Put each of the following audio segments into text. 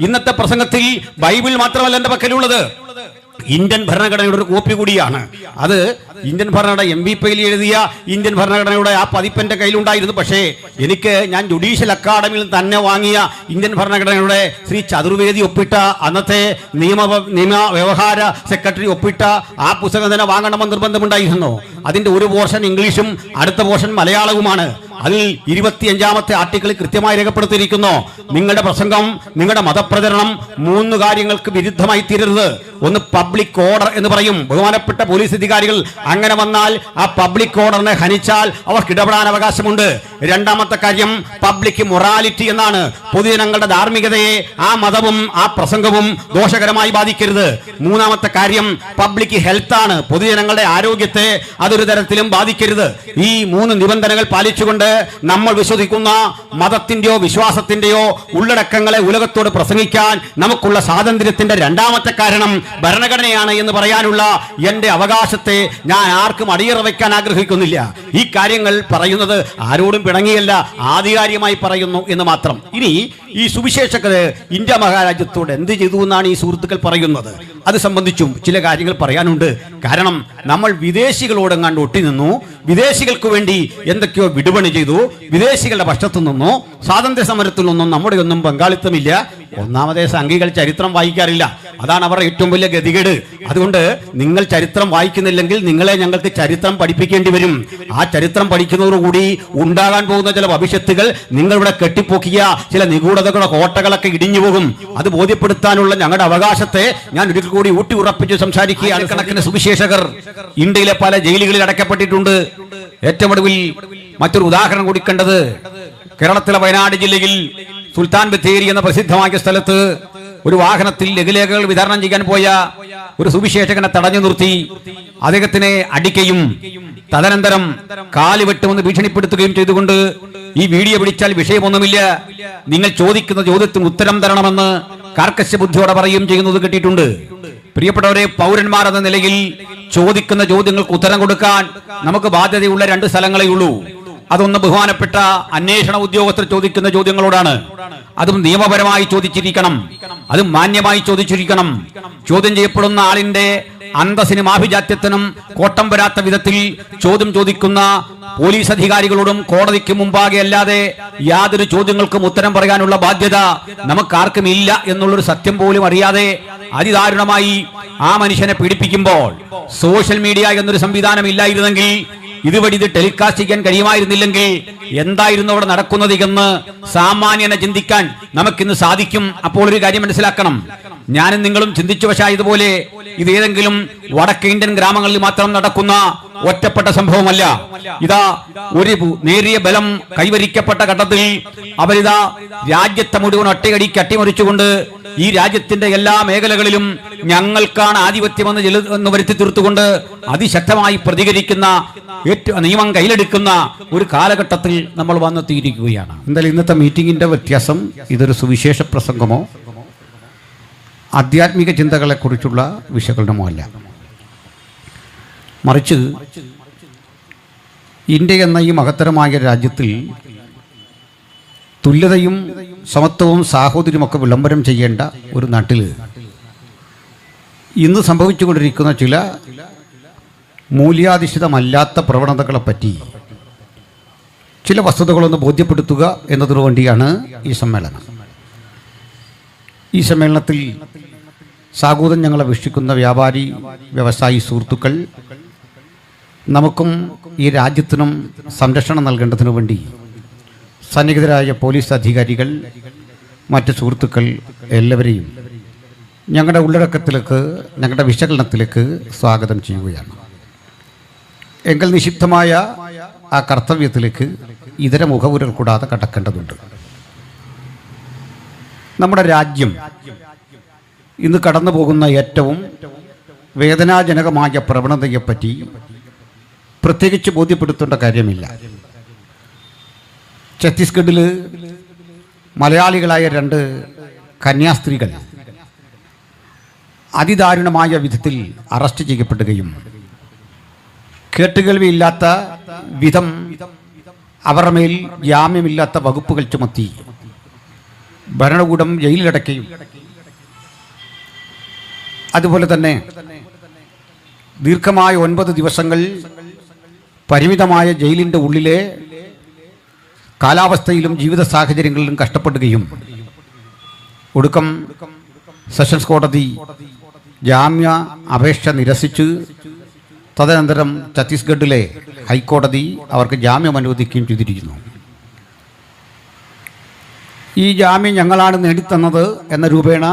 ഇന്നത്തെ പ്രസംഗത്തിൽ ബൈബിൾ മാത്രമല്ല എന്റെ പക്കലുള്ളത്, ഇന്ത്യൻ ഭരണഘടനയുടെ ഒരു കോപ്പി കൂടിയാണ്. അത് ഇന്ത്യൻ ഭരണഘടന MVP എഴുതിയ ഇന്ത്യൻ ഭരണഘടനയുടെ ആ പതിപ്പ് കയ്യിലുണ്ടായിരുന്നു. പക്ഷേ ഞാൻ ജുഡീഷ്യൽ അക്കാദമിയിൽ തന്നെ വാങ്ങിയ ഇന്ത്യൻ ഭരണഘടനയുടെ ശ്രീ ചതുർവേദി ഒപ്പിട്ട അന്നത്തെ നിയമ വ്യവഹാര സെക്രട്ടറി ഒപ്പിട്ട ആ പുസ്തകം തന്നെ വാങ്ങണമെന്ന് നിർബന്ധമുണ്ടായിരുന്നു. അതിന്റെ ഒരു പോർഷൻ ഇംഗ്ലീഷും അടുത്ത പോർഷൻ മലയാളവുമാണ്. അതിൽ 25ാമത്തെ ആർട്ടിക്കിൾ കൃത്യമായി രേഖപ്പെടുത്തിയിരിക്കുന്നു, നിങ്ങളുടെ പ്രസംഗം, നിങ്ങളുടെ മതപ്രചരണം 3 കാര്യങ്ങൾക്ക് വിരുദ്ധമായി തീരരുത്. ഒന്ന് പബ്ലിക് ഓർഡർ എന്ന് പറയും. ബഹുമാനപ്പെട്ട പോലീസ് അധികാരികൾ അങ്ങനെ വന്നാൽ ആ പബ്ലിക് ഓർഡറിനെ ഹനിച്ചാൽ അവർക്ക് ഇടപെടാൻ അവകാശമുണ്ട്. രണ്ടാമത്തെ കാര്യം പബ്ലിക് മൊറാലിറ്റി എന്നാണ്. പൊതുജനങ്ങളുടെ ധാർമ്മികതയെ ആ മതവും ആ പ്രസംഗവും ദോഷകരമായി ബാധിക്കരുത്. മൂന്നാമത്തെ കാര്യം പബ്ലിക് ഹെൽത്ത് ആണ്. പൊതുജനങ്ങളുടെ ആരോഗ്യത്തെ അതൊരു തരത്തിലും ബാധിക്കരുത്. ഈ 3 നിബന്ധനകൾ പാലിച്ചുകൊണ്ട് നമ്മൾ വിശ്വസിക്കുന്ന മതത്തിന്റെയോ വിശ്വാസത്തിന്റെയോ ഉള്ളടക്കങ്ങളെ ഉലകത്തോട് പ്രസംഗിക്കാൻ നമുക്കുള്ള സ്വാതന്ത്ര്യത്തിന്റെ രണ്ടാമത്തെ കാരണം ഭരണഘടനയാണ് എന്ന് പറയാനുള്ള എന്റെ അവകാശത്തെ ഞാൻ ആർക്കും അടിയറ വയ്ക്കാൻ ആഗ്രഹിക്കുന്നില്ല. ഈ കാര്യങ്ങൾ പറയുന്നത് ആരോടും പിണങ്ങിയല്ല, ആധികാരികമായി പറയുന്നു എന്ന് മാത്രം. ഇനി ഈ സുവിശേഷകര് ഇന്ത്യ മഹാരാജ്യത്തോട് എന്ത് ചെയ്തു എന്നാണ് ഈ സുഹൃത്തുക്കൾ പറയുന്നത്. അത് സംബന്ധിച്ചും ചില കാര്യങ്ങൾ പറയാനുണ്ട്. കാരണം നമ്മൾ വിദേശികളോട് കണ്ട് ഒട്ടി നിന്നു, വിദേശികൾക്ക് വേണ്ടി എന്തൊക്കെയോ വിടുപണി ചെയ്തു, വിദേശികളുടെ പക്ഷത്തു നിന്നോ സ്വാതന്ത്ര്യ സമരത്തിൽ നിന്നും നമ്മുടെ ഒന്നും പങ്കാളിത്തമില്ല. ഒന്നാമതേ സംഘികൾ ചരിത്രം വായിക്കാറില്ല, അതാണ് അവരുടെ ഏറ്റവും വലിയ ഗതികേട്. അതുകൊണ്ട് നിങ്ങൾ ചരിത്രം വായിക്കുന്നില്ലെങ്കിൽ നിങ്ങളെ ഞങ്ങൾക്ക് ചരിത്രം പഠിപ്പിക്കേണ്ടി വരും. ആ ചരിത്രം പഠിക്കുന്നതോടുകൂടി ഉണ്ടാകാൻ പോകുന്ന ചില ഭവിഷ്യത്തുകൾ, നിങ്ങളിവിടെ കെട്ടിപ്പൊക്കിയ ചില നിഗൂഢതകളുടെ കോട്ടകളൊക്കെ ഇടിഞ്ഞു പോകും. അത് ബോധ്യപ്പെടുത്താനുള്ള ഞങ്ങളുടെ അവകാശത്തെ ഞാൻ ഒരിക്കൽ കൂടി ഊട്ടി ഉറപ്പിച്ച് സംസാരിക്കുകയാണ്. കണക്കിന് സുവിശേഷകർ ഇന്ത്യയിലെ പല ജയിലുകളിൽ അടയ്ക്കപ്പെട്ടിട്ടുണ്ട്. ഏറ്റവും ഒടുവിൽ മറ്റൊരു ഉദാഹരണം കൂടി കണ്ടത് കേരളത്തിലെ വയനാട് ജില്ലയിൽ സുൽത്താൻ ബത്തേരി എന്ന പ്രസിദ്ധമായ സ്ഥലത്ത് ഒരു വാഹനത്തിൽ ലഘുലേഖകൾ വിതരണം ചെയ്യാൻ പോയ ഒരു സുവിശേഷകനെ തടഞ്ഞു നിർത്തി അദ്ദേഹത്തിനെ അടിക്കുകയും തദനന്തരം കാല് വെട്ടുമെന്ന് ഭീഷണിപ്പെടുത്തുകയും ചെയ്തുകൊണ്ട് ഈ വീഡിയോ പിടിച്ചാൽ വിഷയമൊന്നുമില്ല, നിങ്ങൾ ചോദിക്കുന്ന ചോദ്യത്തിന് ഉത്തരം തരണമെന്ന് കാർക്കശ്യ ബുദ്ധിയോടെ പറയുകയും ചെയ്യുന്നത് കേട്ടിട്ടുണ്ട്. പ്രിയപ്പെട്ടവരെ, പൗരന്മാർ എന്ന നിലയിൽ ചോദിക്കുന്ന ചോദ്യങ്ങൾക്ക് ഉത്തരം കൊടുക്കാൻ നമുക്ക് ബാധ്യതയുള്ള 2 സ്ഥലങ്ങളേ ഉള്ളൂ. അതൊന്ന് ബഹുമാനപ്പെട്ട അന്വേഷണ ഉദ്യോഗസ്ഥർ ചോദിക്കുന്ന ചോദ്യങ്ങളോടാണ്. അതും നിയമപരമായി ചോദിച്ചിരിക്കണം, അതും മാന്യമായി ചോദിച്ചിരിക്കണം. ചോദ്യം ചെയ്യപ്പെടുന്ന ആളിന്റെ അന്തസ്സിനും ആഭിജാത്യത്തിനും കോട്ടം വരാത്ത വിധത്തിൽ ചോദ്യം ചോദിക്കുന്ന പോലീസ് അധികാരികളോടും കോടതിക്ക് മുമ്പാകെ അല്ലാതെ യാതൊരു ചോദ്യങ്ങൾക്കും ഉത്തരം പറയാനുള്ള ബാധ്യത നമുക്കാർക്കും ഇല്ല എന്നുള്ളൊരു സത്യം പോലും അറിയാതെ അതിദാരുണമായി ആ മനുഷ്യനെ പീഡിപ്പിക്കുമ്പോൾ സോഷ്യൽ മീഡിയ എന്നൊരു സംവിധാനം ഇല്ലായിരുന്നെങ്കിൽ, ഇതുവഴി ഇത് ടെലികാസ്റ്റ് ചെയ്യാൻ കഴിയുമായിരുന്നില്ലെങ്കിൽ എന്തായിരുന്നു അവിടെ നടക്കുന്നത് എന്ന് സാമാന്യനെ ചിന്തിക്കാൻ നമുക്കിന്ന് സാധിക്കും. അപ്പോൾ ഒരു കാര്യം മനസ്സിലാക്കണം, ഞാനും നിങ്ങളും ചിന്തിച്ചു വശായതുപോലെ ഇതേതെങ്കിലും വടക്കേ ഇന്ത്യൻ ഗ്രാമങ്ങളിൽ മാത്രം നടക്കുന്ന ഒറ്റപ്പെട്ട സംഭവമല്ല. ഇതാ ഒരു നേരിയ ബലം കൈവരിക്കപ്പെട്ട ഘട്ടത്തിൽ അവരിതാ രാജ്യത്തെ മുഴുവൻ ഒറ്റയടിക്ക് അട്ടിമറിച്ചുകൊണ്ട് ഈ രാജ്യത്തിന്റെ എല്ലാ മേഖലകളിലും ഞങ്ങൾക്കാണ് ആധിപത്യമെന്ന് വരുത്തി തീർത്തുകൊണ്ട് അതിശക്തമായി പ്രതികരിക്കുന്ന, നിയമം കയ്യിലെടുക്കുന്ന ഒരു കാലഘട്ടത്തിൽ നമ്മൾ വന്നെത്തിയിരിക്കുകയാണ്. എന്തായാലും ഇന്നത്തെ മീറ്റിംഗിന്റെ വ്യത്യാസം, ഇതൊരു സുവിശേഷ പ്രസംഗമോ ആധ്യാത്മിക ചിന്തകളെ കുറിച്ചുള്ള വിശകലനമോ അല്ല, മറിച്ച് ഇന്ത്യ എന്ന ഈ മഹത്തരമായ രാജ്യത്തിൽ തുല്യതയും സമത്വവും സാഹോദര്യമൊക്കെ വിളംബരം ചെയ്യേണ്ട ഒരു നാട്ടിൽ ഇന്ന് സംഭവിച്ചുകൊണ്ടിരിക്കുന്ന ചില മൂല്യാധിഷ്ഠിതമല്ലാത്ത പ്രവണതകളെപ്പറ്റി ചില വസ്തുതകളൊന്ന് ബോധ്യപ്പെടുത്തുക എന്നതിനു വേണ്ടിയാണ് ഈ സമ്മേളനം. ഈ സമ്മേളനത്തിൽ സാഗൂതം ഞങ്ങളെ വീക്ഷിക്കുന്ന വ്യാപാരി വ്യവസായി സുഹൃത്തുക്കൾ, നമുക്കും ഈ രാജ്യത്തിനും സംരക്ഷണം നൽകേണ്ടതിനു വേണ്ടി സന്നിഹിതരായ പോലീസ് അധികാരികൾ, മറ്റ് സുഹൃത്തുക്കൾ എല്ലാവരെയും ഞങ്ങളുടെ ഉള്ളടക്കത്തിലേക്ക്, ഞങ്ങളുടെ വിശകലനത്തിലേക്ക് സ്വാഗതം ചെയ്യുകയാണ്. എങ്കിൽ നിഷിദ്ധമായ ആ കർത്തവ്യത്തിലേക്ക് ഇതര മുഖവുരൽ കൂടാതെ കടക്കേണ്ടതുണ്ട്. നമ്മുടെ രാജ്യം ഇന്ന് കടന്നു പോകുന്ന ഏറ്റവും വേദനാജനകമായ പ്രവണതയെപ്പറ്റി പ്രത്യേകിച്ച് ബോധ്യപ്പെടുത്തേണ്ട കാര്യമില്ല. ഛത്തീസ്ഗഡിൽ മലയാളികളായ 2 കന്യാസ്ത്രീകൾ അതിദാരുണമായ വിധത്തിൽ അറസ്റ്റ് ചെയ്യപ്പെടുകയും കേട്ടുകേൾവിയില്ലാത്ത വിധം അവരുടെ മേൽ ജാമ്യമില്ലാത്ത വകുപ്പുകൾ ചുമത്തി ഭരണകൂടം ജയിലിലടക്കുകയും അതുപോലെ തന്നെ ദീർഘമായ 9 ദിവസങ്ങൾ പരിമിതമായ ജയിലിൻ്റെ ഉള്ളിലെ കാലാവസ്ഥയിലും ജീവിത സാഹചര്യങ്ങളിലും കഷ്ടപ്പെടുകയും ഒടുക്കം സെഷൻസ് കോടതി ജാമ്യ അപേക്ഷ നിരസിച്ച് തദനന്തരം ഛത്തീസ്ഗഡിലെ ഹൈക്കോടതി അവർക്ക് ജാമ്യം അനുവദിക്കുകയും ചെയ്തിരിക്കുന്നു. ഈ ജാമ്യം ഞങ്ങളാണ് നേടിത്തന്നത് എന്ന രൂപേണ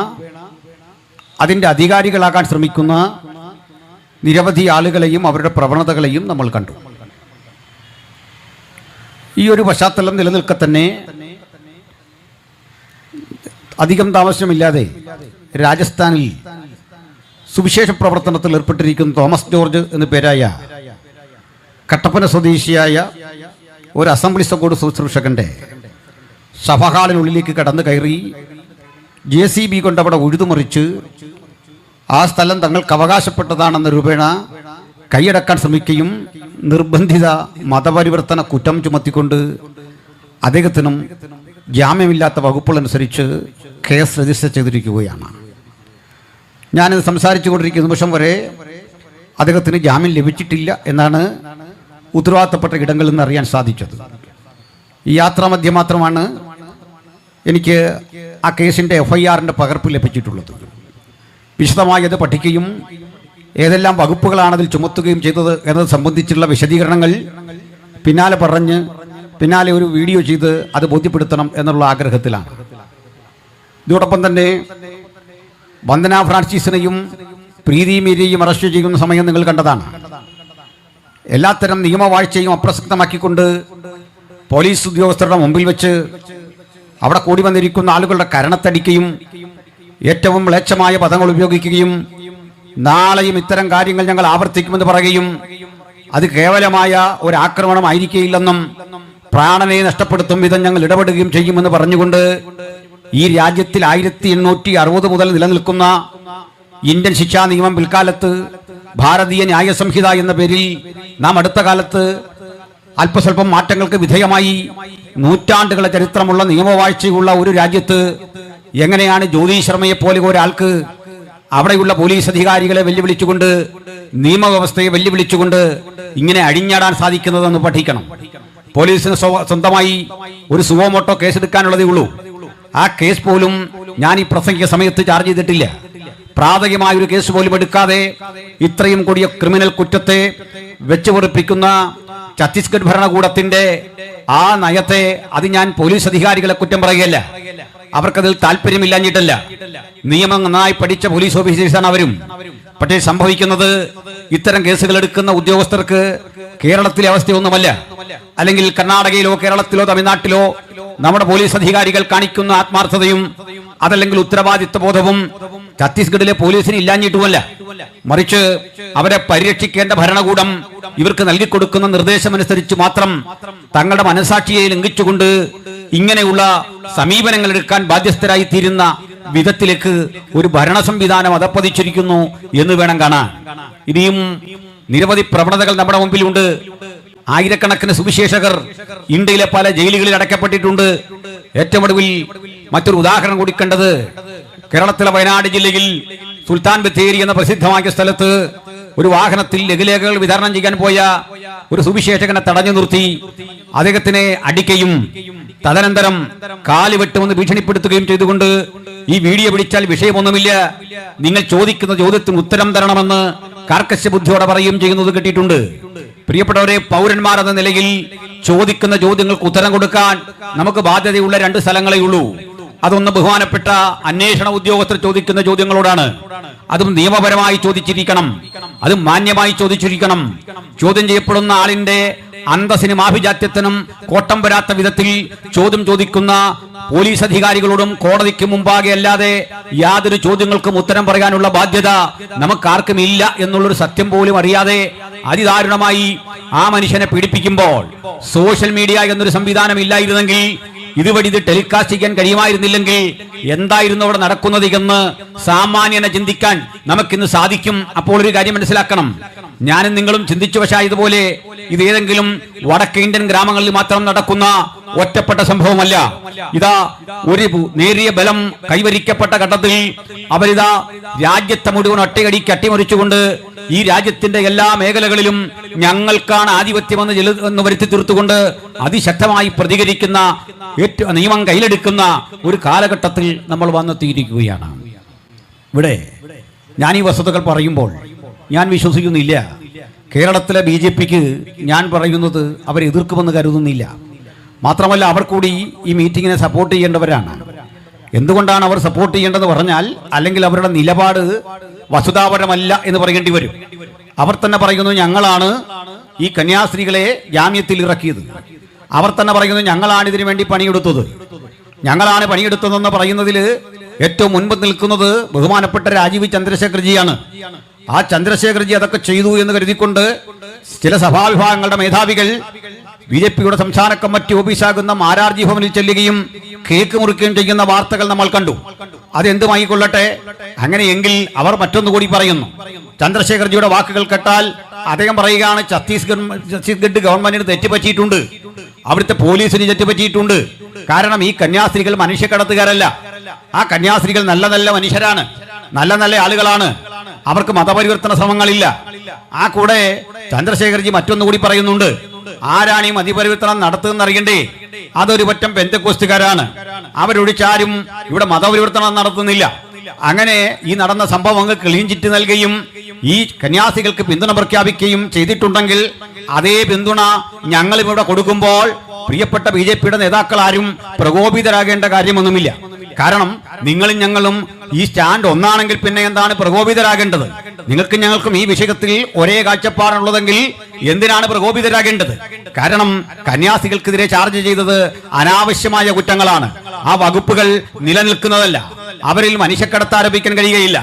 അതിൻ്റെ അധികാരികളാകാൻ ശ്രമിക്കുന്ന നിരവധി ആളുകളെയും അവരുടെ പ്രവണതകളെയും നമ്മൾ കണ്ടു. ഈ ഒരു പശ്ചാത്തലം നിലനിൽക്കെ തന്നെ അധികം താമസമില്ലാതെ രാജസ്ഥാനിൽ സുവിശേഷ പ്രവർത്തനത്തിൽ ഏർപ്പെട്ടിരിക്കുന്ന തോമസ് ജോർജ് എന്നു പേരായ കട്ടപ്പന സ്വദേശിയായ ഒരു അസംബ്ലി സങ്കോട് ശുശ്രൂഷകന്റെ സഭാഹാളിനുള്ളിലേക്ക് കടന്നു കയറി JCB കൊണ്ട് അവിടെ ഉഴുതുമറിച്ച് ആ സ്ഥലം തങ്ങൾക്ക് അവകാശപ്പെട്ടതാണെന്ന രൂപേണ കൈയടക്കാൻ ശ്രമിക്കുകയും നിർബന്ധിത മതപരിവർത്തന കുറ്റം ചുമത്തിക്കൊണ്ട് അദ്ദേഹത്തിനും ജാമ്യമില്ലാത്ത വകുപ്പുകളനുസരിച്ച് കേസ് രജിസ്റ്റർ ചെയ്തിരിക്കുകയാണ്. ഞാനിത് സംസാരിച്ചു കൊണ്ടിരിക്കുന്ന നിമിഷം വരെ അദ്ദേഹത്തിന് ജാമ്യം ലഭിച്ചിട്ടില്ല എന്നാണ് ഉത്തരവാദിത്തപ്പെട്ട ഇടങ്ങളിൽ നിന്ന് അറിയാൻ സാധിച്ചത്. ഈ യാത്രാമധ്യം മാത്രമാണ് എനിക്ക് ആ കേസിൻ്റെ FIR-ൻ്റെ പകർപ്പ് ലഭിച്ചിട്ടുള്ളത്. വിശദമായി അത് പഠിക്കുകയും ഏതെല്ലാം വകുപ്പുകളാണ് അതിൽ ചുമത്തുകയും ചെയ്തത് എന്നത് സംബന്ധിച്ചുള്ള വിശദീകരണങ്ങൾ പിന്നാലെ ഒരു വീഡിയോ ചെയ്ത് അത് ബോധ്യപ്പെടുത്തണം എന്നുള്ള ആഗ്രഹത്തിലാണ്. ഇതോടൊപ്പം തന്നെ വന്ദന ഫ്രാൻസിസിനെയും പ്രീതി മീരയെയും അറസ്റ്റ് ചെയ്യുന്ന സമയം നിങ്ങൾ കണ്ടതാണ്. എല്ലാത്തരം നിയമവാഴ്ചയും അപ്രസക്തമാക്കിക്കൊണ്ട് പോലീസ് ഉദ്യോഗസ്ഥരുടെ മുമ്പിൽ വെച്ച് അവിടെ കൂടി വന്നിരിക്കുന്ന ആളുകളുടെ കരണത്തടിക്കുകയും ഏറ്റവും മ്ലേച്ഛമായ പദങ്ങൾ ഉപയോഗിക്കുകയും നാളെയും ഇത്തരം കാര്യങ്ങൾ ഞങ്ങൾ ആവർത്തിക്കുമെന്ന് പറയുകയും അത് കേവലമായ ഒരു ആക്രമണമായിരിക്കില്ലെന്നും പ്രാണനെ നഷ്ടപ്പെടുത്തും വിധം ഞങ്ങൾ ഇടപെടുകയും ചെയ്യുമെന്ന് പറഞ്ഞുകൊണ്ട് ഈ രാജ്യത്തിൽ 1860 മുതൽ നിലനിൽക്കുന്ന ഇന്ത്യൻ ശിക്ഷാ നിയമം പിൽക്കാലത്ത് ഭാരതീയ ന്യായ സംഹിത എന്ന പേരിൽ നാം അടുത്ത കാലത്ത് അല്പസ്വല്പം മാറ്റങ്ങൾക്ക് വിധേയമായി നൂറ്റാണ്ടുകളെ ചരിത്രമുള്ള നിയമവാഴ്ചയുള്ള ഒരു രാജ്യത്ത് എങ്ങനെയാണ് ജ്യോതി ശർമ്മയെ പോലെ ഒരാൾക്ക് അവിടെയുള്ള പോലീസ് അധികാരികളെ വെല്ലുവിളിച്ചുകൊണ്ട് നിയമവ്യവസ്ഥയെ വെല്ലുവിളിച്ചുകൊണ്ട് ഇങ്ങനെ അഴിഞ്ഞാടാൻ സാധിക്കുന്നതെന്ന് പഠിക്കണം. പോലീസിന് സ്വന്തമായി ഒരു സുവോമോട്ടോ കേസെടുക്കാനുള്ളതേ ഉള്ളൂ. ആ കേസ് പോലും ഞാൻ ഈ പ്രസംഗിക സമയത്ത് ചാർജ് ചെയ്തിട്ടില്ല. പ്രാഥമികമായ ഒരു കേസ് പോലും എടുക്കാതെ ഇത്രയും കൊടിയ ക്രിമിനൽ കുറ്റത്തെ വെച്ചു പൊറിപ്പിക്കുന്ന ഛത്തീസ്ഗഡ് ഭരണകൂടത്തിന്റെ ആ നയത്തെ അത് ഞാൻ പോലീസ് അധികാരികളെ കുറ്റം പറയുകയല്ല. അവർക്കതിൽ താല്പര്യമില്ലാഞ്ഞിട്ടല്ല. നിയമം നന്നായി പഠിച്ച പോലീസ് ഓഫീസേഴ്സാണ് അവരും. പക്ഷേ സംഭവിക്കുന്നത് ഇത്തരം കേസുകൾ എടുക്കുന്ന ഉദ്യോഗസ്ഥർക്ക് കേരളത്തിലെ അവസ്ഥയൊന്നുമല്ല, അല്ലെങ്കിൽ കർണാടകയിലോ കേരളത്തിലോ തമിഴ്നാട്ടിലോ നമ്മുടെ പോലീസ് അധികാരികൾ കാണിക്കുന്ന ആത്മാർത്ഥതയും അതല്ലെങ്കിൽ ഉത്തരവാദിത്വ ബോധവും ഛത്തീസ്ഗഡിലെ പോലീസിന് ഇല്ലാഞ്ഞിട്ടുമല്ല. മറിച്ച് അവരെ പരിരക്ഷിക്കേണ്ട ഭരണകൂടം ഇവർക്ക് നൽകിക്കൊടുക്കുന്ന നിർദ്ദേശമനുസരിച്ച് മാത്രം തങ്ങളുടെ മനസാക്ഷിയെ ലംഘിച്ചുകൊണ്ട് ഇങ്ങനെയുള്ള സമീപനങ്ങൾ എടുക്കാൻ ബാധ്യസ്ഥരായി തീരുന്ന വിധത്തിലേക്ക് ഒരു ഭരണ സംവിധാനം അധപ്പതിച്ചിരിക്കുന്നു എന്ന് വേണം കാണാൻ. ഇനിയും നിരവധി പ്രവണതകൾ നമ്മുടെ മുമ്പിലുണ്ട്. ആയിരക്കണക്കിന് സുവിശേഷകർ ഇന്ത്യയിലെ പല ജയിലുകളിൽ അടയ്ക്കപ്പെട്ടിട്ടുണ്ട്. ഏറ്റവും ഒടുവിൽ മറ്റൊരു ഉദാഹരണം കൂടി കണ്ടത് കേരളത്തിലെ വയനാട് ജില്ലയിൽ സുൽത്താൻ ബത്തേരി എന്ന പ്രസിദ്ധമായ സ്ഥലത്ത് ഒരു വാഹനത്തിൽ ലഘുലേഖകൾ വിതരണം ചെയ്യാൻ പോയ ഒരു സുവിശേഷകനെ തടഞ്ഞു നിർത്തി അദ്ദേഹത്തിനെ അടിക്കുകയും തദനന്തരം കാല് വെട്ടുമെന്ന് ഭീഷണിപ്പെടുത്തുകയും ചെയ്തുകൊണ്ട് ഈ വീഡിയോ പിടിച്ചാൽ വിഷയമൊന്നുമില്ല, നിങ്ങൾ ചോദിക്കുന്ന ചോദ്യത്തിന് ഉത്തരം തരണമെന്ന് കാർക്കശ്യ ബുദ്ധിയോടെ പറയുകയും ചെയ്യുന്നത് കിട്ടിയിട്ടുണ്ട്. പ്രിയപ്പെട്ടവരെ, പൗരന്മാർ എന്ന നിലയിൽ ചോദിക്കുന്ന ചോദ്യങ്ങൾക്ക് ഉത്തരം കൊടുക്കാൻ നമുക്ക് ബാധ്യതയുള്ള 2 സ്ഥലങ്ങളേ ഉള്ളൂ. അതൊന്ന് ബഹുമാനപ്പെട്ട അന്വേഷണ ഉദ്യോഗസ്ഥർ ചോദിക്കുന്ന ചോദ്യങ്ങളോടാണ്. അതും നിയമപരമായി ചോദിച്ചിരിക്കണം, അതും മാന്യമായി ചോദിച്ചിരിക്കണം. ചോദ്യം ചെയ്യപ്പെടുന്ന ആളിന്റെ അന്തസ്സിനും ആഭിജാത്യത്തിനും കോട്ടം വരാത്ത വിധത്തിൽ ചോദ്യം ചോദിക്കുന്ന പോലീസ് അധികാരികളോടും കോടതിക്ക് മുമ്പാകെ അല്ലാതെ യാതൊരു ചോദ്യങ്ങൾക്കും ഉത്തരം പറയാനുള്ള ബാധ്യത നമുക്കാർക്കും ഇല്ല എന്നുള്ളൊരു സത്യം പോലും അറിയാതെ അതിദാരുണമായി ആ മനുഷ്യനെ പീഡിപ്പിക്കുമ്പോൾ സോഷ്യൽ മീഡിയ എന്നൊരു സംവിധാനം ഇല്ലായിരുന്നെങ്കിൽ, ഇതുവഴി ഇത് ടെലികാസ്റ്റ് ചെയ്യാൻ കഴിയുമായിരുന്നില്ലെങ്കിൽ എന്തായിരുന്നു അവിടെ നടക്കുന്നത് എന്ന് സാമാന്യനെ ചിന്തിക്കാൻ നമുക്കിന്ന് സാധിക്കും. അപ്പോൾ ഒരു കാര്യം മനസ്സിലാക്കണം, ഞാനും നിങ്ങളും ചിന്തിച്ചു വശായതുപോലെ ഇത് ഏതെങ്കിലും വടക്കേ ഇന്ത്യൻ ഗ്രാമങ്ങളിൽ മാത്രം നടക്കുന്ന ഒറ്റപ്പെട്ട സംഭവമല്ല. ഇതാ ഒരു നേരിയ ബലം കൈവരിക്കപ്പെട്ട ഘട്ടത്തിൽ അവരിതാ രാജ്യത്തെ മുഴുവൻ ഒറ്റയടിക്ക് അട്ടിമറിച്ചുകൊണ്ട് ഈ രാജ്യത്തിന്റെ എല്ലാ മേഖലകളിലും ഞങ്ങൾക്കാണ് ആധിപത്യമെന്ന് വരുത്തി തീർത്തുകൊണ്ട് അതിശക്തമായി പ്രതികരിക്കുന്ന നിയമം കയ്യിലെടുക്കുന്ന ഒരു കാലഘട്ടത്തിൽ നമ്മൾ വന്നെത്തിയിരിക്കുകയാണ്. ഇവിടെ ഞാൻ ഈ വസ്തുതകൾ പറയുമ്പോൾ ഞാൻ വിശ്വസിക്കുന്നില്ല കേരളത്തിലെ BJPക്ക് ഞാൻ പറയുന്നത് അവരെ എതിർക്കുമെന്ന് കരുതുന്നില്ല. മാത്രമല്ല അവർ കൂടി ഈ മീറ്റിങ്ങിനെ സപ്പോർട്ട് ചെയ്യേണ്ടവരാണ്. എന്തുകൊണ്ടാണ് അവർ സപ്പോർട്ട് ചെയ്യേണ്ടതെന്ന് പറഞ്ഞാൽ, അല്ലെങ്കിൽ അവരുടെ നിലപാട് വസ്തുതാപരമല്ല എന്ന് പറയേണ്ടി വരും. അവർ തന്നെ പറയുന്നു ഞങ്ങളാണ് ഈ കന്യാസ്ത്രീകളെ ജാമ്യത്തിൽ ഇറക്കിയത്. അവർ തന്നെ പറയുന്നു ഞങ്ങളാണ് ഇതിനു വേണ്ടി പണിയെടുത്തത്. ഞങ്ങളാണ് പണിയെടുത്തതെന്ന് പറയുന്നതിൽ ഏറ്റവും മുൻപ് നിൽക്കുന്നത് ബഹുമാനപ്പെട്ട രാജീവ് ചന്ദ്രശേഖർജിയാണ്. ആ ചന്ദ്രശേഖർജി അതൊക്കെ ചെയ്തു എന്ന് കരുതിക്കൊണ്ട് ചില സഭാവിഭാഗങ്ങളുടെ മേധാവികൾ BJPയുടെ സംസ്ഥാന കമ്മിറ്റി ഓഫീസാകുന്ന മാരാർജി ഭവനിൽ ചെല്ലുകയും കേക്ക് മുറിക്കുകയും ചെയ്യുന്ന വാർത്തകൾ നമ്മൾ കണ്ടു. അതെന്തുമായിക്കൊള്ളട്ടെ, അങ്ങനെയെങ്കിൽ അവർ മറ്റൊന്നുകൂടി പറയുന്നു. ചന്ദ്രശേഖർജിയുടെ വാക്കുകൾ കേട്ടാൽ അദ്ദേഹം പറയുകയാണ് ഛത്തീസ്ഗഡ് ഗവൺമെന്റിന് തെറ്റുപറ്റിയിട്ടുണ്ട്, അവിടുത്തെ പോലീസിന് തെറ്റുപറ്റിയിട്ടുണ്ട്. കാരണം ഈ കന്യാസ്ത്രീകൾ മനുഷ്യക്കടത്തുകാരല്ല. ആ കന്യാസ്ത്രീകൾ നല്ല നല്ല മനുഷ്യരാണ്, നല്ല നല്ല ആളുകളാണ്. അവർക്ക് മതപരിവർത്തന ശ്രമങ്ങളില്ല. ആ കൂടെ ചന്ദ്രശേഖർജി മറ്റൊന്നുകൂടി പറയുന്നുണ്ട്, ആരാണ് ഈ മതപരിവർത്തനം നടത്തുന്നത് അറിയണ്ടേ? അതൊരു പറ്റം പെന്തക്കോസ്റ്റുകാരാണ്. അവരൊഴിച്ചാരും ഇവിടെ മതപരിവർത്തനം നടത്തുന്നില്ല. അങ്ങനെ ഈ നടന്ന സംഭവങ്ങൾ ക്ലീൻ ചിറ്റ് നൽകുകയും ഈ കന്യാസികൾക്ക് പിന്തുണ പ്രഖ്യാപിക്കുകയും ചെയ്തിട്ടുണ്ടെങ്കിൽ അതേ പിന്തുണ ഞങ്ങളും ഇവിടെ കൊടുക്കുമ്പോൾ പ്രിയപ്പെട്ട BJPയുടെ നേതാക്കൾ ആരും പ്രകോപിതരാകേണ്ട കാര്യമൊന്നുമില്ല. കാരണം നിങ്ങളും ഞങ്ങളും ഈ സ്റ്റാൻഡ് ഒന്നാണെങ്കിൽ പിന്നെ എന്താണ് പ്രകോപിതരാകേണ്ടത്? നിങ്ങൾക്കും ഞങ്ങൾക്കും ഈ വിഷയത്തിൽ ഒരേ കാഴ്ചപ്പാടുള്ളതെങ്കിൽ എന്തിനാണ് പ്രകോപിതരാകേണ്ടത്? കാരണം കന്യാസികൾക്കെതിരെ ചാർജ് ചെയ്തത് അനാവശ്യമായ കുറ്റങ്ങളാണ്. ആ വകുപ്പുകൾ നിലനിൽക്കുന്നതല്ല. അവരിൽ മനുഷ്യക്കടത്ത് ആരോപിക്കാൻ കഴിയുകയില്ല.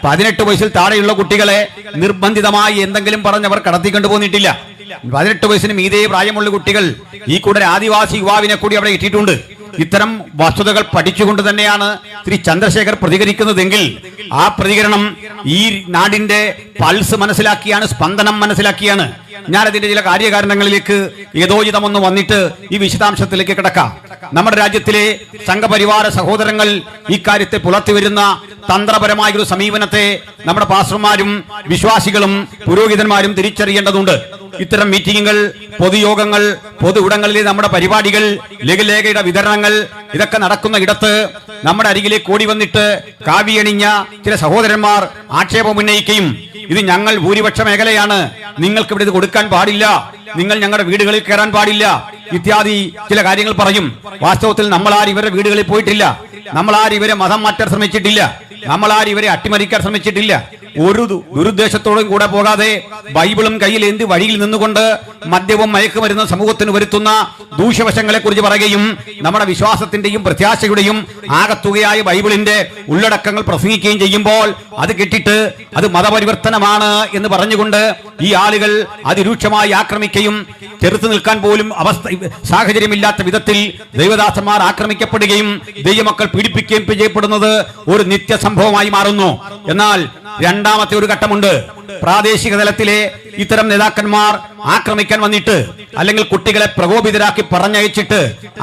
18 വയസ്സിൽ താഴെയുള്ള കുട്ടികളെ നിർബന്ധിതമായി എന്തെങ്കിലും പറഞ്ഞവർ കടത്തിക്കൊണ്ടു പോന്നിട്ടില്ല. 18 വയസ്സിന് മീതെ പ്രായമുള്ള കുട്ടികൾ ഈ കൂടെ ആദിവാസി യുവാവിനെ കൂടി അവിടെ ഇട്ടിട്ടുണ്ട്. ഇത്തരം വസ്തുതകൾ പഠിച്ചുകൊണ്ട് തന്നെയാണ് ശ്രീ ചന്ദ്രശേഖർ പ്രതികരിക്കുന്നതെങ്കിൽ ആ പ്രതികരണം ഈ നാടിന്റെ പൾസ് മനസ്സിലാക്കിയാണ്, സ്പന്ദനം മനസ്സിലാക്കിയാണ്. ഞാൻ അതിന്റെ ചില കാര്യകാരണങ്ങളിലേക്ക് യഥോചിതമൊന്ന് വന്നിട്ട് ഈ വിശദാംശത്തിലേക്ക് കിടക്കാം. നമ്മുടെ രാജ്യത്തിലെ സംഘപരിവാര സഹോദരങ്ങൾ ഇക്കാര്യത്തെ പുലർത്തിവരുന്ന തന്ത്രപരമായ ഒരു സമീപനത്തെ നമ്മുടെ പാസ്റ്റർമാരും വിശ്വാസികളും പുരോഹിതന്മാരും തിരിച്ചറിയേണ്ടതുണ്ട്. ഇത്തരം മീറ്റിങ്ങുകൾ, പൊതുയോഗങ്ങൾ, പൊതു ഇടങ്ങളിലെ നമ്മുടെ പരിപാടികൾ, ലഘുലേഖയുടെ വിതരണങ്ങൾ ഇതൊക്കെ നടക്കുന്ന ഇടത്ത് നമ്മുടെ അരികിലേക്ക് ഓടി വന്നിട്ട് കാവിയണിഞ്ഞ ചില സഹോദരന്മാർ ആക്ഷേപം ഉന്നയിക്കുകയും ഇത് ഞങ്ങൾ ഭൂരിപക്ഷ മേഖലയാണ്, നിങ്ങൾക്ക് ഇവിടെ ഇത് കൊടുക്കാൻ പാടില്ല, നിങ്ങൾ ഞങ്ങളുടെ വീടുകളിൽ കയറാൻ പാടില്ല ഇത്യാദി ചില കാര്യങ്ങൾ പറയും. വാസ്തവത്തിൽ നമ്മളാരും ഇവരുടെ വീടുകളിൽ പോയിട്ടില്ല, നമ്മളാരും ഇവരെ മതം മാറ്റാൻ ശ്രമിച്ചിട്ടില്ല, നമ്മളാരും ഇവരെ അട്ടിമറിക്കാൻ ശ്രമിച്ചിട്ടില്ല. ഒരു ദുരുദ്ദേശത്തോടും കൂടെ പോകാതെ ബൈബിളും കയ്യിൽ എന്ത് വഴിയിൽ നിന്നുകൊണ്ട് മദ്യവും മയക്കുമരുന്ന് സമൂഹത്തിന് വരുത്തുന്ന ദൂഷ്യവശങ്ങളെ കുറിച്ച് പറയുകയും നമ്മുടെ വിശ്വാസത്തിന്റെയും പ്രത്യാശയുടെയും ആകത്തുകയായ ബൈബിളിന്റെ ഉള്ളടക്കങ്ങൾ പ്രസംഗിക്കുകയും ചെയ്യുമ്പോൾ അത് കേട്ടിട്ട് അത് മതപരിവർത്തനമാണ് എന്ന് പറഞ്ഞുകൊണ്ട് ഈ ആളുകൾ അതിരൂക്ഷമായി ആക്രമിക്കുകയും ചെറുത്തു നിൽക്കാൻ പോലും സാഹചര്യമില്ലാത്ത വിധത്തിൽ ദൈവദാസന്മാർ ആക്രമിക്കപ്പെടുകയും ദൈവമക്കൾ പീഡിപ്പിക്കുകയും ചെയ്യപ്പെടുന്നത് ഒരു നിത്യസംഭവമായി മാറുന്നു. എന്നാൽ രണ്ടാമത്തെ ഒരു ഘട്ടമുണ്ട്. പ്രാദേശിക തലത്തിലെ ഇത്തരം നേതാക്കന്മാർ ആക്രമിക്കാൻ വന്നിട്ട് അല്ലെങ്കിൽ കുട്ടികളെ പ്രകോപിതരാക്കി പറഞ്ഞയച്ചിട്ട്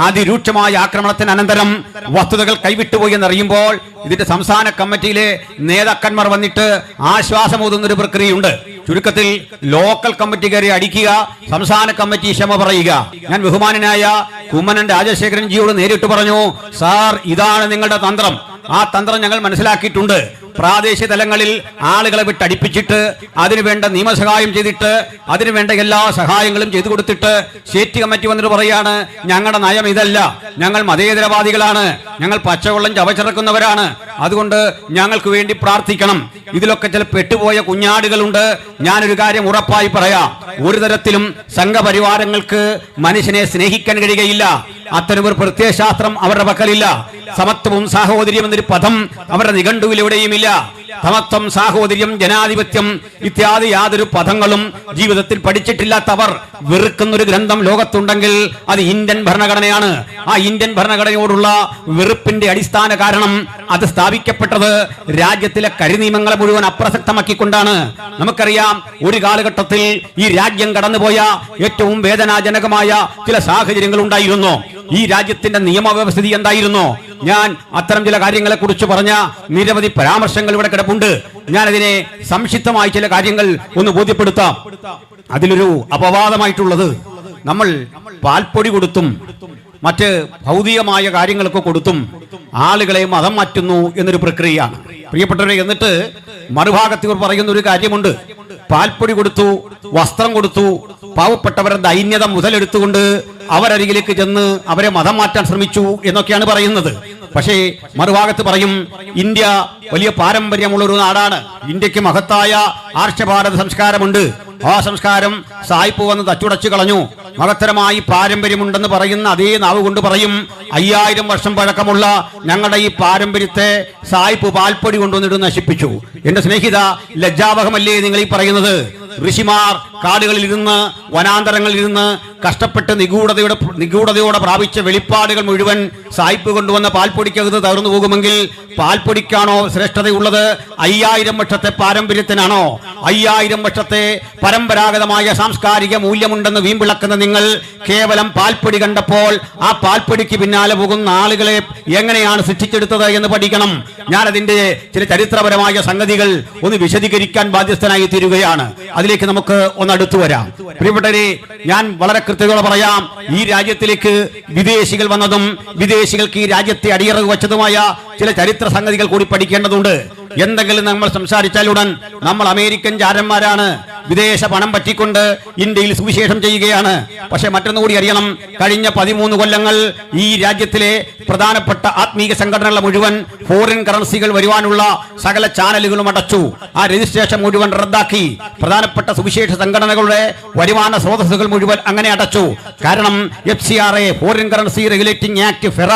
അതിരൂക്ഷമായ ആക്രമണത്തിന് അനന്തരം വസ്തുതകൾ കൈവിട്ടുപോയി എന്നറിയുമ്പോൾ ഇതിന്റെ സംസ്ഥാന കമ്മിറ്റിയിലെ നേതാക്കന്മാർ വന്നിട്ട് ആശ്വാസമൂതുന്ന ഒരു പ്രക്രിയയുണ്ട്. ചുരുക്കത്തിൽ ലോക്കൽ കമ്മിറ്റിക്കാരെ അടിക്കുക, സംസ്ഥാന കമ്മിറ്റി ക്ഷമ പറയുക. ഞാൻ ബഹുമാനനായ കുമ്മനം രാജശേഖരൻ ജിയോട് നേരിട്ട് പറഞ്ഞു, സാർ ഇതാണ് നിങ്ങളുടെ തന്ത്രം. ആ തന്ത്രം ഞങ്ങൾ മനസ്സിലാക്കിയിട്ടുണ്ട്. പ്രാദേശിക തലങ്ങളിൽ ആളുകളെ വിട്ടടിപ്പിച്ചിട്ട് അതിനുവേണ്ട നിയമസഹായം ചെയ്തിട്ട് അതിനുവേണ്ട എല്ലാ സഹായങ്ങളും ചെയ്തു കൊടുത്തിട്ട് സ്റ്റേറ്റ് കമ്മിറ്റി വന്നിട്ട് പറയാണ് ഞങ്ങളുടെ നയം ഇതല്ല, ഞങ്ങൾ മതേതരവാദികളാണ്, ഞങ്ങൾ പച്ചവെള്ളം ചവച്ചിറക്കുന്നവരാണ്, അതുകൊണ്ട് ഞങ്ങൾക്ക് വേണ്ടി പ്രാർത്ഥിക്കണം. ഇതിലൊക്കെ ചില പെട്ടുപോയ കുഞ്ഞാടുകളുണ്ട്. ഞാനൊരു കാര്യം ഉറപ്പായി പറയാം, ഒരു തരത്തിലും സംഘപരിവാരങ്ങൾക്ക് മനുഷ്യനെ സ്നേഹിക്കാൻ കഴിയുകയില്ല. അത്തരമൊരു പ്രത്യയശാസ്ത്രം അവരുടെ പക്കലില്ല. സമത്വവും സാഹോദര്യം എന്നൊരു പദം അവരുടെ നിഘണ്ടുവിലെവിടെയുമില്ല. സമത്വം, സാഹോദര്യം, ജനാധിപത്യം ഇത്യാദി യാതൊരു പദങ്ങളും ജീവിതത്തിൽ പഠിച്ചിട്ടില്ലാത്തവർ വെറുക്കുന്നൊരു ഗ്രന്ഥം ലോകത്തുണ്ടെങ്കിൽ അത് ഇന്ത്യൻ ഭരണഘടനയാണ്. ആ ഇന്ത്യൻ ഭരണഘടനയോടുള്ള വെറുപ്പിന്റെ അടിസ്ഥാന കാരണം അത് സ്ഥാപിക്കപ്പെട്ടത് രാജ്യത്തിലെ കരിനിയമങ്ങളെ മുഴുവൻ അപ്രസക്തമാക്കിക്കൊണ്ടാണ്. നമുക്കറിയാം, ഒരു കാലഘട്ടത്തിൽ ഈ രാജ്യം കടന്നുപോയ ഏറ്റവും വേദനാജനകമായ ചില സാഹചര്യങ്ങൾ ഉണ്ടായിരുന്നു. ഈ രാജ്യത്തിന്റെ നിയമവ്യവസ്ഥിതി എന്തായിരുന്നു? ഞാൻ അത്തരം ചില കാര്യങ്ങളെ കുറിച്ച് പറഞ്ഞ നിരവധി പരാമർശങ്ങൾ ഇവിടെ കിടപ്പുണ്ട്. ഞാൻ അതിനെ സംക്ഷിപ്തമായി ചില കാര്യങ്ങൾ ഒന്ന് ബോധ്യപ്പെടുത്താം. അതിലൊരു അപവാദമായിട്ടുള്ളത്, നമ്മൾ പാൽപ്പൊടി കൊടുത്തും മറ്റ് ഭൗതികമായ കാര്യങ്ങളൊക്കെ കൊടുത്തും ആളുകളെ മതം മാറ്റുന്നു എന്നൊരു പ്രക്രിയയാണ്. പ്രിയപ്പെട്ടവരെ, എന്നിട്ട് മറുഭാഗത്ത് ഇവർ പറയുന്ന ഒരു കാര്യമുണ്ട്. പാൽപ്പൊടി കൊടുത്തു, വസ്ത്രം കൊടുത്തു, പാവപ്പെട്ടവരുടെ ദൈന്യത മുതലെടുത്തുകൊണ്ട് അവരരികിലേക്ക് ചെന്ന് അവരെ മതം മാറ്റാൻ ശ്രമിച്ചു എന്നൊക്കെയാണ് പറയുന്നത്. പക്ഷേ മറുഭാഗത്ത് പറയും, ഇന്ത്യ വലിയ പാരമ്പര്യമുള്ള ഒരു നാടാണ്, ഇന്ത്യക്ക് മഹത്തായ ആർഷഭാരത സംസ്കാരമുണ്ട്, ആ സംസ്കാരം സായിപ്പ് വന്ന് തച്ചുടച്ചു കളഞ്ഞു, മഹത്തരമായി പാരമ്പര്യമുണ്ടെന്ന് പറയുന്ന അതേ നാവ് കൊണ്ട് പറയും, 5000 വർഷം പഴക്കമുള്ള ഞങ്ങളുടെ ഈ പാരമ്പര്യത്തെ സായിപ്പ് പാൽപ്പൊടി കൊണ്ടുവന്നിട്ട് നശിപ്പിച്ചു. എന്റെ സ്നേഹിത, ലജ്ജാവഹമല്ലേ നിങ്ങൾ ഈ പറയുന്നത്? ഋഷിമാർ കാടുകളിൽ ഇരുന്ന് വനാന്തരങ്ങളിൽ ഇരുന്ന് കഷ്ടപ്പെട്ട് നിഗൂഢതയോടെ പ്രാപിച്ച വെളിപ്പാടുകൾ മുഴുവൻ സായിപ്പ് കൊണ്ടുവന്ന പാൽപ്പൊടിക്കകത്ത് തകർന്നു പോകുമെങ്കിൽ പാൽപ്പൊടിക്കാണോ ശ്രേഷ്ഠതയുള്ളത്? 5000 വർഷത്തെ പാരമ്പര്യത്തിനാണോ? 5000 വർഷത്തെ പരമ്പരാഗതമായ സാംസ്കാരിക മൂല്യമുണ്ടെന്ന് വീമ്പിളക്കുന്ന നിങ്ങൾ കേവലം പാൽപ്പൊടി കണ്ടപ്പോൾ ആ പാൽപ്പൊടിക്ക് പിന്നാലെ പോകുന്ന ആളുകളെ എങ്ങനെയാണ് സൃഷ്ടിച്ചെടുത്തത് എന്ന് പഠിക്കണം. ഞാൻ അതിന്റെ ചില ചരിത്രപരമായ സംഗതികൾ ഒന്ന് വിശദീകരിക്കാൻ ബാധ്യസ്ഥനായി തീരുകയാണ്. അതിലേക്ക് നമുക്ക് ഒന്ന് അടുത്തു വരാം. പ്രിയപ്പെട്ടവരെ, ഞാൻ വളരെ കൃത്യതയോടെ പറയാം, ഈ രാജ്യത്തിലേക്ക് വിദേശികൾ വന്നതും വിദേശികൾക്ക് ഈ രാജ്യത്തെ അടിയറവ് വെച്ചതുമായ ചില ചരിത്ര സംഗതികൾ കൂടി പഠിക്കേണ്ടതുണ്ട്. എന്തെങ്കിലും നമ്മൾ സംസാരിച്ചാലുടൻ നമ്മൾ അമേരിക്കൻ ചാരന്മാരാണ്, വിദേശ പണം പറ്റിക്കൊണ്ട് ഇന്ത്യയിൽ സുവിശേഷം ചെയ്യുകയാണ്. പക്ഷെ മറ്റൊന്നുകൂടി അറിയണം, കഴിഞ്ഞ 13 കൊല്ലങ്ങൾ ഈ രാജ്യത്തിലെ പ്രധാനപ്പെട്ട ആത്മീയ സംഘടനകളെ മുഴുവൻ ഫോറിൻ കറൻസികൾ വരുവാനുള്ള സകല ചാനലുകളും അടച്ചു, ആ രജിസ്ട്രേഷൻ മുഴുവൻ റദ്ദാക്കി. പ്രധാനപ്പെട്ട സുവിശേഷ സംഘടനകളുടെ വരുമാന സ്രോതസ്സുകൾ മുഴുവൻ അങ്ങനെ അടച്ചു. കാരണം FCRA, foreign currency regulating act, FERA,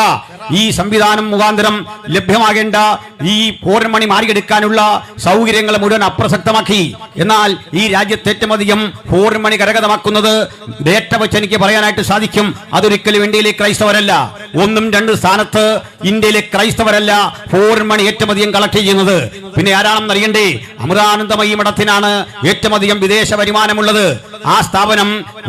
ഈ സംവിധാനം മുഖാന്തരം ലഭ്യമാകേണ്ട ഈ ഫോറിൻ മണി മാറിയെടുക്കാനുള്ള സൗകര്യങ്ങൾ മുഴുവൻ അപ്രസക്തമാക്കി. എന്നാൽ ഈ രാജ്യത്ത് ഏറ്റവും അധികം ഫോറിൻ മണി കരഗതമാക്കുന്നത് ഡേറ്റ വെച്ച് എനിക്ക് പറയാനായിട്ട് സാധിക്കും, അതൊരിക്കലും ഇന്ത്യയിലെ ക്രൈസ്തവരല്ല. 1, 2 സ്ഥാനത്ത് ഇന്ത്യയിലെ ക്രൈസ്തവരല്ല ഫോറിൻ മണി ഏറ്റവും അധികം കളക്ട് ചെയ്യുന്നത്. പിന്നെ ആരാണെന്ന് അറിയണ്ടേ? അമൃതാനന്ദമയി മഠത്തിനാണ് ഏറ്റവും അധികം വിദേശ വരുമാനമുള്ളത്. ആ സ്ഥാപനം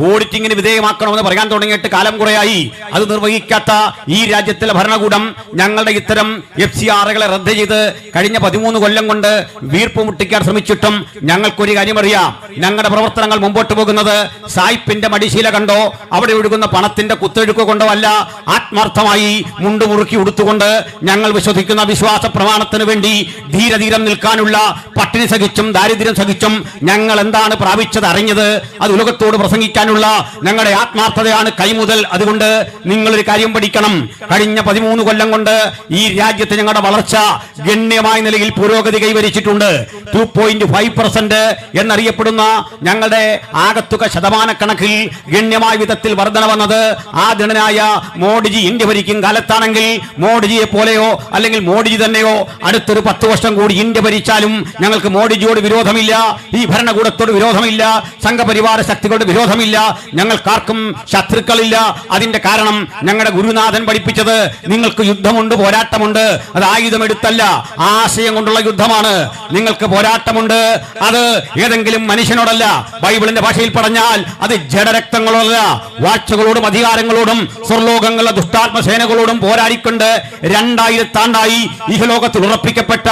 ഓഡിറ്റിംഗിന് വിധേയമാക്കണമെന്ന് പറയാൻ തുടങ്ങിയിട്ട് കാലം കുറയായി. അത് നിർവഹിക്കാത്ത ഈ രാജ്യത്തിലെ ഭരണകൂടം ഞങ്ങളുടെ ഇത്തരം FCRകളെ റദ്ദ് ചെയ്ത് കഴിഞ്ഞ 13 കൊല്ലം കൊണ്ട് വീർപ്പ് മുട്ടിക്കാൻ ശ്രമിച്ചിട്ടും ഞങ്ങൾക്കൊരു കാര്യം അറിയാം, ഞങ്ങളുടെ പ്രവർത്തനങ്ങൾ മുമ്പോട്ട് പോകുന്നത് സായിപ്പിന്റെ മടിശീല കണ്ടോ അവിടെ ഒഴുകുന്ന പണത്തിന്റെ കുത്തൊഴുക്ക് കൊണ്ടോ അല്ല, ആത്മാർത്ഥമായി മുണ്ടുമുറുക്കി ഉടുത്തുകൊണ്ട് ഞങ്ങൾ വിശ്വസിക്കുന്ന വിശ്വാസ പ്രമാണത്തിന് വേണ്ടി ധീരധീരം നിൽക്കാനുള്ള, പട്ടിണി സഹിച്ചും ദാരിദ്ര്യം സഹിച്ചും ഞങ്ങൾ എന്താണ് പ്രാപിച്ചത് അറിഞ്ഞത് അത് ഉലകത്തോട് പ്രസംഗിക്കാനുള്ള ഞങ്ങളുടെ ആത്മാർത്ഥതയാണ് കൈമുതൽ. അതുകൊണ്ട് നിങ്ങളൊരു കാര്യം പഠിക്കണം, കഴിഞ്ഞ 13 കൊല്ലം കൊണ്ട് ഈ രാജ്യത്ത് ഞങ്ങളുടെ വളർച്ച ഗണ്യമായ നിലയിൽ പുരോഗതി കൈവരിച്ചിട്ടുണ്ട്. 2.5% എന്നറിയപ്പെടുന്ന ഞങ്ങളുടെ ആകത്തുക ശതമാനക്കണക്കിൽ ഗണ്യമായ വിധത്തിൽ വർധന വന്നത് ആദരണനായ മോഡിജി ഇന്ത്യ ഭരിക്കും കാലത്താണെങ്കിൽ മോഡിജിയെ പോലെയോ അല്ലെങ്കിൽ മോഡിജി തന്നെയോ അടുത്തൊരു 10 വർഷം കൂടി ഇന്ത്യ ഭരിച്ചാലും ഞങ്ങൾക്ക് മോഡിജിയോട് വിരോധമില്ല, ഈ ഭരണകൂടത്തോട് വിരോധമില്ല, സംഘപരിവാര ശക്തികളുടെ വിരോധമില്ല, ഞങ്ങൾക്കാർക്കും ശത്രുക്കളില്ല. അതിന്റെ കാരണം ഞങ്ങളുടെ ഗുരുനാഥൻ പഠിപ്പിച്ചത് നിങ്ങൾക്ക് യുദ്ധമുണ്ട്, പോരാട്ടമുണ്ട്, അത് ആയുധമെടുത്തല്ല, ആശയം കൊണ്ടുള്ള യുദ്ധമാണ്. നിങ്ങൾക്ക് പോരാട്ടമുണ്ട്, അത് ഏതെങ്കിലും മനുഷ്യനോടല്ല, ബൈബിളിന്റെ ഭാഷയിൽ പറഞ്ഞാൽ അത് ജഡരക്തങ്ങളോടല്ല, വാഴ്ചകളോടും അധികാരങ്ങളോടും സ്വർലോകങ്ങളുടെ ദുഷ്ടാത്മസേനകളോടും പോരാടിക്കൊണ്ട് 2000 ആണ്ടായി ഇഹലോകത്തിൽ ഉറപ്പിക്കപ്പെട്ട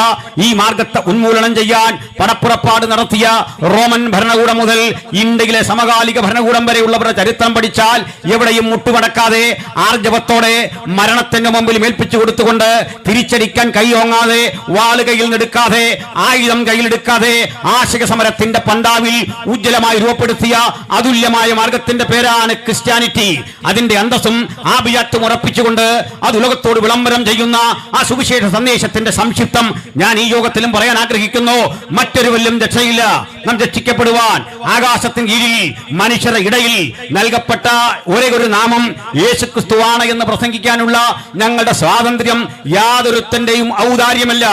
ഈ മാർഗത്തെ ഉന്മൂലനം ചെയ്യാൻ പടപ്പുറപ്പാട് നടത്തിയ റോമൻ ഭരണകൂടം മുതൽ ഇന്ത്യയിലെ സമകാലിക ഭരണകൂടം വരെയുള്ളവരുടെ ചരിത്രം പഠിച്ചാൽ എവിടെയും മുട്ടുമടക്കാതെ ആർജവത്തോടെ മരണത്തിന്റെ മുമ്പിൽ മേൽപ്പിച്ചു കൊടുത്തുകൊണ്ട് തിരിച്ചടിക്കാൻ കൈയോങ്ങാതെ വാള് കയ്യിൽ എടുക്കാതെ ആയുധം കയ്യിലെടുക്കാതെ ആശയ സമരത്തിന്റെ പണ്ടാവിൽ ഉജ്ജ്വലമായി രൂപപ്പെടുത്തിയ അതുല്യമായ മാർഗത്തിന്റെ പേരാണ് ക്രിസ്ത്യാനിറ്റി. അതിന്റെ അന്തസ്സും ആഭിജാത്യം ഉറപ്പിച്ചുകൊണ്ട് അത് ഉലകത്തോട് വിളംബരം ചെയ്യുന്ന ആ സുവിശേഷ സന്ദേശത്തിന്റെ സംക്ഷിപ്തം ഞാൻ ഈ യോഗത്തിലും പറയാൻ ആഗ്രഹിക്കുന്നു. മറ്റൊരു വല്ലും രക്ഷയില്ല. നാം രക്ഷിക്കപ്പെടുവാൻ ആകാശത്തിന് കീഴിൽ മനുഷ്യരുടെ ഇടയിൽ നൽകപ്പെട്ട ഒരേ ഒരു നാമം യേശുക്രിസ്തുവാണ് എന്ന് പ്രസംഗിക്കാനുള്ള ഞങ്ങളുടെ സ്വാതന്ത്ര്യം യാതൊരുത്തന്റെയും ഔദാര്യമല്ല,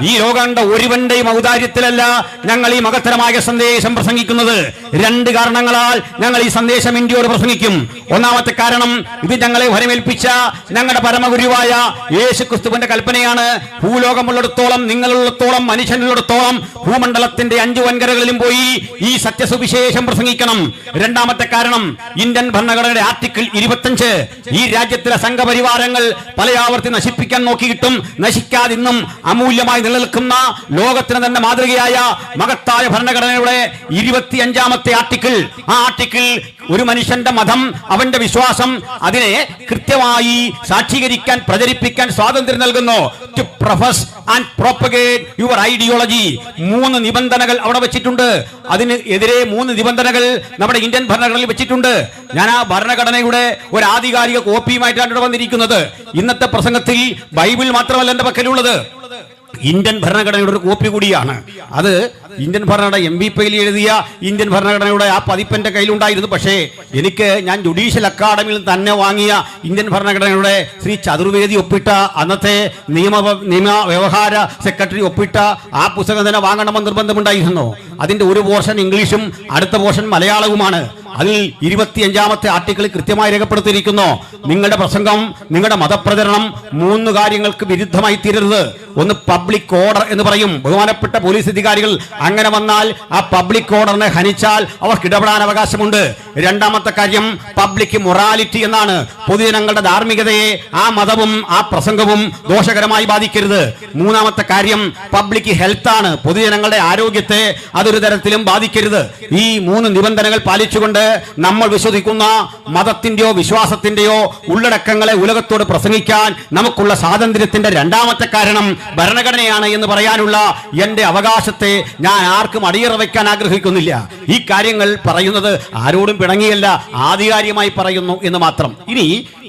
ഈ ലോകങ്ങളുടെ ഒരുവന്റെയും ഔദാര്യത്തിലല്ല ഞങ്ങൾ ഈ മഹത്തരമായ സന്ദേശം പ്രസംഗിക്കുന്നത്. 2 കാരണങ്ങളാൽ ഞങ്ങൾ ഈ സന്ദേശം ഇന്ത്യയോട് പ്രസംഗിക്കും. ഒന്നാമത്തെ കാരണം, ഇത് ഞങ്ങളെ വരമേൽപ്പിച്ച ഞങ്ങളുടെ പരമഗുരുവായ യേശുക്രിസ്തുവിന്റെ കൽപ്പനയാണ്. ഭൂലോകമുള്ളിടത്തോളം, നിങ്ങളുള്ളിടത്തോളം, മനുഷ്യനുള്ളിടത്തോളം ഭൂമണ്ഡലത്തിന്റെ 5 വൻകരകളിലും പോയി ഈ സത്യസുവിശേഷം പ്രസംഗിക്കണം. രണ്ടാമത്തെ കാരണം, ഇന്ത്യൻ ഭരണഘടനയുടെ ആർട്ടിക്കിൾ 25 ഈ രാജ്യത്തിലെ സംഘപരിവാരങ്ങൾ പലയാവർത്തി നശിപ്പിക്കാൻ നോക്കിയിട്ടും നശിക്കാതിന്നും അമൂല്യമായി നിലനിൽക്കുന്ന ലോകത്തിന് തന്നെ മാതൃകയായ മഹത്തായ ഭരണഘടനയുടെ 25ാമത്തെ ആർട്ടിക്കിൾ, ആ ആർട്ടിക്കിൾ ഒരു മനുഷ്യന്റെ മതം, അവന്റെ വിശ്വാസം, അതിനെ കൃത്യമായി സാക്ഷീകരിക്കാൻ, പ്രചരിപ്പിക്കാൻ സ്വാതന്ത്ര്യം നൽകുന്നു. To profess and propagate your ideology. 3 നിബന്ധനകൾ അവിടെ വെച്ചിട്ടുണ്ട്. അതിന് എതിരെ 3 നിബന്ധനകൾ നമ്മുടെ ഇന്ത്യൻ ഭരണഘടനയിൽ വെച്ചിട്ടുണ്ട്. ഞാൻ ആ ഭരണഘടനയുടെ ഒരു ആധികാരിക കോപ്പിയുമായിട്ടാണ് ഇവിടെ വന്നിരിക്കുന്നത്. ഇന്നത്തെ പ്രസംഗത്തിൽ ബൈബിൾ മാത്രമല്ല എന്റെ പക്കലുള്ളത്, ഇന്ത്യൻ ഭരണഘടനയുടെ ഒരു കോപ്പി കൂടിയാണ്. അത് ഇന്ത്യൻ ഭരണഘടന MVP എഴുതിയ ഇന്ത്യൻ ഭരണഘടനയുടെ ആ പതിപ്പ് എൻ്റെ കയ്യിലുണ്ടായിരുന്നു. പക്ഷേ ഞാൻ ജുഡീഷ്യൽ അക്കാദമിയിൽ തന്നെ വാങ്ങിയ ഇന്ത്യൻ ഭരണഘടനയുടെ ശ്രീ ചതുർവേദി ഒപ്പിട്ട, അന്നത്തെ നിയമ വ്യവഹാര സെക്രട്ടറി ഒപ്പിട്ട ആ പുസ്തകം തന്നെ വാങ്ങണമെന്ന് നിർബന്ധമുണ്ടായിരുന്നു. അതിന്റെ ഒരു പോർഷൻ ഇംഗ്ലീഷും അടുത്ത പോർഷൻ മലയാളവുമാണ്. അതിൽ 25ാമത്തെ ആർട്ടിക്കിൾ കൃത്യമായി രേഖപ്പെടുത്തിയിരിക്കുന്നു, നിങ്ങളുടെ പ്രസംഗം, നിങ്ങളുടെ മതപ്രചരണം 3 കാര്യങ്ങൾക്ക് വിരുദ്ധമായി തീരരുത്. ഒന്ന് പബ്ലിക് ഓർഡർ എന്ന് പറയും. ബഹുമാനപ്പെട്ട പോലീസ് അധികാരികൾ അങ്ങനെ വന്നാൽ ആ പബ്ലിക് ഓർഡറിനെ ഹനിച്ചാൽ അവർക്ക് ഇടപെടാൻ അവകാശമുണ്ട്. രണ്ടാമത്തെ കാര്യം പബ്ലിക് മൊറാലിറ്റി എന്നാണ്. പൊതുജനങ്ങളുടെ ധാർമ്മികതയെ ആ മതവും ആ പ്രസംഗവും ദോഷകരമായി ബാധിക്കരുത്. മൂന്നാമത്തെ കാര്യം പബ്ലിക് ഹെൽത്ത് ആണ്. പൊതുജനങ്ങളുടെ ആരോഗ്യത്തെ അതൊരു തരത്തിലും ബാധിക്കരുത്. ഈ 3 നിബന്ധനകൾ പാലിച്ചുകൊണ്ട് നമ്മൾ വിശ്വസിക്കുന്ന മതത്തിന്റെയോ വിശ്വാസത്തിന്റെയോ ഉള്ളടക്കങ്ങളെ ഉലകത്തോട് പ്രസംഗിക്കാൻ നമുക്കുള്ള സ്വാതന്ത്ര്യത്തിന്റെ രണ്ടാമത്തെ കാരണം ഭരണഘടനയാണ് എന്ന് പറയാനുള്ള എന്റെ അവകാശത്തെ ഞാൻ ആർക്കും അടിയറ വയ്ക്കാൻ ആഗ്രഹിക്കുന്നില്ല. ഈ കാര്യങ്ങൾ പറയുന്നത് ആരോടും പിണങ്ങിയല്ല, ആധികാരികമായി പറയുന്നു എന്ന് മാത്രം. ഇനി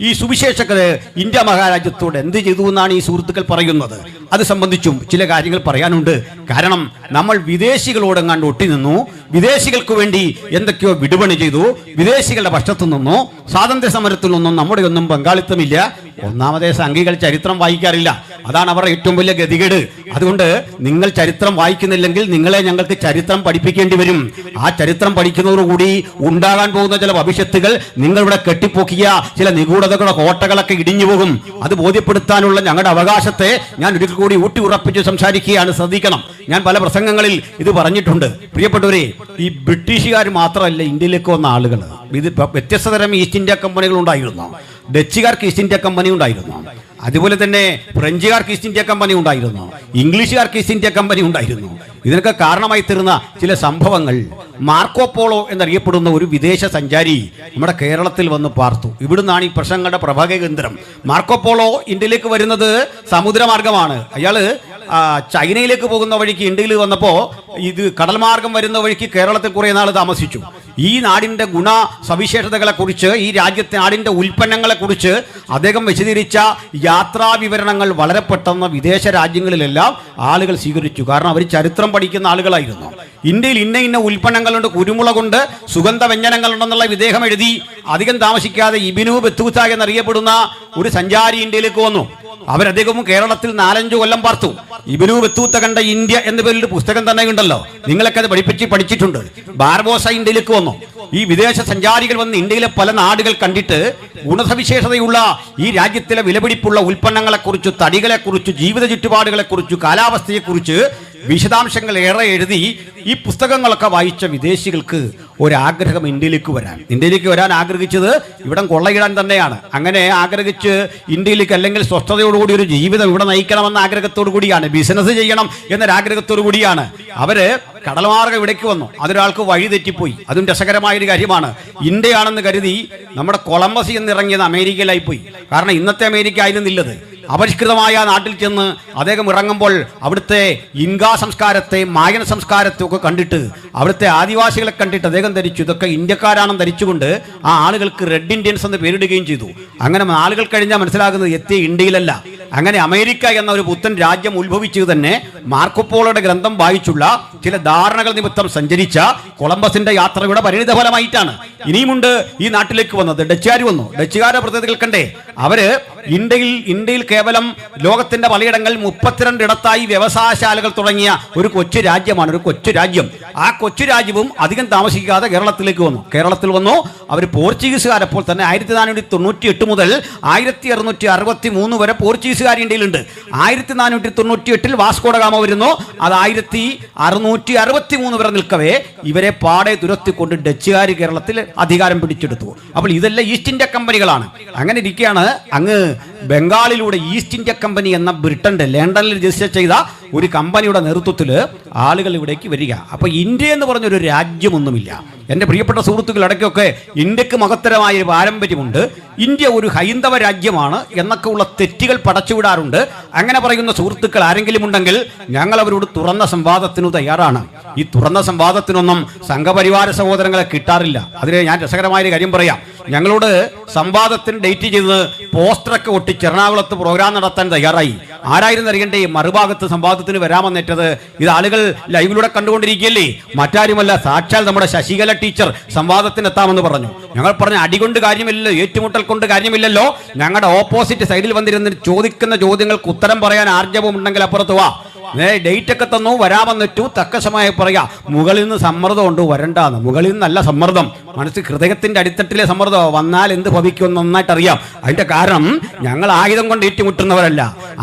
ഈ സുവിശേഷകര് ഇന്ത്യ മഹാരാജ്യത്തോട് എന്ത് ചെയ്തു എന്നാണ് ഈ സുഹൃത്തുക്കൾ പറയുന്നത്. അത് സംബന്ധിച്ചും ചില കാര്യങ്ങൾ പറയാനുണ്ട്. കാരണം നമ്മൾ വിദേശികളോടെങ്ങാണ്ട് ഒട്ടി നിന്നു, വിദേശികൾക്ക് വേണ്ടി എന്തൊക്കെയോ വിടുപണി ചെയ്തു, വിദേശികളുടെ പക്ഷത്തു നിന്നോ സ്വാതന്ത്ര്യ സമരത്തിൽ നിന്നും നമ്മുടെ ഒന്നും പങ്കാളിത്തമില്ല. ഒന്നാമതേ സംഘികൾ ചരിത്രം വായിക്കാറില്ല, അതാണ് അവരുടെ ഏറ്റവും വലിയ ഗതികേട്. അതുകൊണ്ട് നിങ്ങൾ ചരിത്രം വായിക്കുന്നില്ലെങ്കിൽ നിങ്ങളെ ഞങ്ങൾക്ക് ചരിത്രം പഠിപ്പിക്കേണ്ടി വരും. ആ ചരിത്രം പഠിക്കുന്നതോടുകൂടി ഉണ്ടാകാൻ പോകുന്ന ചില ഭവിഷ്യത്തുകൾ, നിങ്ങളിവിടെ കെട്ടിപ്പൊക്കിയ ചില നിഗൂഢതകളുടെ കോട്ടകളൊക്കെ ഇടിഞ്ഞു പോകും. അത് ബോധ്യപ്പെടുത്താനുള്ള ഞങ്ങളുടെ അവകാശത്തെ ഞാൻ ഒരിക്കൽ കൂടി ഊട്ടി ഉറപ്പിച്ച് സംസാരിക്കുകയാണ്. ശ്രദ്ധിക്കണം, ഞാൻ പല പ്രസംഗങ്ങളിൽ ഇത് പറഞ്ഞിട്ടുണ്ട്. പ്രിയപ്പെട്ടവരെ, ഈ ബ്രിട്ടീഷുകാർ മാത്രമല്ല ഇന്ത്യയിലേക്ക് വന്ന ആളുകൾ. ഇത് വ്യത്യസ്ത തരം ഈസ്റ്റ് ഇന്ത്യ കമ്പനികൾ ഉണ്ടായിരുന്നു. ഡച്ചുകാർക്ക് ഈസ്റ്റ് ഇന്ത്യ കമ്പനി ഉണ്ടായിരുന്നു, അതുപോലെ തന്നെ ഫ്രഞ്ചുകാർക്ക് ഈസ്റ്റ് ഇന്ത്യ കമ്പനി ഉണ്ടായിരുന്നു, ഇംഗ്ലീഷുകാർക്ക് ഈസ്റ്റ് ഇന്ത്യ കമ്പനി ഉണ്ടായിരുന്നു. ഇതിനൊക്കെ കാരണമായി തീർന്ന ചില സംഭവങ്ങൾ, മാർക്കോപോളോ എന്നറിയപ്പെടുന്ന ഒരു വിദേശ സഞ്ചാരി നമ്മുടെ കേരളത്തിൽ വന്ന് പാർത്തു. ഇവിടുന്നാണ് ഈ പ്രശ്നങ്ങളുടെ പ്രഭവ കേന്ദ്രം. മാർക്കോപോളോ ഇന്ത്യയിലേക്ക് വരുന്നത് സമുദ്രമാർഗമാണ്. അയാള് ചൈനയിലേക്ക് പോകുന്ന വഴിക്ക് ഇന്ത്യയിൽ വന്നപ്പോൾ ഇത് കടൽ മാർഗം വരുന്ന വഴിക്ക് കേരളത്തിൽ കുറേ നാൾ താമസിച്ചു. ഈ നാടിന്റെ ഗുണ സവിശേഷതകളെ കുറിച്ച്, ഈ രാജ്യത്തെ നാടിന്റെ ഉൽപ്പന്നങ്ങളെ കുറിച്ച് അദ്ദേഹം വിശദീകരിച്ച യാത്രാ വിവരണങ്ങൾ വളരെ പെട്ടെന്ന് വിദേശ രാജ്യങ്ങളിലെല്ലാം ആളുകൾ സ്വീകരിച്ചു. കാരണം അവർ ചരിത്രം പഠിക്കുന്ന ആളുകളായിരുന്നു. ഇന്ത്യയിൽ ഇന്ന ഉൽപ്പന്നങ്ങളുണ്ട്, കുരുമുളകുണ്ട്, സുഗന്ധ വ്യഞ്ജനങ്ങളുണ്ടെന്നുള്ള ഇദ്ദേഹം എഴുതി. അധികം താമസിക്കാതെ ഇബ്നു ബത്തൂത്ത എന്നറിയപ്പെടുന്ന ഒരു സഞ്ചാരി ഇന്ത്യയിലേക്ക് വന്നു. അദ്ദേഹവും കേരളത്തിൽ 4-5 കൊല്ലം പാർത്തു. ഇബ്നു ബത്തൂത്ത കണ്ട ഇന്ത്യ എന്ന പേരിൽ പുസ്തകം തന്നെ ഉണ്ടല്ലോ, നിങ്ങളൊക്കെ അത് പഠിച്ചിട്ടുണ്ട്. ബാർബോസ ഇന്ത്യയിലേക്ക് വന്നു. ഈ വിദേശ സഞ്ചാരികൾ വന്ന് ഇന്ത്യയിലെ പല നാടുകൾ കണ്ടിട്ട് ഗുണസവിശേഷതയുള്ള ഈ രാജ്യത്തിലെ വിലപിടിപ്പുള്ള ഉൽപ്പന്നങ്ങളെക്കുറിച്ച്, തടികളെക്കുറിച്ച്, ജീവിത ചുറ്റുപാടുകളെക്കുറിച്ച്, കാലാവസ്ഥയെക്കുറിച്ച് വിശദാംശങ്ങൾ ഏറെ എഴുതി. ഈ പുസ്തകങ്ങളൊക്കെ വായിച്ച വിദേശികൾക്ക് ഒരാഗ്രഹം ഇന്ത്യയിലേക്ക് വരാൻ ആഗ്രഹിച്ചത് ഇവിടം കൊള്ളയിടാൻ തന്നെയാണ്. അങ്ങനെ ആഗ്രഹിച്ച് ഇന്ത്യയിലേക്ക്, അല്ലെങ്കിൽ സ്വസ്ഥതയോടുകൂടി ഒരു ജീവിതം ഇവിടെ നയിക്കണമെന്ന ആഗ്രഹത്തോടു കൂടിയാണ്, ബിസിനസ് ചെയ്യണം എന്നൊരാഗ്രഹത്തോടു കൂടിയാണ് അവര് കടൽമാർഗം ഇവിടേക്ക് വന്നു. അതൊരാൾക്ക് വഴി തെറ്റിപ്പോയി. അതും രസകരമായൊരു കാര്യമാണ്. ഇന്ത്യയാണെന്ന് കരുതി നമ്മുടെ കൊളംബസിൽ നിന്നിറങ്ങിയത് അമേരിക്കയിലായിപ്പോയി. കാരണം ഇന്നത്തെ അമേരിക്ക ആയിരുന്നില്ലത്. അപരിഷ്കൃതമായ നാട്ടിൽ ചെന്ന് അദ്ദേഹം ഇറങ്ങുമ്പോൾ അവിടുത്തെ ഇൻകാ സംസ്കാരത്തെ, മായൻ സംസ്കാരത്തെ ഒക്കെ കണ്ടിട്ട്, അവിടുത്തെ ആദിവാസികളെ കണ്ടിട്ട് അദ്ദേഹം ധരിച്ചു ഇതൊക്കെ ഇന്ത്യക്കാരാണെന്ന് ധരിച്ചുകൊണ്ട് ആ ആളുകൾക്ക് റെഡ് ഇന്ത്യൻസ് എന്ന് പേരിടുകയും ചെയ്തു. അങ്ങനെ ആളുകൾ കഴിഞ്ഞാൽ മനസ്സിലാകുന്നത് എത്തിയ ഇന്ത്യയിലല്ല. അങ്ങനെ അമേരിക്ക എന്ന ഒരു പുത്തൻ രാജ്യം ഉത്ഭവിച്ചത് തന്നെ മാർക്കോപോളോയുടെ ഗ്രന്ഥം വായിച്ചുള്ള ചില ധാരണകൾ നിമിത്തം സഞ്ചരിച്ച കൊളംബസിന്റെ യാത്രയുടെ പരിണിത ഫലമായിട്ടാണ്. ഇനിയുമുണ്ട് ഈ നാട്ടിലേക്ക് വന്നത്. ഡച്ചുകാർ വന്നു. ഡച്ചുകാരുടെ പ്രത്യേകതകൾ കണ്ടേ. അവര് ഇന്ത്യയിൽ കേവലം ലോകത്തിന്റെ പലയിടങ്ങളിൽ 32 ഇടത്തായി വ്യവസായശാലകൾ തുടങ്ങിയ ഒരു കൊച്ചു രാജ്യമാണ്, ഒരു കൊച്ചു രാജ്യം. ആ കൊച്ചു രാജ്യവും അധികം താമസിക്കാതെ കേരളത്തിലേക്ക് വന്നു. കേരളത്തിൽ വന്നു അവർ പോർച്ചുഗീസുകാരപ്പോൾ തന്നെ 1498 മുതൽ 1663 വരെ പോർച്ചുഗീസുകാർ ഇന്ത്യയിലുണ്ട്. 1498 വാസ്കോഡഗാമ വരുന്നു. അത് 1663 വരെ നിൽക്കവേ ഇവരെ പാടെ തുരത്തിക്കൊണ്ട് ഡച്ചുകാർ കേരളത്തിൽ അധികാരം പിടിച്ചെടുത്തു. അപ്പോൾ ഇതെല്ലാം ഈസ്റ്റ് ഇന്ത്യ കമ്പനികളാണ്. അങ്ങനെ ഇരിക്കുകയാണ് അങ്ങ് ബംഗാളിലൂടെ ഈസ്റ്റ് ഇന്ത്യ കമ്പനി എന്ന ബ്രിട്ടന്റെ ലണ്ടനിൽ രജിസ്റ്റർ ചെയ്ത ഒരു കമ്പനിയുടെ നേതൃത്വത്തിൽ ആളുകൾ ഇവിടേക്ക് വരിക. അപ്പൊ ഇന്ത്യ എന്ന് പറഞ്ഞൊരു രാജ്യമൊന്നുമില്ല. എൻ്റെ പ്രിയപ്പെട്ട സുഹൃത്തുക്കൾ, ഇടയ്ക്കൊക്കെ ഇന്ത്യക്ക് മഹത്തരമായ ഒരു പാരമ്പര്യമുണ്ട്, ഇന്ത്യ ഒരു ഹൈന്ദവ രാജ്യമാണ് എന്നൊക്കെ ഉള്ള തെറ്റുകൾ പടച്ചുവിടാറുണ്ട്. അങ്ങനെ പറയുന്ന സുഹൃത്തുക്കൾ ആരെങ്കിലും ഉണ്ടെങ്കിൽ ഞങ്ങൾ അവരോട് തുറന്ന സംവാദത്തിനു തയ്യാറാണ്. ഈ തുറന്ന സംവാദത്തിനൊന്നും സംഘപരിവാര സഹോദരങ്ങളെ കിട്ടാറില്ല. അതിന് ഞാൻ രസകരമായൊരു കാര്യം പറയാം. ഞങ്ങളോട് സംവാദത്തിന് ഡേറ്റ് ചെയ്തത് പോസ്റ്ററൊക്കെ ഒട്ടിച്ച് എറണാകുളത്ത് പ്രോഗ്രാം നടത്താൻ തയ്യാറായി. ആരായിരുന്നു അറിയണ്ടേ മറുഭാഗത്ത് സംവാദത്തിന് വരാമെന്നേറ്റത്? ഇത് ആളുകൾ ലൈവിലൂടെ കണ്ടുകൊണ്ടിരിക്കുകയല്ലേ, മറ്റാരുമല്ല, സാക്ഷാൽ നമ്മുടെ ശശികല ടീച്ചർ സംവാദത്തിന് എത്താമെന്ന് പറഞ്ഞു. ഞങ്ങൾ പറഞ്ഞ അടികൊണ്ട് കാര്യമില്ലല്ലോ, ഏറ്റുമുട്ടൽ കൊണ്ട് കാര്യമില്ലല്ലോ. ഞങ്ങളുടെ ഓപ്പോസിറ്റ് സൈഡിൽ വന്നിരുന്ന് ചോദിക്കുന്ന ചോദ്യങ്ങൾക്ക് ഉത്തരം പറയാൻ ആർജവം ഉണ്ടെങ്കിൽ അപ്പുറത്ത് വാ. ഡേറ്റ് ഒക്കെ തന്നു, വരാമെന്നിട്ടു, തക്ക സമയം പറയാ. മുകളിൽ നിന്ന് സമ്മർദ്ദം ഉണ്ട്, വരണ്ടാന്ന്. മുകളിൽ നിന്നല്ല സമ്മർദ്ദം, മനസ്സിൽ ഹൃദയത്തിന്റെ അടിത്തട്ടിലെ സമ്മർദ്ദം. വന്നാൽ എന്ത് ഭവിക്കുമെന്ന് നന്നായിട്ട് അറിയാം. അതിന്റെ കാരണം ഞങ്ങൾ ആയുധം കൊണ്ട് ഏറ്റുമുട്ടുന്നവരല്ല.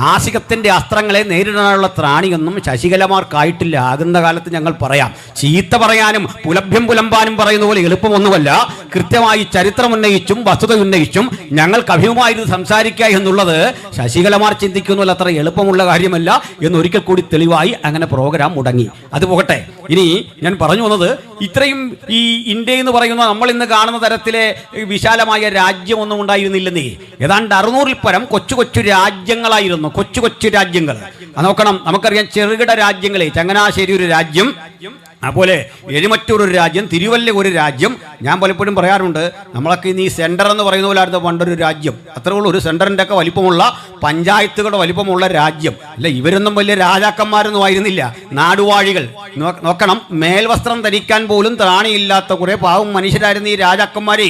ആശികത്തിന്റെ അസ്ത്രങ്ങളെ നേരിടാനുള്ള ത്രാണിയൊന്നും ശശികലമാർക്കായിട്ടില്ല. ആകുന്ന കാലത്ത് ഞങ്ങൾ പറയാം. ചീത്ത പറയാനും പുലഭ്യം പുലമ്പാനും പറയുന്ന പോലെ എളുപ്പമൊന്നുമല്ല. കൃത്യമായി ചരിത്രം ഉന്നയിച്ചും വസ്തുത ഉന്നയിച്ചും ഞങ്ങൾക്ക് അഭിമുഖമായിരുന്നു സംസാരിക്കുക എന്നുള്ളത് ശശികലമാർ ചിന്തിക്കുന്നതിൽ അത്ര എളുപ്പമുള്ള കാര്യമല്ല എന്നൊരിക്കൽ കൂടി തെളിവായി അങ്ങനെ പ്രോഗ്രാം മുടങ്ങി. അത് പോകട്ടെ. ഇനി ഞാൻ പറഞ്ഞു വന്നത്, ഇത്രയും ഈ ഇന്ത്യ എന്ന് പറയുന്ന നമ്മൾ ഇന്ന് കാണുന്ന തരത്തിലെ വിശാലമായ രാജ്യമൊന്നും ഉണ്ടായിരുന്നില്ലെന്നേ. ഏതാണ്ട് 600-ൽ പരം കൊച്ചു കൊച്ചു രാജ്യങ്ങളായിരുന്നു. കൊച്ചു കൊച്ചു രാജ്യങ്ങൾ നോക്കണം. നമുക്കറിയാം, ചെറുകിട രാജ്യങ്ങളെ, ചങ്ങനാശ്ശേരി ഒരു രാജ്യം, അതുപോലെ എഴുമറ്റൂർ ഒരു രാജ്യം, തിരുവല്ല ഒരു രാജ്യം. ഞാൻ പലപ്പോഴും പറയാറുണ്ട്, നമ്മളൊക്കെ ഇന്ന് ഈ സെൻറ്റർ എന്ന് പറയുന്ന പോലായിരുന്നു പണ്ടൊരു രാജ്യം. അത്രേ ഉള്ളൂ, ഒരു സെൻറ്ററിൻ്റെ ഒക്കെ വലിപ്പമുള്ള, പഞ്ചായത്തുകളുടെ വലിപ്പമുള്ള രാജ്യം. അല്ല, ഇവരൊന്നും വലിയ രാജാക്കന്മാരൊന്നും ആയിരുന്നില്ല, നാടുവാഴികൾ. നോക്കണം, മേൽവസ്ത്രം ധരിക്കാൻ പോലും ത്രാണിയില്ലാത്ത കുറേ പാവം മനുഷ്യരായിരുന്നു ഈ രാജാക്കന്മാരെ.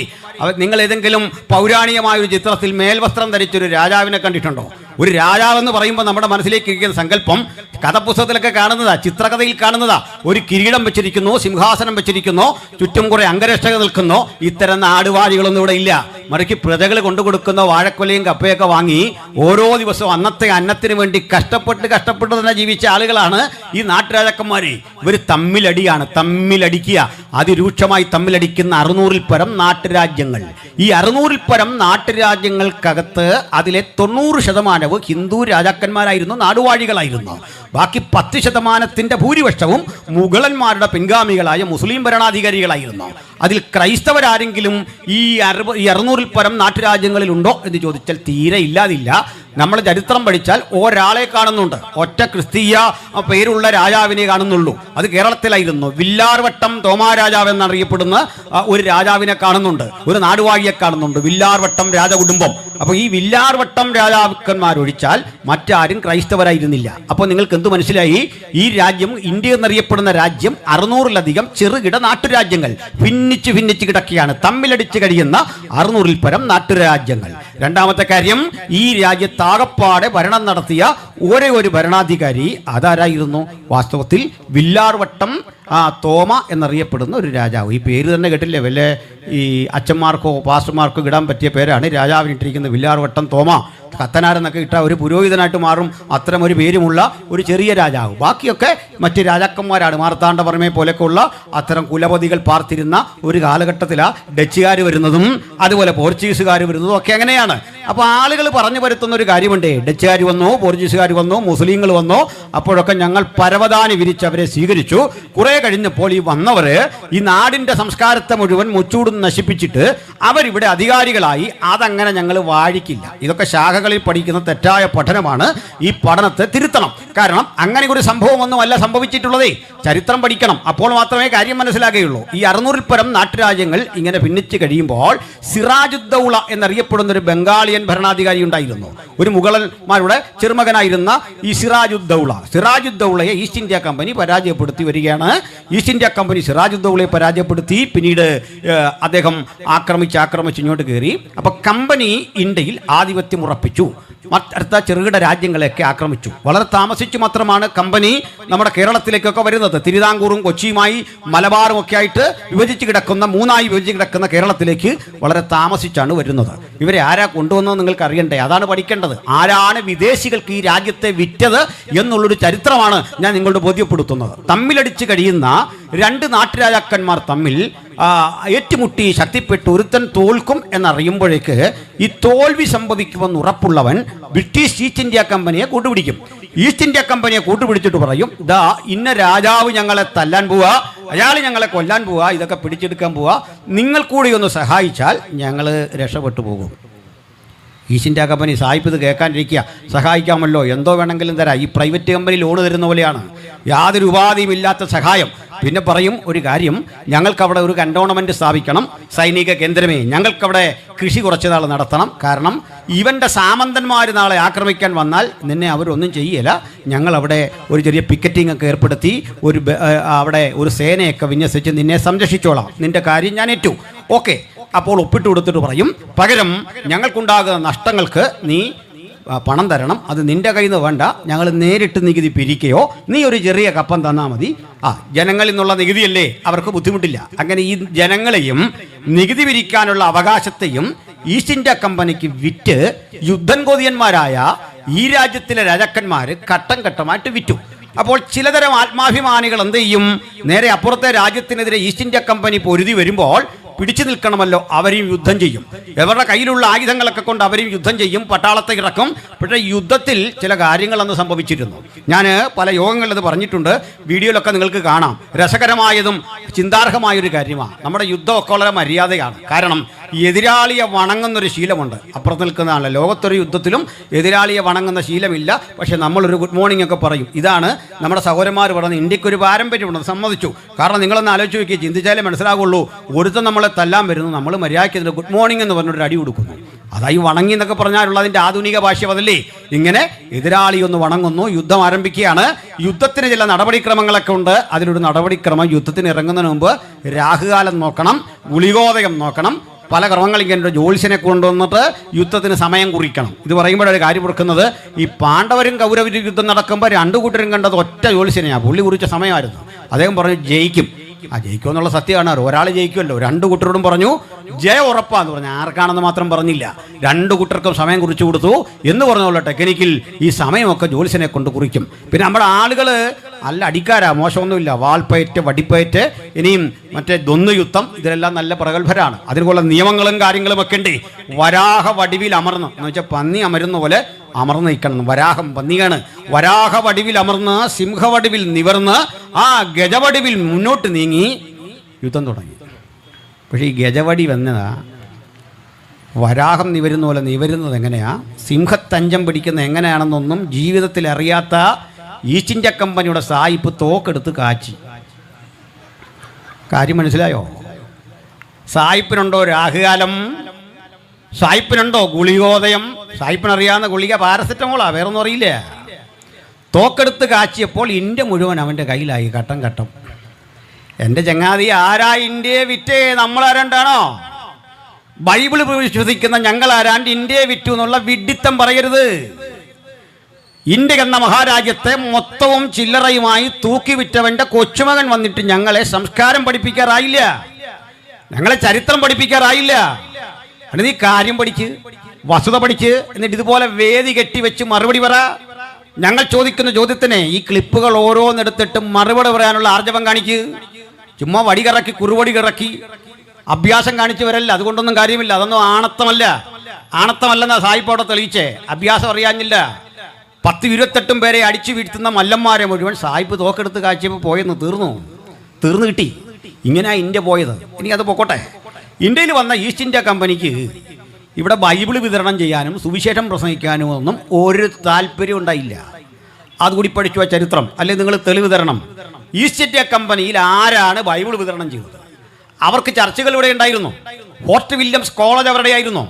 നിങ്ങൾ ഏതെങ്കിലും പൗരാണികമായ ഒരു ചിത്രത്തിൽ മേൽവസ്ത്രം ധരിച്ചൊരു രാജാവിനെ കണ്ടിട്ടുണ്ടോ? ഒരു രാജാവെന്ന് പറയുമ്പോൾ നമ്മുടെ മനസ്സിലേക്ക് ഇരിക്കുന്ന സങ്കല്പം കഥപുസ്തകത്തിലൊക്കെ കാണുന്നതാ, ചിത്രകഥയിൽ കാണുന്നതാ. ഒരു കിരീടം വെച്ചിരിക്കുന്നു, സിംഹാസനം വെച്ചിരിക്കുന്നു, ചുറ്റും കുറെ അംഗരക്ഷകർ നിൽക്കുന്നു. ഇത്തരം നാടുവാഴികളൊന്നും ഇവിടെ ഇല്ല. മറിച്ച് പ്രജകൾ കൊണ്ടുകൊടുക്കുന്ന വാഴക്കൊലയും കപ്പയൊക്കെ വാങ്ങി ഓരോ ദിവസവും അന്നത്തെ അന്നത്തിന് വേണ്ടി കഷ്ടപ്പെട്ട് തന്നെ ജീവിച്ച ആളുകളാണ് ഈ നാട്ടുരാജാക്കന്മാർ. ഇവർ തമ്മിലടിയാണ്, തമ്മിലടിക്കുക, അതിരൂക്ഷമായി തമ്മിലടിക്കുന്ന 600-ൽ പരം നാട്ടുരാജ്യങ്ങൾ. ഈ 600-ൽ പരം നാട്ടുരാജ്യങ്ങൾക്കകത്ത് അതിലെ 90% ഹിന്ദു രാജാക്കന്മാരായിരുന്നു, നാടുവാഴികളായിരുന്നു. ബാക്കി 10% ഭൂരിപക്ഷവും മുഗളന്മാരുടെ പിൻഗാമികളായ മുസ്ലിം ഭരണാധികാരികളായിരുന്നു. അതിൽ ക്രൈസ്തവരാരെങ്കിലും ഈ 600-ൽ പരം നാട്ടുരാജ്യങ്ങളിൽ ഉണ്ടോ എന്ന് ചോദിച്ചാൽ തീരെ ഇല്ലാതില്ല. നമ്മൾ ചരിത്രം പഠിച്ചാൽ ഒരാളെ കാണുന്നുണ്ട്, ഒറ്റ ക്രിസ്തീയ പേരുള്ള രാജാവിനെ കാണുന്നുള്ളൂ. അത് കേരളത്തിലായിരുന്നു. വില്ലാർവട്ടം തോമാരാജാവ് എന്നറിയപ്പെടുന്ന ഒരു രാജാവിനെ കാണുന്നുണ്ട്, ഒരു നാടുവാഴിയെ കാണുന്നുണ്ട്, വില്ലാർവട്ടം രാജകുടുംബം. അപ്പോൾ ഈ വില്ലാർവട്ടം രാജാക്കന്മാരൊഴിച്ചാൽ മറ്റാരും ക്രൈസ്തവരായിരുന്നില്ല. അപ്പോൾ നിങ്ങൾക്ക് എന്ത് മനസ്സിലായി? ഈ രാജ്യം, ഇന്ത്യ എന്നറിയപ്പെടുന്ന രാജ്യം, 600-ലധികം ചെറുകിട നാട്ടുരാജ്യങ്ങൾ ഭിന്നിച്ച് കിടക്കുകയാണ്, തമ്മിലടിച്ച് കഴിയുന്ന 600-ൽ പരം നാട്ടുരാജ്യങ്ങൾ. രണ്ടാമത്തെ കാര്യം, ഈ രാജ്യത്താകപ്പാടെ ഭരണം നടത്തിയ ഒരേ ഒരു ഭരണാധികാരി അതാരായിരുന്നു? വാസ്തവത്തിൽ വില്ലാർവട്ടം തോമ എന്നറിയപ്പെടുന്ന ഒരു രാജാവ്. ഈ പേര് തന്നെ കേട്ടില്ലേ? വല്ല ഈ അച്ഛന്മാർക്കോ പാസ്റ്റർമാർക്കോ ഇടാൻ പറ്റിയ പേരാണ് രാജാവിനിട്ടിരിക്കുന്നത്, വില്ലാർവട്ടം തോമ. കത്തനാരെന്നൊക്കെ ഇട്ട ഒരു പുരോഹിതനായിട്ട് മാറും, അത്തരം ഒരു പേരുമുള്ള ഒരു ചെറിയ രാജാവ്. ബാക്കിയൊക്കെ മറ്റ് രാജാക്കന്മാരാണ്. മാർത്താണ്ഡവർമ്മയെ പോലെയൊക്കെയുള്ള അത്തരം കുലപതികൾ പാർത്തിരുന്ന ഒരു കാലഘട്ടത്തിലാണ് ഡച്ചുകാർ വരുന്നതും അതുപോലെ പോർച്ചുഗീസുകാർ വരുന്നതും ഒക്കെ അങ്ങനെയാണ്. അപ്പോൾ ആളുകൾ പറഞ്ഞു വരുത്തുന്ന ഒരു കാര്യമുണ്ട്, ഡച്ചുകാർ വന്നു, പോർച്ചുഗീസുകാർ വന്നു, മുസ്ലിങ്ങൾ വന്നു, അപ്പോഴൊക്കെ ഞങ്ങൾ പരവതാനി വിരിച്ച് അവരെ സ്വീകരിച്ചു. കുറേ കഴിഞ്ഞപ്പോൾ ഈ വന്നവർ ഈ നാടിൻ്റെ സംസ്കാരത്തെ മുഴുവൻ മുച്ചൂടും നശിപ്പിച്ചിട്ട് അവരിവിടെ അധികാരികളായി. അതങ്ങനെ ഞങ്ങൾ വാഴിക്കില്ല. ഇതൊക്കെ ശാഖകളിൽ പഠിക്കുന്ന തെറ്റായ പഠനമാണ്. ഈ പഠനത്തെ തിരുത്തണം. കാരണം അങ്ങനെ ഒരു സംഭവമൊന്നും അല്ല സംഭവിച്ചിട്ടുള്ളതേ. ചരിത്രം പഠിക്കണം, അപ്പോൾ മാത്രമേ കാര്യം മനസ്സിലാകുകയുള്ളൂ. ഈ 600-ൽ പരം നാട്ടുരാജ്യങ്ങൾ ഇങ്ങനെ ഭിന്നിച്ച് കഴിയുമ്പോൾ സിറാജുദ്ദൗള എന്നറിയപ്പെടുന്ന ഒരു ബംഗാളിയൻ ഭരണാധികാരി ഉണ്ടായിരുന്നു. ഒരു മുഗളന്മാരുടെ ചെറുമകനായിരുന്ന ഈ സിറാജുദ്ദൗളയെ ഈസ്റ്റ് ഇന്ത്യ കമ്പനി പരാജയപ്പെടുത്തി വരികയാണ്. ഈസ്റ്റ് ഇന്ത്യ കമ്പനി സിറാജുദ്ദൗളയെ പരാജയപ്പെടുത്തി പിന്നീട് അദ്ദേഹം ആക്രമിച്ച് ഇങ്ങോട്ട് കയറി. അപ്പോൾ കമ്പനി ഇന്ത്യയിൽ ആധിപത്യം ഉറപ്പിച്ചു. അടുത്ത ചെറുകിട രാജ്യങ്ങളെയൊക്കെ ആക്രമിച്ചു. വളരെ താമസിച്ചു മാത്രമാണ് കമ്പനി നമ്മുടെ കേരളത്തിലേക്കൊക്കെ വരുന്നത്. തിരുവിതാംകൂറും കൊച്ചിയുമായി മലബാറും ഒക്കെ ആയിട്ട് മൂന്നായി വിഭജിച്ച് കിടക്കുന്ന കേരളത്തിലേക്ക് വളരെ താമസിച്ചാണ് വരുന്നത്. ഇവരെ ആരാ കൊണ്ടുവന്നത് നിങ്ങൾക്ക് അറിയണ്ടേ? അതാണ് പഠിക്കേണ്ടത്. ആരാണ് വിദേശികൾക്ക് ഈ രാജ്യത്തെ വിറ്റത് എന്നുള്ളൊരു ചരിത്രമാണ് ഞാൻ നിങ്ങളോട് ബോധ്യപ്പെടുത്തുന്നത്. തമ്മിലടിച്ച് കഴിയുന്ന രണ്ട് നാട്ടുരാജാക്കന്മാർ തമ്മിൽ ഏറ്റുമുട്ടി ശക്തിപ്പെട്ട് ഒരുത്തൻ തോൽക്കും എന്നറിയുമ്പോഴേക്ക് ഈ തോൽവി സംഭവിക്കുമെന്ന് ഉറപ്പുള്ളവൻ ബ്രിട്ടീഷ് ഈസ്റ്റ് ഇന്ത്യ കമ്പനിയെ കൂട്ടുപിടിക്കും. ഈസ്റ്റ് ഇന്ത്യ കമ്പനിയെ കൂട്ടുപിടിച്ചിട്ട് പറയും, ദാ ഇന്ന രാജാവ് ഞങ്ങളെ തല്ലാൻ പോവുക, അയാൾ ഞങ്ങളെ കൊല്ലാൻ പോവുക, ഇതൊക്കെ പിടിച്ചെടുക്കാൻ പോവുക, നിങ്ങൾ കൂടി ഒന്ന് സഹായിച്ചാൽ ഞങ്ങൾ രക്ഷപ്പെട്ടു പോകും. ഈസ്റ്റ് ഇന്ത്യ കമ്പനി സായിപ്പ് ഇത് കേൾക്കാനിരിക്കുക, സഹായിക്കാമല്ലോ, എന്തോ വേണമെങ്കിലും തരാം. ഈ പ്രൈവറ്റ് കമ്പനി ലോണ് തരുന്ന പോലെയാണ്, യാതൊരു ഉപാധിയും ഇല്ലാത്ത സഹായം. പിന്നെ പറയും, ഒരു കാര്യം, ഞങ്ങൾക്കവിടെ ഒരു കണ്ടോൺമെൻറ്റ് സ്ഥാപിക്കണം, സൈനിക കേന്ദ്രമേ, ഞങ്ങൾക്കവിടെ കൃഷി കുറച്ച് നാൾ നടത്തണം. കാരണം ഇവൻ്റെ സാമന്തന്മാർ നാളെ ആക്രമിക്കാൻ വന്നാൽ നിന്നെ അവരൊന്നും ചെയ്യില്ല. ഞങ്ങളവിടെ ഒരു ചെറിയ പിക്കറ്റിംഗ് ഒക്കെ ഏർപ്പെടുത്തി അവിടെ ഒരു സേനയൊക്കെ വിന്യസിച്ച് നിന്നെ സംരക്ഷിച്ചോളാം, നിൻ്റെ കാര്യം ഞാൻ ഏറ്റു. ഓക്കെ, അപ്പോൾ ഒപ്പിട്ട് കൊടുത്തിട്ട് പറയും, പകരം ഞങ്ങൾക്കുണ്ടാകുന്ന നഷ്ടങ്ങൾക്ക് നീ പണം തരണം. അത് നിൻ്റെ കയ്യിൽ നിന്ന് വേണ്ട, ഞങ്ങൾ നേരിട്ട് നികുതി പിരിക്കുകയോ നീ ഒരു ചെറിയ കപ്പം തന്നാൽ മതി. ജനങ്ങളിൽ നിന്നുള്ള നികുതിയല്ലേ, അവർക്ക് ബുദ്ധിമുട്ടില്ല. അങ്ങനെ ഈ ജനങ്ങളെയും നികുതി പിരിക്കാനുള്ള അവകാശത്തെയും ഈസ്റ്റ് ഇന്ത്യ കമ്പനിക്ക് വിറ്റ് യുദ്ധൻകോതിയന്മാരായ ഈ രാജ്യത്തിലെ രാജാക്കന്മാർ ഘട്ടം ഘട്ടമായിട്ട് വിറ്റു. അപ്പോൾ ചിലതരം ആത്മാഭിമാനികൾ എന്ത് ചെയ്യും? നേരെ അപ്പുറത്തെ രാജ്യത്തിനെതിരെ ഈസ്റ്റ് ഇന്ത്യ കമ്പനി പൊരുതി വരുമ്പോൾ പിടിച്ചു നിൽക്കണമല്ലോ, അവരെയും യുദ്ധം ചെയ്യും. ഇവരുടെ കയ്യിലുള്ള ആയുധങ്ങളൊക്കെ കൊണ്ട് അവരെയും യുദ്ധം ചെയ്യും, പട്ടാളത്തെ ഇറക്കും. പക്ഷേ യുദ്ധത്തിൽ ചില കാര്യങ്ങളെന്ന് സംഭവിച്ചിരുന്നു. ഞാൻ പല യോഗങ്ങളിൽ ഇത് പറഞ്ഞിട്ടുണ്ട്, വീഡിയോയിലൊക്കെ നിങ്ങൾക്ക് കാണാം. രസകരമായതും ചിന്താർഹമായൊരു കാര്യമാണ്. നമ്മുടെ യുദ്ധമൊക്കെ വളരെ മര്യാദയാണ്. കാരണം എതിരാളിയെ വണങ്ങുന്നൊരു ശീലമുണ്ട്. അപ്പുറത്ത് നിൽക്കുന്നതാണ്. ലോകത്തൊരു യുദ്ധത്തിലും എതിരാളിയെ വണങ്ങുന്ന ശീലമില്ല. പക്ഷേ നമ്മളൊരു ഗുഡ് മോർണിംഗ് ഒക്കെ പറയും. ഇതാണ് നമ്മുടെ സഹോദരന്മാർ പറഞ്ഞത്. ഇന്ത്യക്കൊരു പാരമ്പര്യമുണ്ടെന്ന് സമ്മതിച്ചു. കാരണം നിങ്ങളൊന്ന് ആലോചിച്ച് നോക്കി, ചിന്തിച്ചാലേ മനസ്സിലാകുള്ളൂ. ഒരുത്തം നമ്മളെ തല്ലാൻ വരുന്നു, നമ്മൾ മര്യാദയ്ക്ക് ഗുഡ് മോർണിംഗ് എന്ന് പറഞ്ഞൊരു അടി കൊടുക്കുന്നു. അതായി വണങ്ങി എന്നൊക്കെ പറഞ്ഞാലുള്ളതിൻ്റെ ആധുനിക ഭാഷ്യം അതല്ലേ. ഇങ്ങനെ എതിരാളി ഒന്ന് വണങ്ങുന്നു, യുദ്ധം ആരംഭിക്കുകയാണ്. യുദ്ധത്തിന് ചില നടപടിക്രമങ്ങളൊക്കെ ഉണ്ട്. അതിലൊരു നടപടിക്രമം, യുദ്ധത്തിന് ഇറങ്ങുന്നതിന് മുമ്പ് രാഹുകാലം നോക്കണം, ഗുളികോദയം നോക്കണം, പല ക്രമങ്ങളിങ്ങനെ ജ്യോത്സ്യനെ കൊണ്ടുവന്നിട്ട് യുദ്ധത്തിന് സമയം കുറിക്കണം. ഇത് പറയുമ്പോഴൊരു കാര്യം കൊടുക്കുന്നത്, ഈ പാണ്ഡവരും കൗരവരും യുദ്ധം നടക്കുമ്പോൾ രണ്ടു കൂട്ടരും കണ്ടത് ഒറ്റ ജ്യോത്സ്യനെയാണ്. പുള്ളി കുറിച്ച സമയമായിരുന്നു. അദ്ദേഹം പറഞ്ഞു ജയിക്കും. ജയിക്കുമെന്നുള്ള സത്യമാണ്. ഒരാൾ ജയിക്കുമല്ലോ. രണ്ടു കൂട്ടരോടും പറഞ്ഞു ജയം ഉറപ്പാന്ന് പറഞ്ഞു. ആർക്കാണെന്ന് മാത്രം പറഞ്ഞില്ല. രണ്ടു കൂട്ടർക്കും സമയം കുറിച്ചു കൊടുത്തു എന്ന് പറഞ്ഞുള്ള ടെക്നിക്കിൽ ഈ സമയമൊക്കെ ജ്യോത്സ്യനെ കൊണ്ട് കുറിക്കും. പിന്നെ നമ്മുടെ ആളുകൾ നല്ല അടിക്കാരാ, മോശമൊന്നുമില്ല. വാൾപ്പയറ്റ്, വടിപ്പയറ്റ്, ഇനിയും മറ്റേ ദ്വന്ദ്വയുദ്ധം, ഇതിലെല്ലാം നല്ല പ്രഗത്ഭരാണ്. അതിനുള്ള നിയമങ്ങളും കാര്യങ്ങളും ഒക്കെ ഉണ്ട്. വരാഹ വടിവിൽ അമർന്ന് എന്ന് വെച്ചാൽ പന്നി അമരുന്ന പോലെ അമർന്ന് നിൽക്കണം. വരാഹം പന്നിയാണ്. വരാഹ വടിവിൽ അമർന്ന് സിംഹവടിവിൽ നിവർന്ന് ആ ഗജവടിവിൽ മുന്നോട്ട് നീങ്ങി യുദ്ധം തുടങ്ങി. പക്ഷേ ഈ ഗജവടി വന്നതാ വരാഹം നിവരുന്ന പോലെ നിവരുന്നത് എങ്ങനെയാ, സിംഹത്തഞ്ചം പിടിക്കുന്ന എങ്ങനെയാണെന്നൊന്നും ജീവിതത്തിൽ അറിയാത്ത ഈസ്റ്റ് ഇന്ത്യ കമ്പനിയുടെ സായിപ്പ് തോക്കെടുത്ത് കാച്ചി. കാര്യം മനസ്സിലായോ? സായിപ്പിനുണ്ടോ രാഹുകാലം? സായിപ്പിനുണ്ടോ ഗുളികോദയം? സായിപ്പിനറിയാവുന്ന ഗുളിക പാരസെറ്റമോളാ, വേറൊന്നും അറിയില്ല. തോക്കെടുത്ത് കാച്ചിയപ്പോൾ ഇന്ത്യ മുഴുവൻ അവൻ്റെ കയ്യിലായി, ഘട്ടം ഘട്ടം. എൻ്റെ ചങ്ങാതി, ആരാ ഇന്ത്യയെ വിറ്റേ? നമ്മളാരാണ്ടാണോ? ബൈബിൾ വിശ്വസിക്കുന്ന ഞങ്ങളാരാണ്ട് ഇന്ത്യയെ വിറ്റു എന്നുള്ള വിഡ്ഢിത്തം പറയരുത്. ഇന്ത്യ എന്ന മഹാരാജ്യത്തെ മൊത്തവും ചില്ലറയുമായി തൂക്കി വിറ്റവൻ്റെ കൊച്ചുമകൻ വന്നിട്ട് ഞങ്ങളെ സംസ്കാരം പഠിപ്പിക്കാറായില്ല, ഞങ്ങളെ ചരിത്രം പഠിപ്പിക്കാറായില്ല. നീ കാര്യം പഠിച്ച്, വസ്തുത പഠിച്ച്, എന്നിട്ട് ഇതുപോലെ വേദി കെട്ടിവെച്ച് മറുപടി പറ. ഞങ്ങൾ ചോദിക്കുന്ന ചോദ്യത്തിന് ഈ ക്ലിപ്പുകൾ ഓരോന്നെടുത്തിട്ട് മറുപടി പറയാനുള്ള ആർജവം കാണിക്ക്. ചുമ്മാ വടികിറക്കി കുറുവടി കിറക്കി അഭ്യാസം കാണിച്ചു വരല്ല. അതുകൊണ്ടൊന്നും കാര്യമില്ല. അതൊന്നും ആണത്തമല്ലെന്നാ സായിപ്പോടെ തെളിയിച്ചേ. അഭ്യാസം അറിയാഞ്ഞില്ല. 10-28 പേരെ അടിച്ചു വീഴ്ത്തുന്ന മല്ലന്മാരെ മുഴുവൻ സായിപ്പ് തോക്കെടുത്ത് കാഴ്ചയപ്പോൾ പോയെന്ന് തീർന്നു കിട്ടി. ഇങ്ങനെയാണ് ഇന്ത്യ പോയത്. ഇനി അത് പൊക്കോട്ടെ. ഇന്ത്യയിൽ വന്ന ഈസ്റ്റ് ഇന്ത്യ കമ്പനിക്ക് ഇവിടെ ബൈബിൾ വിതരണം ചെയ്യാനും സുവിശേഷം പ്രസംഗിക്കാനും ഒന്നും ഒരു താല്പര്യം ഉണ്ടായില്ല. അതുകൂടി പഠിച്ചു ചരിത്രം, അല്ലെങ്കിൽ നിങ്ങൾ തെളിവ് തരണം. ഈസ്റ്റ് ഇന്ത്യ കമ്പനിയിൽ ആരാണ് ബൈബിൾ വിതരണം ചെയ്തത്? അവർക്ക് ചർച്ചകൾ ഇവിടെ ഉണ്ടായിരുന്നു. ഫോർട്ട് വില്യംസ് കോളേജ് അവരുടെ ആയിരുന്നു.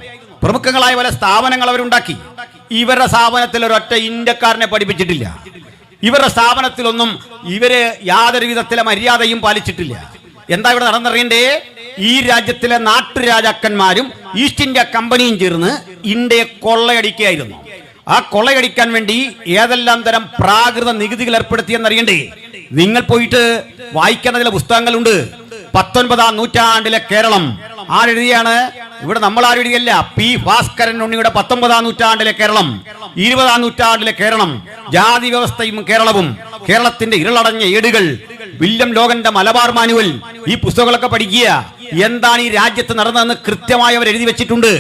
പ്രമുഖങ്ങളായ പല സ്ഥാപനങ്ങൾ അവരുണ്ടാക്കി. ഇവരുടെ സ്ഥാപനത്തിൽ ഒരൊറ്റ ഇന്ത്യക്കാരനെ പഠിപ്പിച്ചിട്ടില്ല. ഇവരുടെ സ്ഥാപനത്തിലൊന്നും ഇവര് യാതൊരു വിധത്തിലെ മര്യാദയും പാലിച്ചിട്ടില്ല. എന്താ ഇവിടെ നടന്നറിയണ്ടേ? ഈ രാജ്യത്തിലെ നാട്ടുരാജാക്കന്മാരും ഈസ്റ്റ് ഇന്ത്യ കമ്പനിയും ചേർന്ന് ഇന്ത്യയെ കൊള്ളയടിക്കുകയായിരുന്നു. ആ കൊള്ളയടിക്കാൻ വേണ്ടി ഏതെല്ലാം തരം പ്രാകൃത നികുതികൾ ഏർപ്പെടുത്തിയെന്നറിയണ്ടേ? നിങ്ങൾ പോയിട്ട് വായിക്കുന്ന ചില പുസ്തകങ്ങളുണ്ട്. 19-ാം നൂറ്റാണ്ടിലെ കേരളം ആരെഴുതിയാണ്? ഇവിടെ നമ്മൾ ആരും എഴുതിയല്ല. പി ഭാസ്കരൻ ഉണ്ണിയുടെ 19-ാം നൂറ്റാണ്ടിലെ കേരളം, 20-ാം നൂറ്റാണ്ടിലെ കേരളം, ജാതി വ്യവസ്ഥയും കേരളവും, കേരളത്തിന്റെ ഇരുളടഞ്ഞ ഏടുകൾ, വില്യം ലോഗന്റെ മലബാർ മാനുവൽ, ഈ പുസ്തകങ്ങളൊക്കെ പഠിക്കുക. എന്താണ് ഈ രാജ്യത്ത് നടന്നതെന്ന് കൃത്യമായി അവർ എഴുതി വെച്ചിട്ടുണ്ട്.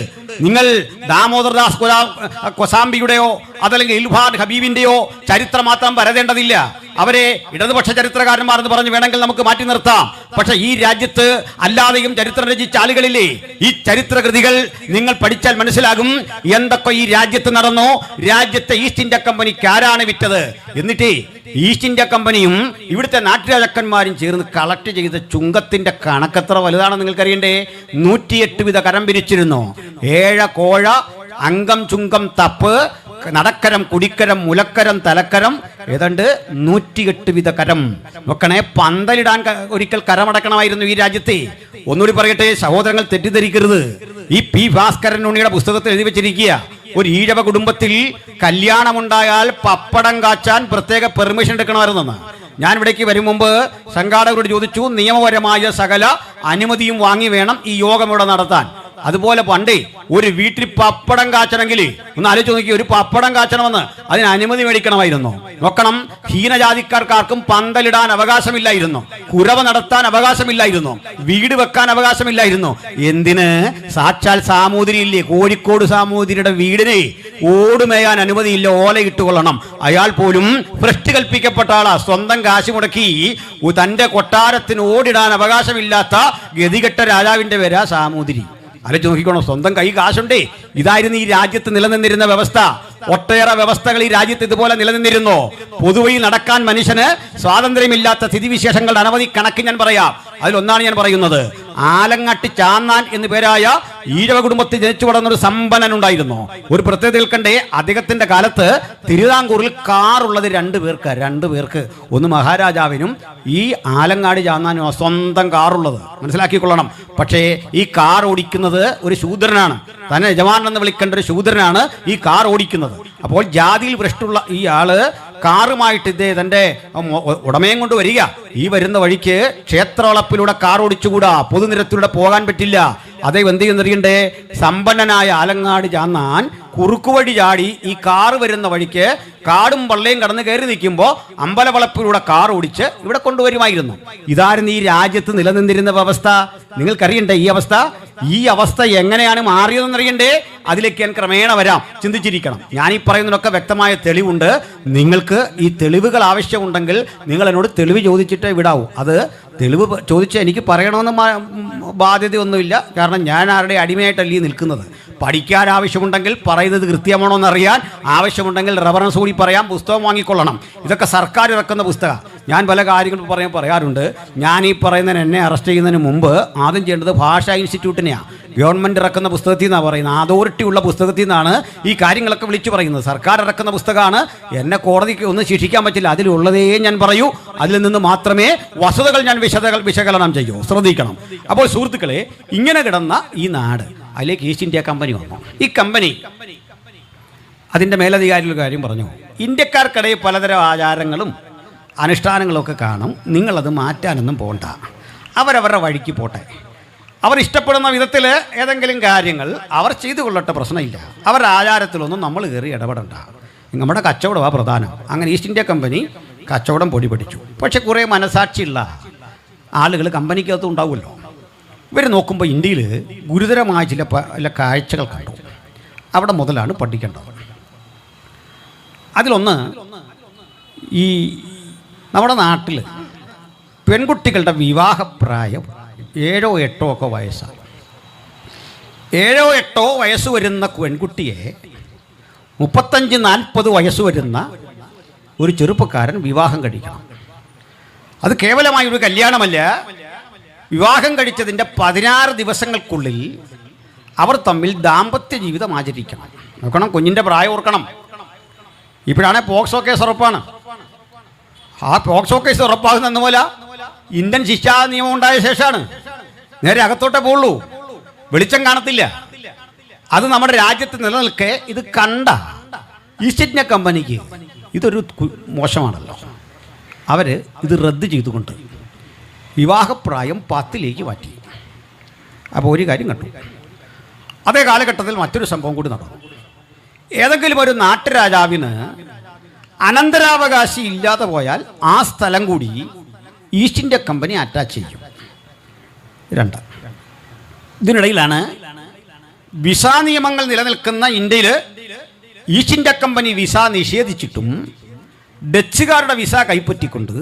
നിങ്ങൾ ദാമോദർദാസ് കൊസാംബിയുടെയോ അതല്ലെങ്കിൽ ഇൽഫാൻ ഹബീബിന്റെയോ ചരിത്രം മാത്രം പരതേണ്ടതില്ല. അവരെ ഇടതുപക്ഷ ചരിത്രകാരന്മാർ എന്ന് പറഞ്ഞ് വേണമെങ്കിൽ നമുക്ക് മാറ്റി നിർത്താം. പക്ഷെ ഈ രാജ്യത്ത് അല്ലാതെയും ചരിത്രം രചിച്ച ആളുകളില്ലേ? ഈ ചരിത്രകൃതികൾ നിങ്ങൾ പഠിച്ചാൽ മനസ്സിലാകും എന്തൊക്കെ ഈ രാജ്യത്ത് നടന്നോ. രാജ്യത്തെ ഈസ്റ്റ് ഇന്ത്യ കമ്പനിക്ക് ആരാണ് വിറ്റത്? എന്നിട്ട് ഈസ്റ്റ് ഇന്ത്യ കമ്പനിയും ഇവിടുത്തെ നാട്ടുരാജാക്കന്മാരും ചേർന്ന് കളക്ട് ചെയ്ത ചുങ്കത്തിന്റെ കണക്കെത്ര വലുതാണെന്ന് നിങ്ങൾക്കറിയണ്ടേ? 108 വിധ കരം പിരിച്ചിരുന്നു. ഏഴ കോഴ, അംഗം, ചുങ്കം, തപ്പ്, നടക്കരം, കുടിക്കരം, മുലക്കരം, തലക്കരം, ഏതാണ്ട് 108 വിധ കരം. നോക്കണേ, പന്തലിടാൻ ഒരിക്കൽ കരമടക്കണമായിരുന്നു ഈ രാജ്യത്തെ. ഒന്നുകൂടി പറയട്ടെ, സഹോദരങ്ങൾ തെറ്റിദ്ധരിക്കരുത്. ഈ പി ഭാസ്കരൻ ഉണ്ണിയുടെ പുസ്തകത്തിൽ എഴുതി വെച്ചിരിക്കുക, ഒരു ഈഴവ കുടുംബത്തിൽ കല്യാണമുണ്ടായാൽ പപ്പടം കാച്ചാൻ പ്രത്യേക പെർമിഷൻ എടുക്കണമായിരുന്നെന്ന്. ഞാൻ ഇവിടേക്ക് വരും മുമ്പ് സംഘാടകരോട് ചോദിച്ചു, നിയമപരമായ സകല അനുമതിയും വാങ്ങി വേണം ഈ യോഗം ഇവിടെ നടത്താൻ. അതുപോലെ പണ്ടേ ഒരു വീട്ടിൽ പപ്പടം കാച്ചണമെങ്കിൽ ഒന്ന് ആലോചിച്ച് നോക്കി, ഒരു പപ്പടം കാച്ചണമെന്ന് അതിന് അനുമതി മേടിക്കണമായിരുന്നു. നോക്കണം, ഹീനജാതിക്കാർക്കാർക്കും പന്തലിടാൻ അവകാശമില്ലായിരുന്നു, കുരവ നടത്താൻ അവകാശമില്ലായിരുന്നു, വീട് വെക്കാൻ അവകാശമില്ലായിരുന്നു. എന്തിന്? സാക്ഷാൽ സാമൂതിരി ഇല്ലേ, കോഴിക്കോട് സാമൂതിരിയുടെ വീടിനെ ഓടുമേയാൻ അനുമതിയില്ല, ഓല ഇട്ടുകൊള്ളണം. അയാൾ പോലും ഭ്രഷ്ട് കൽപ്പിക്കപ്പെട്ട ആളാ. സ്വന്തം കാശ് മുടക്കി തന്റെ കൊട്ടാരത്തിന് ഓടിടാൻ അവകാശമില്ലാത്ത ഗതികെട്ട രാജാവിന്റെ പേരാ സാമൂതിരി. ആലോചിച്ച് നോക്കിക്കോണം, സ്വന്തം കൈ കാശുണ്ടേ. ഇതായിരുന്നു ഈ രാജ്യത്ത് നിലനിന്നിരുന്ന വ്യവസ്ഥ. ഒട്ടേറെ വ്യവസ്ഥകൾ ഈ രാജ്യത്ത് ഇതുപോലെ നിലനിന്നിരുന്നു. പൊതുവയിൽ നടക്കാൻ മനുഷ്യന് സ്വാതന്ത്ര്യമില്ലാത്ത സ്ഥിതിവിശേഷങ്ങളുടെ അനവധി കണക്ക് ഞാൻ പറയാം. അതിലൊന്നാണ് ഞാൻ പറയുന്നത്. ആലങ്ങാട്ട് ചാന്നാൻ എന്നു പേരായ ഈഴവ കുടുംബത്തിൽ ജനിച്ചു വളർന്നൊരു സമ്പന്നൻ ഉണ്ടായിരുന്നു. ഒരു പ്രത്യേകത നിൽക്കണ്ടേ, അദ്ദേഹത്തിന്റെ കാലത്ത് തിരുവിതാംകൂറിൽ കാറുള്ളത് 2 പേർക്ക്. ഒന്ന് മഹാരാജാവിനും ഈ ആലങ്ങാട് ചാന്നാനും സ്വന്തം കാറുള്ളത്, മനസ്സിലാക്കിക്കൊള്ളണം. പക്ഷേ ഈ കാർ ഓടിക്കുന്നത് ഒരു ശൂദ്രനാണ്. തന്നെ യജമാനൻ എന്ന് വിളിക്കേണ്ട ഒരു ശൂദ്രനാണ് ഈ കാർ ഓടിക്കുന്നത്. അപ്പോൾ ജാതിയിൽ ഭ്രഷ്ടുള്ള ഈ ആള് കാറുമായിട്ട് തന്റെ ഉടമയും കൊണ്ട് വരിക. ഈ വരുന്ന വഴിക്ക് ക്ഷേത്രവളപ്പിലൂടെ കാർ ഓടിച്ചുകൂടാ, പൊതുനിരത്തിലൂടെ പോകാൻ പറ്റില്ല. അതേ എന്ത് ചെയ്യുന്നറിയണ്ടേ, സമ്പന്നനായ ആലങ്ങാട് ചാന്നാൻ കുറുക്കുവഴി ചാടി ഈ കാറ് വരുന്ന വഴിക്ക് കാടും പള്ളയും കടന്ന് കയറി നിൽക്കുമ്പോൾ അമ്പലവളപ്പിലൂടെ കാർ ഓടിച്ച് ഇവിടെ കൊണ്ടുവരുമായിരുന്നു. ഇതായിരുന്നു ഈ രാജ്യത്ത് നിലനിന്നിരുന്ന വ്യവസ്ഥ. നിങ്ങൾക്കറിയണ്ടേ ഈ അവസ്ഥ എങ്ങനെയാണ് മാറിയതെന്നറിയണ്ടേ? അതിലേക്ക് ഞാൻ ക്രമേണ വരാം, ചിന്തിച്ചിരിക്കണം. ഞാനീ പറയുന്നതിനൊക്കെ വ്യക്തമായ തെളിവുണ്ട്. നിങ്ങൾക്ക് ഈ തെളിവുകൾ ആവശ്യമുണ്ടെങ്കിൽ നിങ്ങൾ എന്നോട് തെളിവ് ചോദിച്ചിട്ടേ വിടാവൂ. അത് തെളിവ് ചോദിച്ച് എനിക്ക് പറയണമെന്ന് ബാധ്യതയൊന്നുമില്ല. കാരണം ഞാൻ ആരുടെ അടിമയായിട്ടല്ലേ നിൽക്കുന്നത്. പഠിക്കാൻ ആവശ്യമുണ്ടെങ്കിൽ പറയുന്നത് കൃത്യമാണോ എന്നറിയാൻ ആവശ്യമുണ്ടെങ്കിൽ റെഫറൻസ് കൂടി പറയാം, പുസ്തകം വാങ്ങിക്കൊള്ളണം. ഇതൊക്കെ സർക്കാർ ഇറക്കുന്ന പുസ്തകം. ഞാൻ പല കാര്യങ്ങളും പറയാറുണ്ട്. ഞാൻ ഈ പറയുന്നതിന് എന്നെ അറസ്റ്റ് ചെയ്യുന്നതിന് മുമ്പ് ആദ്യം ചെയ്യേണ്ടത് ഭാഷാ ഇൻസ്റ്റിറ്റ്യൂട്ടിനെയാണ്. ഗവൺമെൻറ് ഇറക്കുന്ന പുസ്തകത്തിൽ നിന്നാണ് പറയുന്നത്, അതോറിറ്റി ഉള്ള പുസ്തകത്തിൽ നിന്നാണ് ഈ കാര്യങ്ങളൊക്കെ വിളിച്ചു പറയുന്നത്. സർക്കാർ ഇറക്കുന്ന പുസ്തകമാണ്. എന്നെ കോടതിക്ക് ഒന്നും ശിക്ഷിക്കാൻ പറ്റില്ല. അതിലുള്ളതേ ഞാൻ പറയൂ, അതിൽ നിന്ന് മാത്രമേ വസ്തുതകൾ ഞാൻ വിശകലനം ചെയ്യൂ. ശ്രദ്ധിക്കണം. അപ്പോൾ സുഹൃത്തുക്കളെ, ഇങ്ങനെ കിടന്ന ഈ നാട്, അതിലേക്ക് ഈസ്റ്റ് ഇന്ത്യ കമ്പനി വന്നു. ഈ കമ്പനി അതിൻ്റെ മേലധികാരികളുടെ കാര്യം പറഞ്ഞു. ഇന്ത്യക്കാർക്കിടയിൽ പലതരം ആചാരങ്ങളും അനുഷ്ഠാനങ്ങളും ഒക്കെ കാണും. നിങ്ങളത് മാറ്റാനൊന്നും പോകണ്ട, അവരവരുടെ വഴിക്ക് പോട്ടെ. അവർ ഇഷ്ടപ്പെടുന്ന വിധത്തിൽ ഏതെങ്കിലും കാര്യങ്ങൾ അവർ ചെയ്തു കൊള്ളട്ടെ, പ്രശ്നമില്ല. അവരുടെ ആചാരത്തിലൊന്നും നമ്മൾ കയറി ഇടപെടണ്ട. നമ്മുടെ കച്ചവടമാണ് പ്രധാനം. അങ്ങനെ ഈസ്റ്റ് ഇന്ത്യ കമ്പനി കച്ചവടം പൊടി പഠിച്ചു. പക്ഷെ കുറേ മനസാക്ഷിയുള്ള ആളുകൾ കമ്പനിക്കകത്തും ഉണ്ടാവുമല്ലോ. ഇവർ നോക്കുമ്പോൾ ഇന്ത്യയിൽ ഗുരുതരമായ ചില കാഴ്ചകൾ കണ്ടു. അവിടെ മുതലാണ് പഠിക്കേണ്ടത്. അതിലൊന്ന്, ഈ നമ്മുടെ നാട്ടിൽ പെൺകുട്ടികളുടെ വിവാഹപ്രായം 7 or 8 ഒക്കെ വയസ്സാണ്. 7 or 8 വയസ്സ് വരുന്ന പെൺകുട്ടിയെ 35-40 വയസ്സ് വരുന്ന ഒരു ചെറുപ്പക്കാരൻ വിവാഹം കഴിക്കണം. അത് കേവലമായൊരു കല്യാണമല്ല. വിവാഹം കഴിച്ചതിൻ്റെ 16 ദിവസങ്ങൾക്കുള്ളിൽ അവർ തമ്മിൽ ദാമ്പത്യ ജീവിതം ആചരിക്കണം. നോക്കണം, കുഞ്ഞിൻ്റെ പ്രായം ഓർക്കണം. ഇപ്പോഴാണ് പോക്സോ കേസ് ഉറപ്പാണ്. ആ പോക്സോ കേസ് ഉറപ്പാകുന്ന പോലെ ഇന്ത്യൻ ശിക്ഷാ നിയമം ഉണ്ടായ ശേഷമാണ്. നേരെ അകത്തോട്ടേ പോകുള്ളൂ, വെളിച്ചം കാണത്തില്ല. അത് നമ്മുടെ രാജ്യത്ത് നിലനിൽക്കെ ഇത് കണ്ട ഈസ്റ്റ് ഇന്ത്യ കമ്പനിക്ക് ഇതൊരു മോശമാണല്ലോ. അവർ ഇത് റദ്ദ് ചെയ്തുകൊണ്ട് വിവാഹപ്രായം 10 മാറ്റി. അപ്പോൾ ഒരു കാര്യം കണ്ടു. അതേ കാലഘട്ടത്തിൽ മറ്റൊരു സംഭവം കൂടി നടന്നു. ഏതെങ്കിലും ഒരു നാട്ടുരാജാവിന് അനന്തരാവകാശി ഇല്ലാതെ പോയാൽ ആ സ്ഥലം കൂടി ഈസ്റ്റ് ഇന്ത്യ കമ്പനി അറ്റാച്ച് ചെയ്യും. 2. ഇതിനിടയിലാണ് വിസ നിയമങ്ങൾ നിലനിൽക്കുന്ന ഇന്ത്യയിൽ ഈസ്റ്റ് ഇന്ത്യ കമ്പനി വിസ നിഷേധിച്ചിട്ടും ഡച്ചുകാരുടെ വിസ കൈപ്പറ്റിക്കൊണ്ട്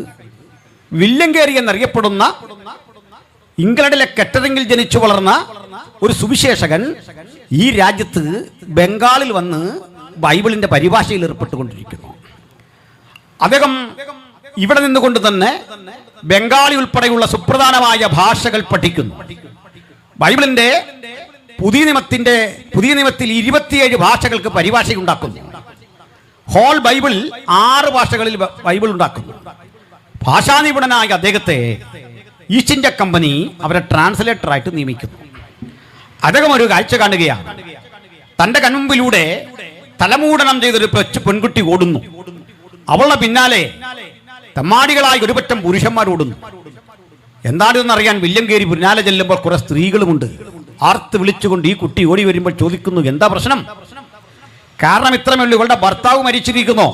വില്യം കേരി എന്നറിയപ്പെടുന്ന ഇംഗ്ലണ്ടിലെ കെറ്ററിംഗിൽ ജനിച്ചു വളർന്ന ഒരു സുവിശേഷകൻ ഈ രാജ്യത്ത് ബംഗാളിൽ വന്ന് ബൈബിളിന്റെ പരിഭാഷയിൽ ഏർപ്പെട്ടുകൊണ്ടിരിക്കുന്നു. അദ്ദേഹം ഇവിടെ നിന്നുകൊണ്ട് തന്നെ ബംഗാളി ഉൾപ്പെടെയുള്ള സുപ്രധാനമായ ഭാഷകൾ പഠിക്കുന്നു. ബൈബിളിന്റെ പുതിയ നിയമത്തിൽ 27 ഭാഷകൾക്ക് പരിഭാഷയുണ്ടാക്കുന്നു. ഹോൾ ബൈബിൾ 6 ഭാഷകളിൽ ബൈബിൾ ഉണ്ടാക്കുന്നു. ഭാഷാ നിപുണനായ അദ്ദേഹത്തെ ഈസ്റ്റ് ഇന്ത്യ കമ്പനി അവരെ ട്രാൻസ്ലേറ്ററായിട്ട് നിയമിക്കുന്നു. അദ്ദേഹം ഒരു കാഴ്ച കാണുകയാണ്. തന്റെ കൺമുമ്പിലൂടെ തലമൂടനം ചെയ്തൊരു പെൺകുട്ടി ഓടുന്നു. അവളുടെ പിന്നാലെ തമ്മാടികളായ ഒരുപറ്റം പുരുഷന്മാരോടുന്നു. എന്താണെന്നറിയാൻ വില്യം കേരി പിന്നാലെ ചെല്ലുമ്പോൾ കുറെ സ്ത്രീകളുമുണ്ട്. ആർത്ത് വിളിച്ചുകൊണ്ട് ഈ കുട്ടി ഓടി വരുമ്പോൾ ചോദിക്കുന്നു, എന്താ പ്രശ്നം? കാരണം ഇത്രമേയുള്ളൂ, ഇവളുടെ ഭർത്താവ് മരിച്ചിരിക്കുന്നു.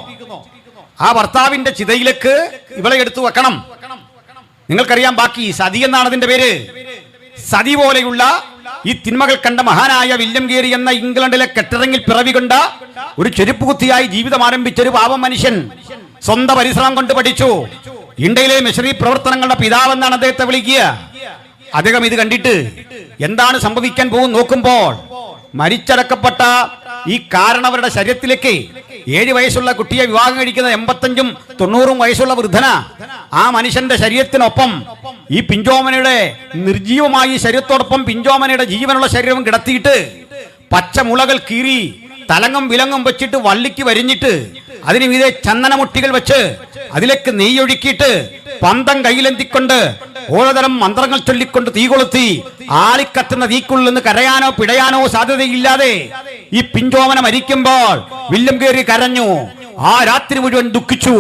ആ ഭർത്താവിന്റെ ചിതയിലേക്ക് ഇവളെ എടുത്തു വെക്കണം. നിങ്ങൾക്കറിയാം ബാക്കി. സതി എന്നാണ് അതിന്റെ പേര്. സതി പോലെയുള്ള ഈ തിന്മകൾ കണ്ട മഹാനായ വില്യം കേരി എന്ന ഇംഗ്ലണ്ടിലെ കെറ്ററിംഗിൽ പിറവി കൊണ്ട ഒരു ചെരുപ്പുകുത്തിയായി ജീവിതം ആരംഭിച്ച ഒരു പാവം മനുഷ്യൻ സ്വന്തം പരിശ്രമം കൊണ്ട് പഠിച്ചു. ഇന്ത്യയിലെ മിഷണറി പ്രവർത്തനങ്ങളുടെ പിതാവെന്നാണ് അദ്ദേഹത്തെ വിളിക്കുക. അദ്ദേഹം ഇത് കണ്ടിട്ട് എന്താണ് സംഭവിക്കാൻ പോകും നോക്കുമ്പോൾ മരിച്ചടക്കപ്പെട്ട ഈ കാരണവരുടെ ശരീരത്തിലേക്ക് 7 വയസ്സുള്ള കുട്ടിയെ വിവാഹം കഴിക്കുന്ന 85ഉം 90ഉം വയസ്സുള്ള വൃദ്ധന ആ മനുഷ്യന്റെ ശരീരത്തിനൊപ്പം ഈ പിഞ്ചോമനയുടെ നിർജീവമായി ശരീരത്തോടൊപ്പം പിഞ്ചോമനയുടെ ജീവനുള്ള ശരീരവും കിടത്തിയിട്ട് പച്ചമുളകൾ കീറി തലങ്ങും വിലങ്ങും വെച്ചിട്ട് വള്ളിക്ക് വരിഞ്ഞിട്ട് അതിന് മീതെ ചന്ദനമുട്ടികൾ വെച്ച് അതിലേക്ക് നെയ്യൊഴുക്കിയിട്ട് പന്തം കയ്യിലെന്തിക്കൊണ്ട് ഓരോതരം മന്ത്രങ്ങൾ ചൊല്ലിക്കൊണ്ട് തീ കൊളുത്തി ആളിക്കത്തുന്ന തീക്കുള്ളിൽ നിന്ന് കരയാനോ പിടയാനോ സാധ്യതയില്ലാതെ ഈ പിഞ്ചോമന മരിക്കുമ്പോൾ വില്യം കേരി കരഞ്ഞു. ആ രാത്രി മുഴുവൻ ദുഃഖിച്ചു.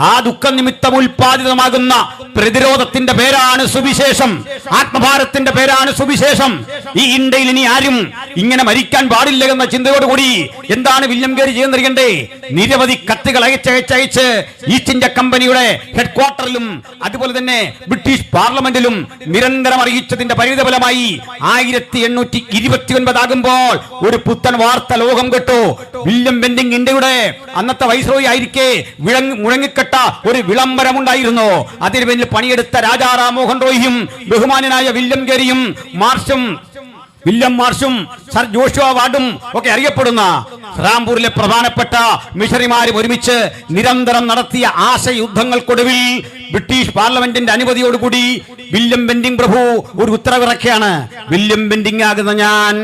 ആ ദുഃഖ നിമിത്തം ഉൽപാദിതമാകുന്ന പ്രതിരോധത്തിന്റെ പേരാണ് സുവിശേഷം. ആത്മഭാരത്തിന്റെ പേരാണ് സുവിശേഷം. ഈ ഇന്ത്യയിൽ ഇനി ആരും ഇങ്ങനെ മരിക്കാൻ പാടില്ല എന്ന ചിന്തയോടുകൂടി എന്താണ് വില്യം കേരി ചെയ്യുന്നറിയണ്ടേ? നിരവധി കത്തുകൾ അയച്ചയച്ച് ഈസ്റ്റ് ഇന്ത്യ കമ്പനിയുടെ ഹെഡ്ക്വാർട്ടറിലും അതുപോലെ തന്നെ ബ്രിട്ടീഷ് പാർലമെന്റിലും നിരന്തരം അറിയിച്ചതിന്റെ പരിണിതഫലമായി 1829 ആകുമ്പോൾ ഒരു പുത്തൻ വാർത്ത ലോകം കേട്ടു. വില്യം ബെന്റിംഗ് ഇന്ത്യയുടെ അന്നത്തെ വൈസ്രോയി ആയിരിക്കെ മുഴങ്ങിക്കെട്ട ഒരു വിളംബരമുണ്ടായിരുന്നു. അതിന് പിന്നിൽ പണിയെടുത്ത രാജാ റാം മോഹൻ റോയിയും ബഹുമാനനായ വില്യം കേരിയും വില്യം മാർഷും സർ ജോഷുവ വാർഡും ഒക്കെ അറിയപ്പെടുന്ന റാംപൂരിലെ പ്രധാനപ്പെട്ട മിഷണറിമാരും ഒരുമിച്ച് നിരന്തരം നടത്തിയ ആശയുദ്ധങ്ങൾക്കൊടുവിൽ ബ്രിട്ടീഷ് പാർലമെന്റിന്റെ അനുമതിയോടുകൂടി വില്യം ബെന്റിംഗ് പ്രഭു ഒരു ഉത്തരവിറക്കിയാണ്. വില്യം ബെന്റിംഗ് ആകുന്ന ഞാൻ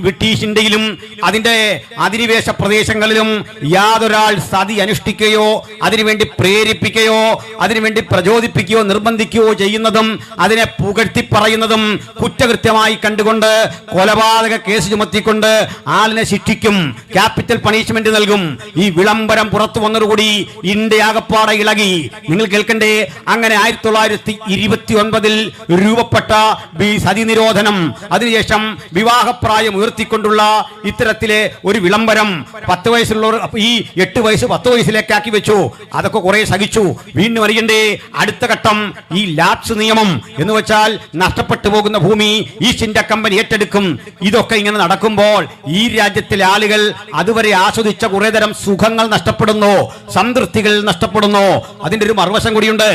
ബ്രിട്ടീഷ് ഇന്ത്യയിലും അതിന്റെ അധിനിവേശ പ്രദേശങ്ങളിലും യാതൊരാൾ സതി അനുഷ്ഠിക്കുകയോ അതിനുവേണ്ടി പ്രേരിപ്പിക്കുകയോ അതിനുവേണ്ടി പ്രചോദിപ്പിക്കുകയോ നിർബന്ധിക്കുകയോ ചെയ്യുന്നതും അതിനെ പുകഴ്ത്തി പറയുന്നതും കുറ്റകൃത്യമായി കണ്ടുകൊണ്ട് കൊലപാതക കേസ് ചുമത്തിക്കൊണ്ട് ആളിനെ ശിക്ഷിക്കും, ക്യാപിറ്റൽ പണിഷ്മെന്റ് നൽകും. ഈ വിളംബരം പുറത്തു വന്നതോടുകൂടി ഇന്ത്യ ആകപ്പാടെ ഇളകി. നിങ്ങൾ കേൾക്കണ്ടേ? അങ്ങനെ 1929 രൂപപ്പെട്ട സതി നിരോധനം, അതിനുശേഷം വിവാഹപ്രായം ഉയർത്തിക്കൊണ്ടുള്ള ഇത്തരത്തിലെ ഒരു വിളംബരം 10 വയസ്സുള്ളവർ ഈ 8 വയസ്സ് 10 വയസ്സിലേക്കാക്കി വെച്ചു. അതൊക്കെ കുറെ സഹിച്ചു. വീണ്ടും അറിയണ്ടേ? അടുത്ത ഘട്ടം ഈ ലാപ്സ് നിയമം എന്ന് വെച്ചാൽ നഷ്ടപ്പെട്ടു പോകുന്ന ഭൂമി ഈസ്റ്റ് ഇന്ത്യ കമ്പനി ഏറ്റെടുക്കും. ഇതൊക്കെ ഇങ്ങനെ നടക്കുമ്പോൾ ഈ രാജ്യത്തിലെ ആളുകൾ അതുവരെ ആസ്വദിച്ച കുറെ തരം സുഖങ്ങൾ നഷ്ടപ്പെടുന്നു, സംതൃപ്തികൾ നഷ്ടപ്പെടുന്നു. അതിന്റെ ഒരു മറുവശം കൂടിയുണ്ട്.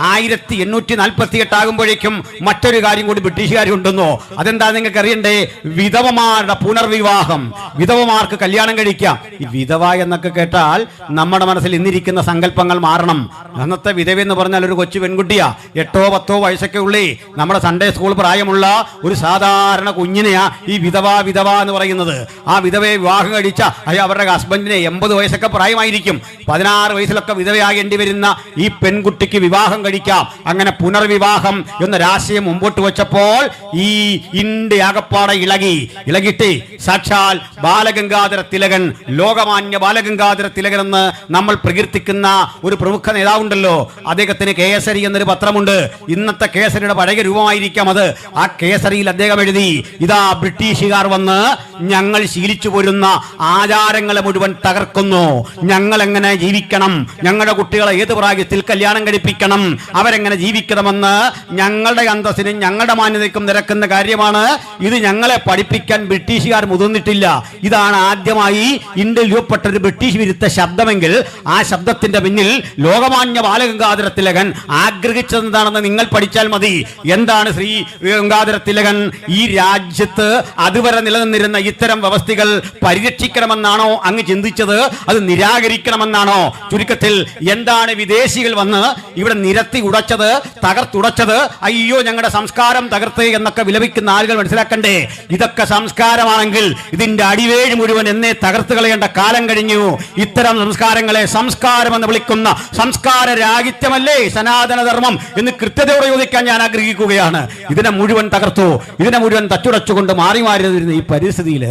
1848 ആകുമ്പോഴേക്കും മറ്റൊരു കാര്യം കൂടി ബ്രിട്ടീഷുകാർ കൊണ്ടുവന്നു. അതെന്താ നിങ്ങൾക്ക് അറിയണ്ടേ? വിധവമാരുടെ പുനർവിവാഹം, വിധവമാർക്ക് കല്യാണം കഴിക്കാം. ഈ വിധവ എന്നൊക്കെ കേട്ടാൽ നമ്മുടെ മനസ്സിൽ ഇന്നിരിക്കുന്ന സങ്കല്പങ്ങൾ മാറണം. അന്നത്തെ വിധവ എന്ന് പറഞ്ഞാൽ ഒരു കൊച്ചു പെൺകുട്ടിയാ, 8-10 വയസ്സൊക്കെ ഉള്ളേ. നമ്മുടെ സൺഡേ സ്കൂൾ പ്രായമുള്ള ഒരു സാധാരണ കുഞ്ഞിനെയാ ഈ വിധവ എന്ന് പറയുന്നത്. ആ വിധവയെ വിവാഹം കഴിച്ച അവരുടെ ഹസ്ബൻഡിനെ 80 വയസ്സൊക്കെ പ്രായമായിരിക്കും. 16 വയസ്സിലൊക്കെ വിധവയാകേണ്ടി വരുന്ന ഈ പെൺകുട്ടിക്ക് വിവാഹം കഴിക്കാം. അങ്ങനെ പുനർവിവാഹം എന്നൊരാശയം മുമ്പോട്ട് വെച്ചപ്പോൾ ഈ ഇന്ത്യ ആകപ്പാടെ ഇളകിയിട്ട് സാക്ഷാൽ ബാലഗംഗാധര തിലകൻ, ലോകമാന്യ ബാലഗംഗാധര തിലകൻ എന്ന് നമ്മൾ പ്രകീർത്തിക്കുന്ന ഒരു പ്രമുഖ നേതാവുണ്ടല്ലോ, അദ്ദേഹത്തിന് കേസരി എന്നൊരു പത്രമുണ്ട്. ഇന്നത്തെ കേസരിയുടെ പഴയ രൂപമായിരിക്കാം അത്. ആ കേസരിയിൽ അദ്ദേഹം എഴുതി, ഇതാ ബ്രിട്ടീഷുകാർ വന്ന് ഞങ്ങൾ ശീലിച്ചു പോരുന്ന ആചാരങ്ങളെ മുഴുവൻ തകർക്കുന്നു. ഞങ്ങൾ എങ്ങനെ ജീവിക്കണം, ഞങ്ങളുടെ കുട്ടികളെ ഏത് പ്രായത്തിൽ കല്യാണം കഴിപ്പിക്കണം, അവരെങ്ങനെ ജീവിക്കണമെന്ന് ഞങ്ങളുടെ അന്തസ്സിനും ഞങ്ങളുടെ മാന്യതയ്ക്കും നിരക്കുന്ന കാര്യമാണ്. ഇത് ഞങ്ങളെ പഠിപ്പിക്കാൻ ബ്രിട്ടീഷുകാർ മുതിർന്നിട്ടില്ല. ഇതാണ് ആദ്യമായി ഇന്ത്യയിൽ രൂപപ്പെട്ട ഒരു ബ്രിട്ടീഷ് വിരുദ്ധ ശബ്ദമെങ്കിൽ ആ ശബ്ദത്തിന്റെ പിന്നിൽ ലോകമാന്യ ബാലഗംഗാധര തിലകൻ ആഗ്രഹിച്ചതെന്താണെന്ന് നിങ്ങൾ പഠിച്ചാൽ മതി. എന്താണ് ശ്രീ ഗംഗാധര തിലകൻ ഈ രാജ്യത്ത് അതുവരെ നിലനിന്നിരുന്ന ഇത്തരം വ്യവസ്ഥകൾ പരിരക്ഷിക്കണമെന്നാണോ അങ്ങ് ചിന്തിച്ചത്, അത് നിരാകരിക്കണമെന്നാണോ? ചുരുക്കത്തിൽ എന്താണ് വിദേശികൾ വന്ന് ഇവിടെ നിരത്തി ഉടച്ചത്, തകർത്തുടച്ചത്? അയ്യോ ഞങ്ങളുടെ സംസ്കാരം തകർത്ത് എന്നൊക്കെ വിലപിക്കുന്ന ആളുകൾ മനസ്സിലാക്കണ്ടേ, ഇതൊക്കെ സംസ്കാരമാണെങ്കിൽ ഇതിന്റെ അടിവേഴ് മുഴുവൻ എന്നെ തകർത്ത് കളയേണ്ട കാലം കഴിഞ്ഞു. ഇത്തരം സംസ്കാരങ്ങളെ സംസ്കാരം എന്ന് വിളിക്കുന്ന സംസ്കാര രാഹിത്യമല്ലേ സനാതന ധർമ്മം എന്ന് കൃത്യതയോടെ ചോദിക്കാൻ ഞാൻ ആഗ്രഹിക്കുകയാണ്. ഇതിനെ മുഴുവൻ തകർത്തു, ഇതിനെ മുഴുവൻ തച്ചുടച്ചുകൊണ്ട് മാറി വരുന്ന ഈ പരിസ്ഥിതിയിൽ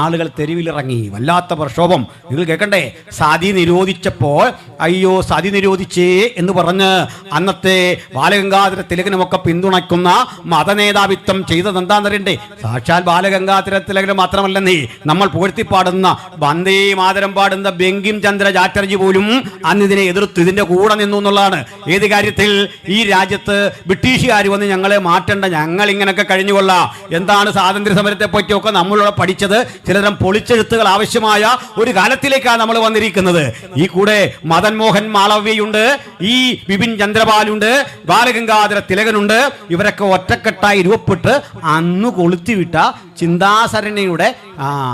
ആളുകൾ തെരുവിലിറങ്ങി. വല്ലാത്ത പ്രക്ഷോഭം. നിങ്ങൾ കേൾക്കണ്ടേ, സതി നിരോധിച്ചപ്പോൾ അയ്യോ സതി നിരോധിച്ചേ എന്ന് പറഞ്ഞ് അന്നത്തെ ബാലഗംഗാധര തിലകനുമൊക്കെ പിന്തുണയ്ക്കുന്ന മതനേതാവിത്വം ചെയ്തത് എന്താണെന്നറിയണ്ടേ? സാക്ഷാൽ ബാലഗംഗാധര തിലകന് മാത്രമല്ലെന്നേ, നമ്മൾ പുകഴ്ത്തിപ്പാടുന്ന വന്ദേ മാതരം പാടുന്ന ബങ്കിം ചന്ദ്ര ചാറ്റർജി പോലും അന്ന് ഇതിനെ എതിർത്തു, ഇതിന്റെ കൂടെ നിന്നു എന്നുള്ളതാണ്. ഏത് കാര്യത്തിൽ? ഈ രാജ്യത്ത് ബ്രിട്ടീഷുകാർ വന്ന് ഞങ്ങളെ മാറ്റേണ്ട, ഞങ്ങൾ ഇങ്ങനെയൊക്കെ കഴിഞ്ഞുകൊള്ളാം. എന്താണ് സ്വാതന്ത്ര്യ സമരത്തെ പറ്റിയൊക്കെ നമ്മളിവിടെ പഠിച്ചത്? ചിലതരം പൊളിച്ചെഴുത്തുകൾ ആവശ്യമായ ഒരു കാലത്തിലേക്കാണ് നമ്മൾ വന്നിരിക്കുന്നത്. ഈ കൂടെ മദൻ മോഹൻ മാളവ്യയുണ്ട്, ഈ ബിപിൻ ചന്ദ്രപാലുണ്ട്, ബാലഗംഗാധര തിലകനുണ്ട്. ഇവരൊക്കെ ഒറ്റക്കെട്ടായി രൂപപ്പെട്ട് അന്ന് കൊളുത്തിവിട്ട ചിന്താസരണിയുടെ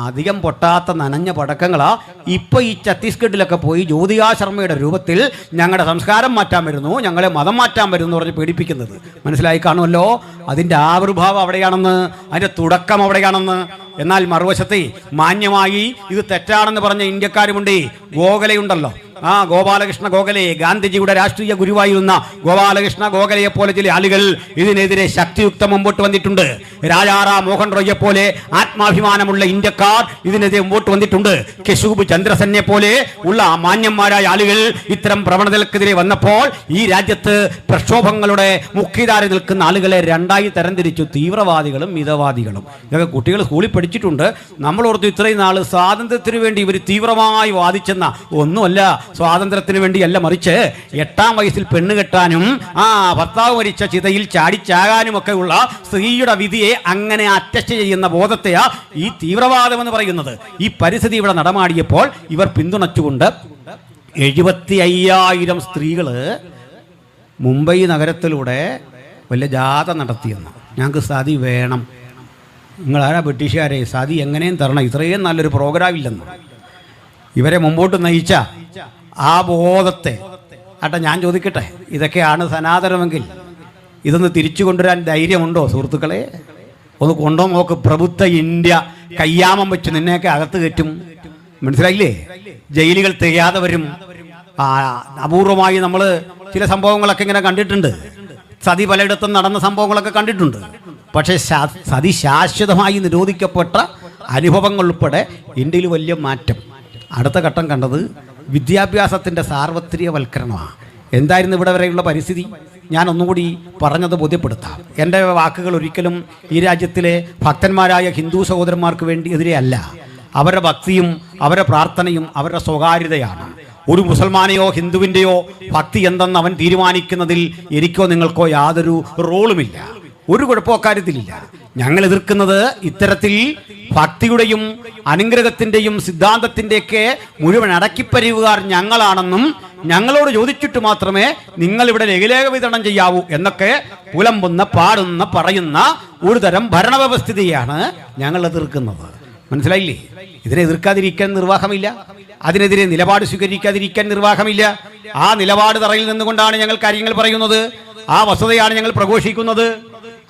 അധികം പൊട്ടാത്ത നനഞ്ഞ പടക്കങ്ങളാ ഇപ്പൊ ഈ ഛത്തീസ്ഗഡിലൊക്കെ പോയി ജ്യോതികാ ശർമ്മയുടെ രൂപത്തിൽ ഞങ്ങളുടെ സംസ്കാരം മാറ്റാൻ വരുന്നു, ഞങ്ങളെ മതം മാറ്റാൻ വരുന്നു എന്ന് പറഞ്ഞ് പേടിപ്പിക്കുന്നത്. മനസ്സിലായി കാണുമല്ലോ അതിന്റെ ആവിർഭാവം അവിടെയാണെന്ന്, അതിന്റെ തുടക്കം അവിടെയാണെന്ന്. എന്നാൽ മറുവശത്തെ മാന്യമായി ഇത് തെറ്റാണെന്ന് പറഞ്ഞ ഇന്ത്യക്കാരുമുണ്ട്. ഗോഖലെയുണ്ടല്ലോ, ഗോപാലകൃഷ്ണ ഗോഖലെ, ഗാന്ധിജിയുടെ രാഷ്ട്രീയ ഗുരുവായിരുന്ന ഗോപാലകൃഷ്ണ ഗോഖലെയെ പോലെ ചില ആളുകൾ ഇതിനെതിരെ ശക്തിയുക്തം മുമ്പോട്ട് വന്നിട്ടുണ്ട്. രാജാറാം മോഹൻ റോയെ പോലെ ആത്മാഭിമാനമുള്ള ഇന്ത്യക്കാർ ഇതിനെതിരെ മുമ്പോട്ട് വന്നിട്ടുണ്ട്. കെശൂബ് ചന്ദ്രസെന്നെ പോലെ ഉള്ള മാന്യന്മാരായ ആളുകൾ ഇത്തരം പ്രവണതകൾക്കെതിരെ വന്നപ്പോൾ ഈ രാജ്യത്ത് പ്രക്ഷോഭങ്ങളുടെ മുഖ്യധാര നിൽക്കുന്ന ആളുകളെ രണ്ടായി തരംതിരിച്ചു, തീവ്രവാദികളും മിതവാദികളും. ഇതൊക്കെ കുട്ടികൾ സ്കൂളിൽ പഠിച്ചിട്ടുണ്ട്. നമ്മൾ ഓർത്തു ഇത്രയും നാൾ സ്വാതന്ത്ര്യത്തിന് വേണ്ടി ഇവർ തീവ്രമായി വാദിച്ചെന്ന. ഒന്നുമല്ല, സ്വാതന്ത്ര്യത്തിന് വേണ്ടിയല്ല, മറിച്ച് 8ാം വയസ്സിൽ പെണ്ണ് കെട്ടാനും ഭർത്താവ് മരിച്ച ചിതയിൽ ചാടിച്ചാകാനും ഒക്കെ ഉള്ള സ്ത്രീയുടെ വിധിയെ അങ്ങനെ അറ്റസ്റ്റ് ചെയ്യുന്ന ബോധത്തെയാ ഈ തീവ്രവാദം എന്ന് പറയുന്നത്. ഈ പരിസ്ഥിതി ഇവിടെ നടമാടിയപ്പോൾ ഇവർ പിന്തുണച്ചുകൊണ്ട് 75,000 സ്ത്രീകള് മുംബൈ നഗരത്തിലൂടെ വലിയ ജാഥ നടത്തിയെന്ന്. ഞങ്ങൾക്ക് സതി വേണം, നിങ്ങളാരാ ബ്രിട്ടീഷുകാരെ, സതി എങ്ങനെയും തരണം, ഇത്രയും നല്ലൊരു പ്രോഗ്രാം ഇല്ലെന്ന് ഇവരെ മുമ്പോട്ട് നയിച്ച ആ ബോധത്തെ. ഞാൻ ചോദിക്കട്ടെ, ഇതൊക്കെയാണ് സനാതനമെങ്കിൽ ഇതൊന്ന് തിരിച്ചു കൊണ്ടുവരാൻ ധൈര്യമുണ്ടോ സുഹൃത്തുക്കളെ? ഒന്ന് കൊണ്ടോ നോക്ക്. പ്രബുദ്ധ ഇന്ത്യ കയ്യാമം വെച്ച് നിന്നെയൊക്കെ അകത്ത് കയറ്റും. മനസ്സിലായില്ലേ? ജയിലുകൾ തികയാതെ വരും. അപൂർവമായി നമ്മൾ ചില സംഭവങ്ങളൊക്കെ ഇങ്ങനെ കണ്ടിട്ടുണ്ട്. സതി പലയിടത്തും നടന്ന സംഭവങ്ങളൊക്കെ കണ്ടിട്ടുണ്ട്. പക്ഷേ സതി ശാശ്വതമായി നിരോധിക്കപ്പെട്ട അനുഭവങ്ങൾ ഉൾപ്പെടെ ഇന്ത്യയിൽ വലിയ മാറ്റം. അടുത്ത ഘട്ടം കണ്ടത് വിദ്യാഭ്യാസത്തിൻ്റെ സാർവത്രികവൽക്കരണമാണ്. എന്തായിരുന്നു ഇവിടെ വരെയുള്ള പരിസ്ഥിതി? ഞാൻ ഒന്നുകൂടി പറഞ്ഞത് ബോധ്യപ്പെടുത്താം. എൻ്റെ വാക്കുകൾ ഒരിക്കലും ഈ രാജ്യത്തിലെ ഭക്തന്മാരായ ഹിന്ദു സഹോദരന്മാർക്ക് വേണ്ടി എതിരെ അല്ല. അവരുടെ ഭക്തിയും അവരുടെ പ്രാർത്ഥനയും അവരുടെ സ്വകാര്യതയാണ്. ഒരു മുസൽമാനെയോ ഹിന്ദുവിൻ്റെയോ ഭക്തി എന്തെന്ന് അവൻ തീരുമാനിക്കുന്നതിൽ എനിക്കോ നിങ്ങൾക്കോ യാതൊരു റോളുമില്ല. ഒരു കുഴപ്പവും അക്കാര്യത്തിലില്ല. ഞങ്ങൾ എതിർക്കുന്നത് ഇത്തരത്തിൽ ഭക്തിയുടെയും അനുഗ്രഹത്തിന്റെയും സിദ്ധാന്തത്തിന്റെയൊക്കെ മുഴുവൻ അടക്കിപ്പരിവുകാർ ഞങ്ങളാണെന്നും ഞങ്ങളോട് ചോദിച്ചിട്ട് മാത്രമേ നിങ്ങൾ ഇവിടെ ലഘുലേഖ വിതരണം ചെയ്യാവൂ എന്നൊക്കെ പുലമ്പുന്ന, പാടുന്ന, പറയുന്ന ഒരു തരം ഭരണവ്യവസ്ഥിതിയാണ് ഞങ്ങൾ എതിർക്കുന്നത്. മനസ്സിലായില്ലേ? ഇതിനെ എതിർക്കാതിരിക്കാൻ നിർവാഹമില്ല, അതിനെതിരെ നിലപാട് സ്വീകരിക്കാതിരിക്കാൻ നിർവാഹമില്ല. ആ നിലപാട് തറയിൽ നിന്നുകൊണ്ടാണ് ഞങ്ങൾ കാര്യങ്ങൾ പറയുന്നത്. ആ വസ്തുതയാണ് ഞങ്ങൾ പ്രഘോഷിക്കുന്നത്.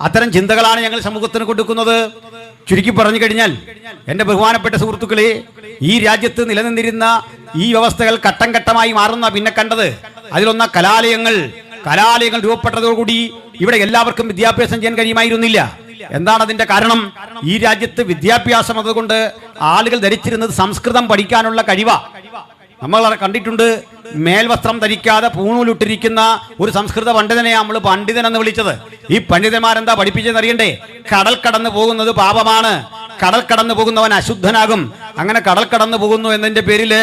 അത്തരം ചിന്തകളാണ് ഞങ്ങൾ സമൂഹത്തിന് കൊടുക്കുന്നത്. ചുരുക്കി പറഞ്ഞു കഴിഞ്ഞാൽ, എൻ്റെ ബഹുമാനപ്പെട്ട സുഹൃത്തുക്കളെ, ഈ രാജ്യത്ത് നിലനിന്നിരുന്ന ഈ വ്യവസ്ഥകൾ ഘട്ടം ഘട്ടമായി മാറുന്ന പിന്നെ കണ്ടത്. അതിലൊന്ന കലാലയങ്ങൾ രൂപപ്പെട്ടതോടുകൂടി ഇവിടെ എല്ലാവർക്കും വിദ്യാഭ്യാസം ചെയ്യാൻ കഴിയുമായിരുന്നില്ല. എന്താണ് അതിന്റെ കാരണം? ഈ രാജ്യത്ത് വിദ്യാഭ്യാസം അതുകൊണ്ട് ആളുകൾ ധരിച്ചിരുന്നത് സംസ്കൃതം പഠിക്കാനുള്ള കഴിവാ. നമ്മൾ കണ്ടിട്ടുണ്ട്, മേൽവസ്ത്രം ധരിക്കാതെ പൂണൂലിട്ടിരിക്കുന്ന ഒരു സംസ്കൃത പണ്ഡിതനെയാണ് നമ്മൾ പണ്ഡിതൻ എന്ന് വിളിച്ചത്. ഈ പണ്ഡിതന്മാരെന്താ പഠിപ്പിച്ചതെന്ന് അറിയണ്ടേ? കടൽ കടന്നു പോകുന്നത് പാപമാണ്, കടൽ കടന്നു പോകുന്നവൻ അശുദ്ധനാകും. അങ്ങനെ കടൽ കടന്നു പോകുന്നു എന്നതിന്റെ പേരിൽ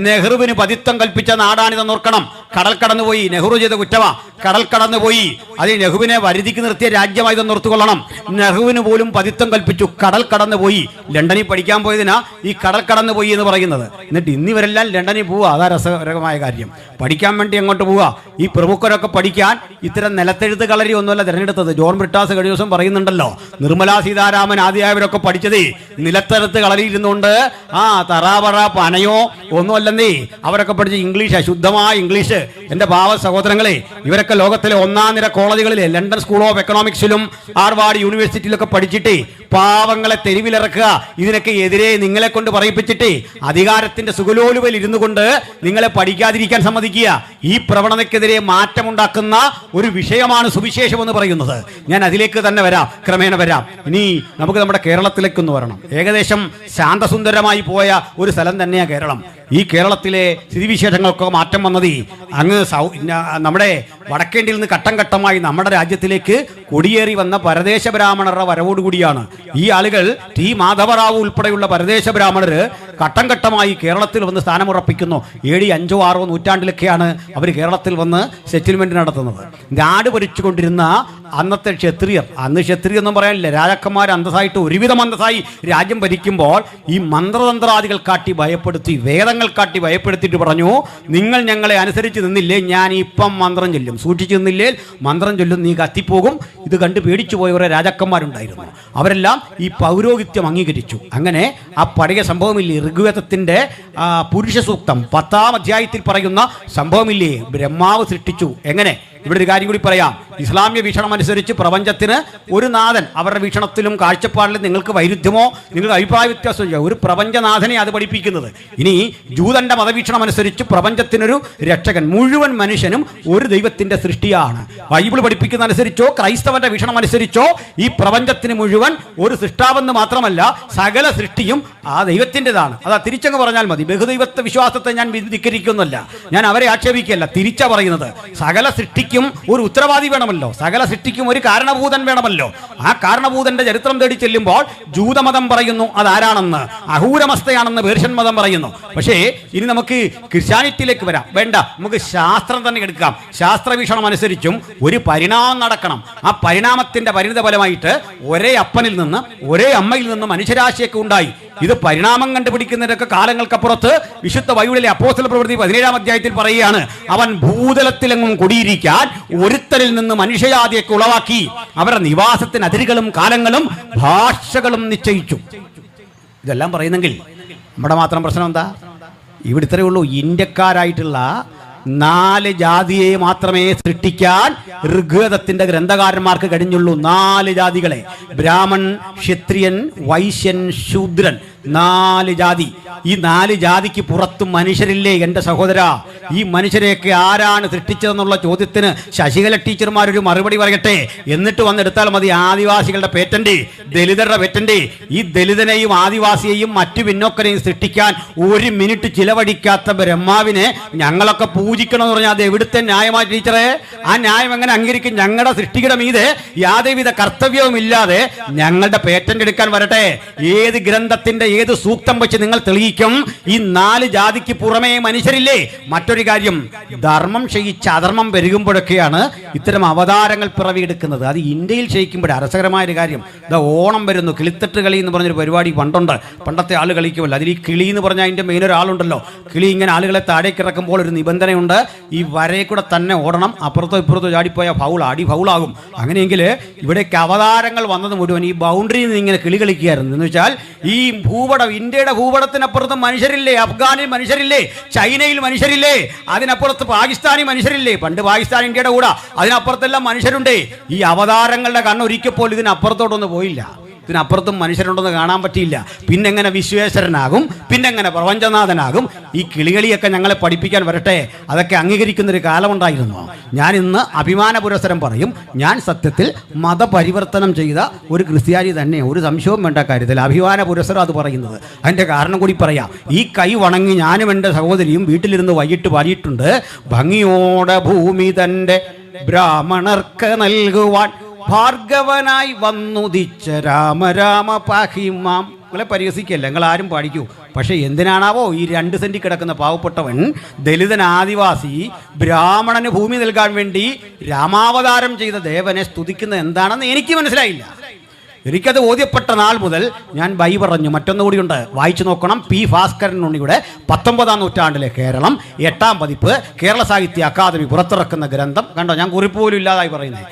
നെഹ്റുവിന് പതിത്വം കൽപ്പിച്ച നാടാണിതെന്ന് ഓർക്കണം. കടൽ കടന്നുപോയി, നെഹ്റു ചെയ്ത കുറ്റവാ. കടൽ കടന്നുപോയി, അത് നെഹ്റുവിനെ വരുതിക്ക് നിർത്തിയ രാജ്യമായതെന്ന് ഓർത്തുകൊള്ളണം. നെഹ്റുവിന് പോലും പതിത്വം കൽപ്പിച്ചു. കടൽ കടന്നുപോയി. ലണ്ടനിൽ പഠിക്കാൻ പോയതിനാ ഈ കടൽ കടന്നുപോയി എന്ന് പറയുന്നത്. എന്നിട്ട് ഇന്നിവരെല്ലാം ലണ്ടനിൽ പോവുക. അതാ രസകരമായ കാര്യം. പഠിക്കാൻ വേണ്ടി അങ്ങോട്ട് പോവുക. ഈ പ്രമുഖരൊക്കെ പഠിക്കാൻ ഇത്തരം നിലത്തെഴുത്ത് കളരി ഒന്നുമല്ല തിരഞ്ഞെടുത്തത്. ജോൺ ബ്രിട്ടാസ് കഴിഞ്ഞ ദിവസം പറയുന്നുണ്ടല്ലോ, നിർമ്മലാ സീതാരാമൻ ആദ്യമായവരൊക്കെ പഠിച്ചത് നിലത്തെഴുത്ത് കളരിയിരുന്നുകൊണ്ട് തറാവറ പനയോ ഒന്നുമല്ലെന്നേ. അവരൊക്കെ പഠിച്ച ഇംഗ്ലീഷ്, ശുദ്ധമായ ഇംഗ്ലീഷ്. എൻ്റെ പാവ സഹോദരങ്ങളെ, ഇവരൊക്കെ ലോകത്തിലെ ഒന്നാം നിര കോളേജുകളിലെ ലണ്ടൻ സ്കൂൾ ഓഫ് എക്കണോമിക്സിലും ഹാർവാർഡ് യൂണിവേഴ്സിറ്റിയിലൊക്കെ പഠിച്ചിട്ട് പാവങ്ങളെ തെരുവിലിറക്കുക. ഇതിനൊക്കെ എതിരെ നിങ്ങളെ കൊണ്ട് പറയിപ്പിച്ചിട്ട് അധികാരത്തിന്റെ സുഖലോലുവയിൽ ഇരുന്നു കൊണ്ട് നിങ്ങളെ പഠിക്കാതിരിക്കാൻ സമ്മതിക്കുക. ഈ പ്രവണതയ്ക്കെതിരെ മാറ്റമുണ്ടാക്കുന്ന ഒരു വിഷയമാണ് സുവിശേഷം എന്ന് പറയുന്നത്. ഞാൻ അതിലേക്ക് തന്നെ വരാം, ക്രമേണ വരാം. ഇനി നമുക്ക് നമ്മുടെ കേരളത്തിലേക്കൊന്ന് വരണം. ഏകദേശം ശാന്തസുന്ദരമായി പോയ ഒരു സ്ഥലം തന്നെയാണ് കേരളം. ഈ കേരളത്തിലെ സ്ഥിതിവിശേഷങ്ങൾക്കൊക്കെ മാറ്റം വന്നത് അങ്ങ് നമ്മുടെ വടക്കേണ്ടിൽ നിന്ന് ഘട്ടം ഘട്ടമായി നമ്മുടെ രാജ്യത്തിലേക്ക് കുടിയേറി വന്ന പരദേശ ബ്രാഹ്മണരുടെ വരവോടുകൂടിയാണ്. ഈ ആളുകൾ ടി മാധവറാവു ഉൾപ്പെടെയുള്ള പരദേശ ബ്രാഹ്മണർ ഘട്ടം ഘട്ടമായി കേരളത്തിൽ വന്ന് സ്ഥാനമുറപ്പിക്കുന്നു. AD 5 6 നൂറ്റാണ്ടിലൊക്കെയാണ് അവർ കേരളത്തിൽ വന്ന് സെറ്റിൽമെന്റ് നടത്തുന്നത്. നാട് ഭരിച്ചുകൊണ്ടിരുന്ന അന്നത്തെ ക്ഷത്രിയർ, അന്ന് ക്ഷത്രിയ ഒന്നും പറയാനില്ല, രാജാക്കന്മാർ അന്തസ്സായിട്ട് ഒരുവിധം അന്തസ്സായി രാജ്യം ഭരിക്കുമ്പോൾ ഈ മന്ത്രതന്ത്രാദികൾ കാട്ടി ഭയപ്പെടുത്തി, വേദങ്ങൾ കാട്ടി ഭയപ്പെടുത്തിയിട്ട് പറഞ്ഞു, നിങ്ങൾ ഞങ്ങളെ അനുസരിച്ച് നിന്നില്ലേ, ഞാൻ ഇപ്പം മന്ത്രം ചൊല്ലും, സൂക്ഷിച്ചു നിന്നില്ലേ മന്ത്രം ചൊല്ലും, നീ കത്തിപ്പോകും. ഇത് കണ്ട് പേടിച്ചു പോയ കുറേ രാജാക്കന്മാരുണ്ടായിരുന്നു. അവരെല്ലാം ഈ പൗരോഹിത്യം അംഗീകരിച്ചു. അങ്ങനെ ആ പഴയ സംഭവമില്ലേ, ഋഗ്വേദത്തിന്റെ പുരുഷ സൂക്തം 10ാം അധ്യായത്തിൽ പറയുന്ന സംഭവമില്ലേ, ബ്രഹ്മാവ് സൃഷ്ടിച്ചു. എങ്ങനെ? ഇവിടെ ഒരു കാര്യം കൂടി പറയാം. ഇസ്ലാമിക വീക്ഷണം അനുസരിച്ച് പ്രപഞ്ചത്തിന് ഒരു നാഥൻ, അവരുടെ വീക്ഷണത്തിലും കാഴ്ചപ്പാടിലും നിങ്ങൾക്ക് വൈരുദ്ധ്യമോ നിങ്ങൾക്ക് അഭിപ്രായ വ്യത്യാസമോ, ഒരു പ്രപഞ്ചനാഥനെ അത് പഠിപ്പിക്കുന്നത്. ഇനി ജൂതന്റെ മതവീക്ഷണം അനുസരിച്ച് പ്രപഞ്ചത്തിനൊരു രക്ഷകൻ, മുഴുവൻ മനുഷ്യനും ഒരു ദൈവത്തിന്റെ സൃഷ്ടിയാണ്. ബൈബിൾ പഠിപ്പിക്കുന്ന അനുസരിച്ചോ ക്രൈസ്തവന്റെ വീക്ഷണം അനുസരിച്ചോ ഈ പ്രപഞ്ചത്തിന് മുഴുവൻ ഒരു സൃഷ്ടാവെന്ന് മാത്രമല്ല സകല സൃഷ്ടിയും ആ ദൈവത്തിൻ്റെതാണ്. അതാ തിരിച്ചങ്ങ് പറഞ്ഞാൽ മതി. ബഹുദൈവത്വ വിശ്വാസത്തെ ഞാൻ ധിക്കരിക്കുന്നില്ല, ഞാൻ അവരെ ആക്ഷേപിക്കുകയല്ല, തിരിച്ചാ പറയുന്നത്. സകല സൃഷ്ടിക്കും ഒരു ഉത്തരവാദി വേണമല്ലോ, സകല സൃഷ്ടിക്കും ഒരു കാരണഭൂതൻ വേണമല്ലോ. ആ കാരണഭൂതന്റെ ചരിത്രം തേടി ചെല്ലുമ്പോൾ ജൂതമതം പറയുന്നു അതാരാണെന്ന്, അഹൂരമസ്തയാണെന്ന് പേർഷ്യൻ മതം പറയുന്നു. പക്ഷേ ഇനി നമുക്ക് ക്രിസ്ത്യാനിറ്റിയിലേക്ക് വരാം. വേണ്ട, നമുക്ക് ശാസ്ത്രം തന്നെ എടുക്കാം. ശാസ്ത്രവീക്ഷണം അനുസരിച്ചും ഒരു പരിണാമം നടക്കണം. ആ പരിണാമത്തിന്റെ പരിണിത ഫലമായിട്ട് ഒരേ അപ്പനിൽ നിന്ന് ഒരേ അമ്മയിൽ നിന്ന് മനുഷ്യരാശിയൊക്കെ ഉണ്ടായി. ഇത് പരിണാമം കണ്ടുപിടിക്കുന്നതിനൊക്കെ കാലങ്ങൾക്കപ്പുറത്ത് വിശുദ്ധ ബൈബിളിലെ അപ്പോസ്തല പ്രവൃത്തി 17ാം അധ്യായത്തിൽ പറയുകയാണ്, അവൻ ഭൂതലത്തിലെങ്ങും കുടിയിരിക്കാൻ ഒരുത്തരിൽ നിന്ന് മനുഷ്യജാതിയൊക്കെ ഉളവാക്കി, അവരുടെ നിവാസത്തിന് അതിരുകളും കാലങ്ങളും ഭാഷകളും നിശ്ചയിച്ചു. ഇതെല്ലാം പറയുന്നെങ്കിൽ നമ്മുടെ മാത്രം പ്രശ്നം എന്താ? ഇവിടെ ഇത്രയേ ഉള്ളൂ. ഇന്ത്യക്കാരായിട്ടുള്ള 4 ജാതിയെ മാത്രമേ സൃഷ്ടിക്കാൻ ഋഗ്വേദത്തിന്റെ ഗ്രന്ഥകാരന്മാർക്ക് കഴിഞ്ഞുള്ളൂ. 4 ജാതികളെ, ബ്രാഹ്മൺ, ക്ഷത്രിയൻ, വൈശ്യൻ, ശൂദ്രൻ, 4 ജാതി. ഈ 4 ജാതിക്ക് പുറത്ത് മനുഷ്യരില്ലേ എൻ്റെ സഹോദര? ഈ മനുഷ്യരെയൊക്കെ ആരാണ് സൃഷ്ടിച്ചതെന്നുള്ള ചോദ്യത്തിന് ശശികല ടീച്ചർമാരൊരു മറുപടി പറയട്ടെ, എന്നിട്ട് വന്നെടുത്താൽ മതി. ആദിവാസികളുടെ പേറ്റന്റ്, ദലിതരുടെ പേറ്റന്റ്. ഈ ദലിതനെയും ആദിവാസിയെയും മറ്റു പിന്നോക്കരെയും സൃഷ്ടിക്കാൻ 1 മിനിറ്റ് ചിലവഴിക്കാത്ത ബ്രഹ്മാവിനെ ഞങ്ങളൊക്കെ പൂജിക്കണമെന്ന് പറഞ്ഞാൽ അത് എവിടുത്തെ ന്യായമായി ടീച്ചറെ? ആ ന്യായം എങ്ങനെ അംഗീകരിക്കും? ഞങ്ങളുടെ സൃഷ്ടിയുടെ മീതെ യാതൊരുവിധ കർത്തവ്യവും ഇല്ലാതെ ഞങ്ങളുടെ പേറ്റന്റ് എടുക്കാൻ വരട്ടെ. ഏത് ഗ്രന്ഥത്തിന്റെ ഏത് സൂക്തം വെച്ച് നിങ്ങൾ തെളിയിക്കും ഈ 4 ജാതിക്ക് പുറമേ മനുഷ്യരില്ലേ? മറ്റൊരു കാര്യം, ധർമ്മം ക്ഷയിച്ച് അധർമ്മം പെരുകുമ്പോഴൊക്കെയാണ് ഇത്തരം അവതാരങ്ങൾ പിറവിയെടുക്കുന്നത്. അത് ഇന്ത്യയിൽ ക്ഷയിക്കുമ്പോഴേ രസകരമായൊരു കാര്യം. ഇതാ ഓണം വരുന്നു, കിളിത്തട്ട് കളി എന്ന് പറഞ്ഞൊരു പരിപാടി പണ്ടത്തെ ആൾ കളിക്കുമല്ലോ. അതിൽ ഈ കിളി എന്ന് പറഞ്ഞാൽ അതിൻ്റെ മെയിൻ ഒരാളുണ്ടല്ലോ. കിളി ഇങ്ങനെ ആളുകളെ താഴേക്ക് ഇറക്കുമ്പോൾ ഒരു നിബന്ധനയുണ്ട്, ഈ വരയെ കൂടെ തന്നെ ഓടണം, അപ്പുറത്തോ ഇപ്പുറത്തോ ചാടിപ്പോയ ഫൗളാകും. അങ്ങനെയെങ്കിൽ ഇവിടേക്ക് അവതാരങ്ങൾ വന്നത് മുഴുവൻ ഈ ബൗണ്ടറിയിൽ നിന്ന് ഇങ്ങനെ കിളി കളിക്കുകയായിരുന്നു. എന്ന് വെച്ചാൽ ഈ ഇന്ത്യയുടെ ഭൂപടത്തിനപ്പുറത്ത് മനുഷ്യരില്ലേ? അഫ്ഗാനിൽ മനുഷ്യരില്ലേ? ചൈനയിൽ മനുഷ്യരില്ലേ? അതിനപ്പുറത്ത് പാകിസ്ഥാനിൽ മനുഷ്യരില്ലേ? പണ്ട് പാകിസ്ഥാൻ ഇന്ത്യയുടെ കൂടെ, അതിനപ്പുറത്തെല്ലാം മനുഷ്യരുണ്ടേ. ഈ അവതാരങ്ങളുടെ കണ്ണൊരിക്കൽ പോലും ഇതിനപ്പുറത്തോട്ടൊന്നും പോയില്ല. ഇതിനപ്പുറത്തും മനുഷ്യരുണ്ടെന്ന് കാണാൻ പറ്റിയില്ല. പിന്നെങ്ങനെ വിശ്വേശ്വരനാകും? പിന്നെങ്ങനെ പ്രപഞ്ചനാഥനാകും? ഈ കിളികളിയൊക്കെ ഞങ്ങളെ പഠിപ്പിക്കാൻ വരട്ടെ. അതൊക്കെ അംഗീകരിക്കുന്നൊരു കാലമുണ്ടായിരുന്നു. ഞാൻ ഇന്ന് അഭിമാന പുരസ്സരം പറയും, ഞാൻ സത്യത്തിൽ മതപരിവർത്തനം ചെയ്ത ഒരു ക്രിസ്ത്യാനി തന്നെ, ഒരു സംശയവും വേണ്ട കാര്യത്തിൽ. അഭിമാന പുരസ്സരം അത് പറയുന്നത്. അതിൻ്റെ കാരണം കൂടി പറയാം. ഈ കൈ വണങ്ങി ഞാനും എൻ്റെ സഹോദരിയും വീട്ടിലിരുന്ന് വൈകിട്ട് പാടിയിട്ടുണ്ട്. ഭംഗിയോടെ ഭൂമി തൻ്റെ ബ്രാഹ്മണർക്ക് നൽകുവാൻ ഭാർഗവനായി വന്നുദിച്ച രാമ രാമ പാഹിമാം. നിങ്ങളെ പരിഹസിക്കല്ല, നിങ്ങൾ ആരും പാടിക്കൂ. പക്ഷേ എന്തിനാണാവോ ഈ 2 സെൻറ്റിൽ കിടക്കുന്ന പാവപ്പെട്ടവൻ, ദലിതൻ, ആദിവാസി, ബ്രാഹ്മണന് ഭൂമി നൽകാൻ വേണ്ടി രാമാവതാരം ചെയ്ത ദേവനെ സ്തുതിക്കുന്നത് എന്താണെന്ന് എനിക്ക് മനസ്സിലായില്ല. എനിക്കത് ബോധ്യപ്പെട്ട നാൾ മുതൽ ഞാൻ ബൈ പറഞ്ഞു. മറ്റൊന്നുകൂടിയുണ്ട്, വായിച്ചു നോക്കണം. പി ഭാസ്കരൻ ഉണ്ണിയുടെ 19-ാം നൂറ്റാണ്ടിലെ കേരളം 8-ാം പതിപ്പ് കേരള സാഹിത്യ അക്കാദമി പുറത്തിറക്കുന്ന ഗ്രന്ഥം. കണ്ടോ, ഞാൻ കുറിപ്പ് പോലും ഇല്ലാതായി പറയുന്നത്.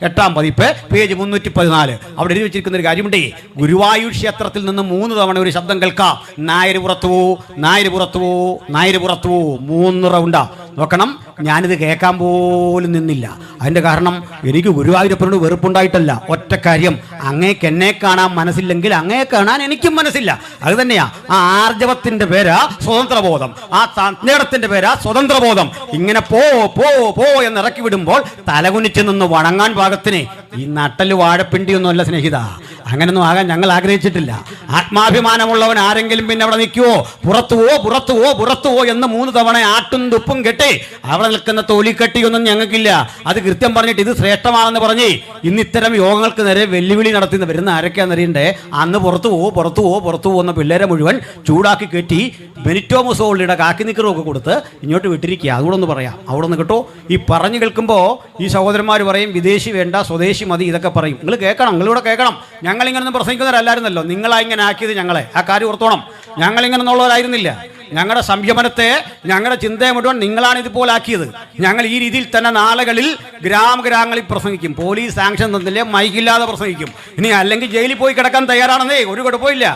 8-ാം പതിപ്പ് പേജ് 314. അവിടെ എഴുതി വെച്ചിരിക്കുന്ന ഒരു കാര്യമുണ്ടേ, ഗുരുവായൂർ ക്ഷേത്രത്തിൽ നിന്ന് 3 തവണ ഒരു ശബ്ദം കേൾക്കാം, നായര് പുറത്തു പോ, നായര് പുറത്തു പോ, നായര് പുറത്തു പോ. 3 റൗണ്ടാ. നോക്കണം, ഞാനിത് കേൾക്കാൻ പോലും നിന്നില്ല. അതിൻ്റെ കാരണം എനിക്ക് ഗുരുവായൂരപ്പനോട് വെറുപ്പുണ്ടായിട്ടല്ല. ഒറ്റ കാര്യം, അങ്ങേക്ക് എന്നെ കാണാൻ മനസ്സില്ലെങ്കിൽ അങ്ങയെ കാണാൻ എനിക്കും മനസ്സില്ല. അത് തന്നെയാ ആ ആർജവത്തിൻ്റെ പേരാ സ്വതന്ത്രബോധം, ആ തജ്ഞേടത്തിൻ്റെ പേരാ സ്വതന്ത്രബോധം. ഇങ്ങനെ പോ പോ പോ എന്ന് ഇറക്കി വിടുമ്പോൾ തലകുനിച്ച് നിന്ന് വണങ്ങാൻ പാകത്തിന് ഈ നട്ടല് വാഴപ്പിണ്ടിയൊന്നുമല്ല സ്നേഹിത. അങ്ങനൊന്നും ആകാൻ ഞങ്ങൾ ആഗ്രഹിച്ചിട്ടില്ല. ആത്മാഭിമാനമുള്ളവൻ ആരെങ്കിലും പിന്നെ അവിടെ നിൽക്കുവോ? പുറത്തുവോ പുറത്തുവോ പുറത്തുവോ എന്ന് 3 തവണ ആട്ടും തുപ്പും കെട്ടി അവിടെ നിൽക്കുന്ന തൊലിക്കെട്ടിയൊന്നും ഞങ്ങൾക്കില്ല. അത് കൃത്യം പറഞ്ഞിട്ട് ഇത് ശ്രേഷ്ഠമാണെന്ന് പറഞ്ഞ് ഇന്ന് ഇത്തരം യോഗങ്ങൾക്ക് നേരെ വെല്ലുവിളി നടത്തി വരുന്ന ആരൊക്കെയാണെന്നറിയണ്ടേ. അന്ന് പുറത്തു പോ എന്ന പിള്ളേരെ മുഴുവൻ ചൂടാക്കി കയറ്റി ബെനിറ്റോ മുസോളിയുടെ കാക്കി നിക്കറൊക്കെ കൊടുത്ത് ഇങ്ങോട്ട് വിട്ടിരിക്കുക. അതുകൂടെ ഒന്ന് പറയാം. അവിടെ നിന്ന് കേട്ടോ. ഈ പറഞ്ഞു കേൾക്കുമ്പോൾ ഈ സഹോദരന്മാർ പറയും വിദേശി വേണ്ട സ്വദേശി മതി, ഇതൊക്കെ പറയും. നിങ്ങൾ കേൾക്കണം, നിങ്ങളിവിടെ കേൾക്കണം. ഞങ്ങളിങ്ങനൊന്നും പ്രസംഗിക്കുന്നവരല്ലായിരുന്നല്ലോ. നിങ്ങളാ ഇങ്ങനെ ആക്കിയത് ഞങ്ങളെ. ആ കാര്യം ഓർത്തോണം. ഞങ്ങളിങ്ങനെ ഉള്ളവരായിരുന്നില്ല. ഞങ്ങളുടെ സംയമനത്തെ, ഞങ്ങളുടെ ചിന്തയെ മുഴുവൻ നിങ്ങളാണ് ഇതുപോലെ ആക്കിയത്. ഞങ്ങൾ ഈ രീതിയിൽ തന്നെ നാളുകളിൽ ഗ്രാമങ്ങളിൽ പ്രസംഗിക്കും. പോലീസ് സാങ്ഷൻ തന്നില്ലേ, മൈക്കില്ലാതെ പ്രസംഗിക്കും. ഇനി അല്ലെങ്കിൽ ജയിലിൽ പോയി കിടക്കാൻ തയ്യാറാണെന്നേ, ഒരു കുഴപ്പമില്ല.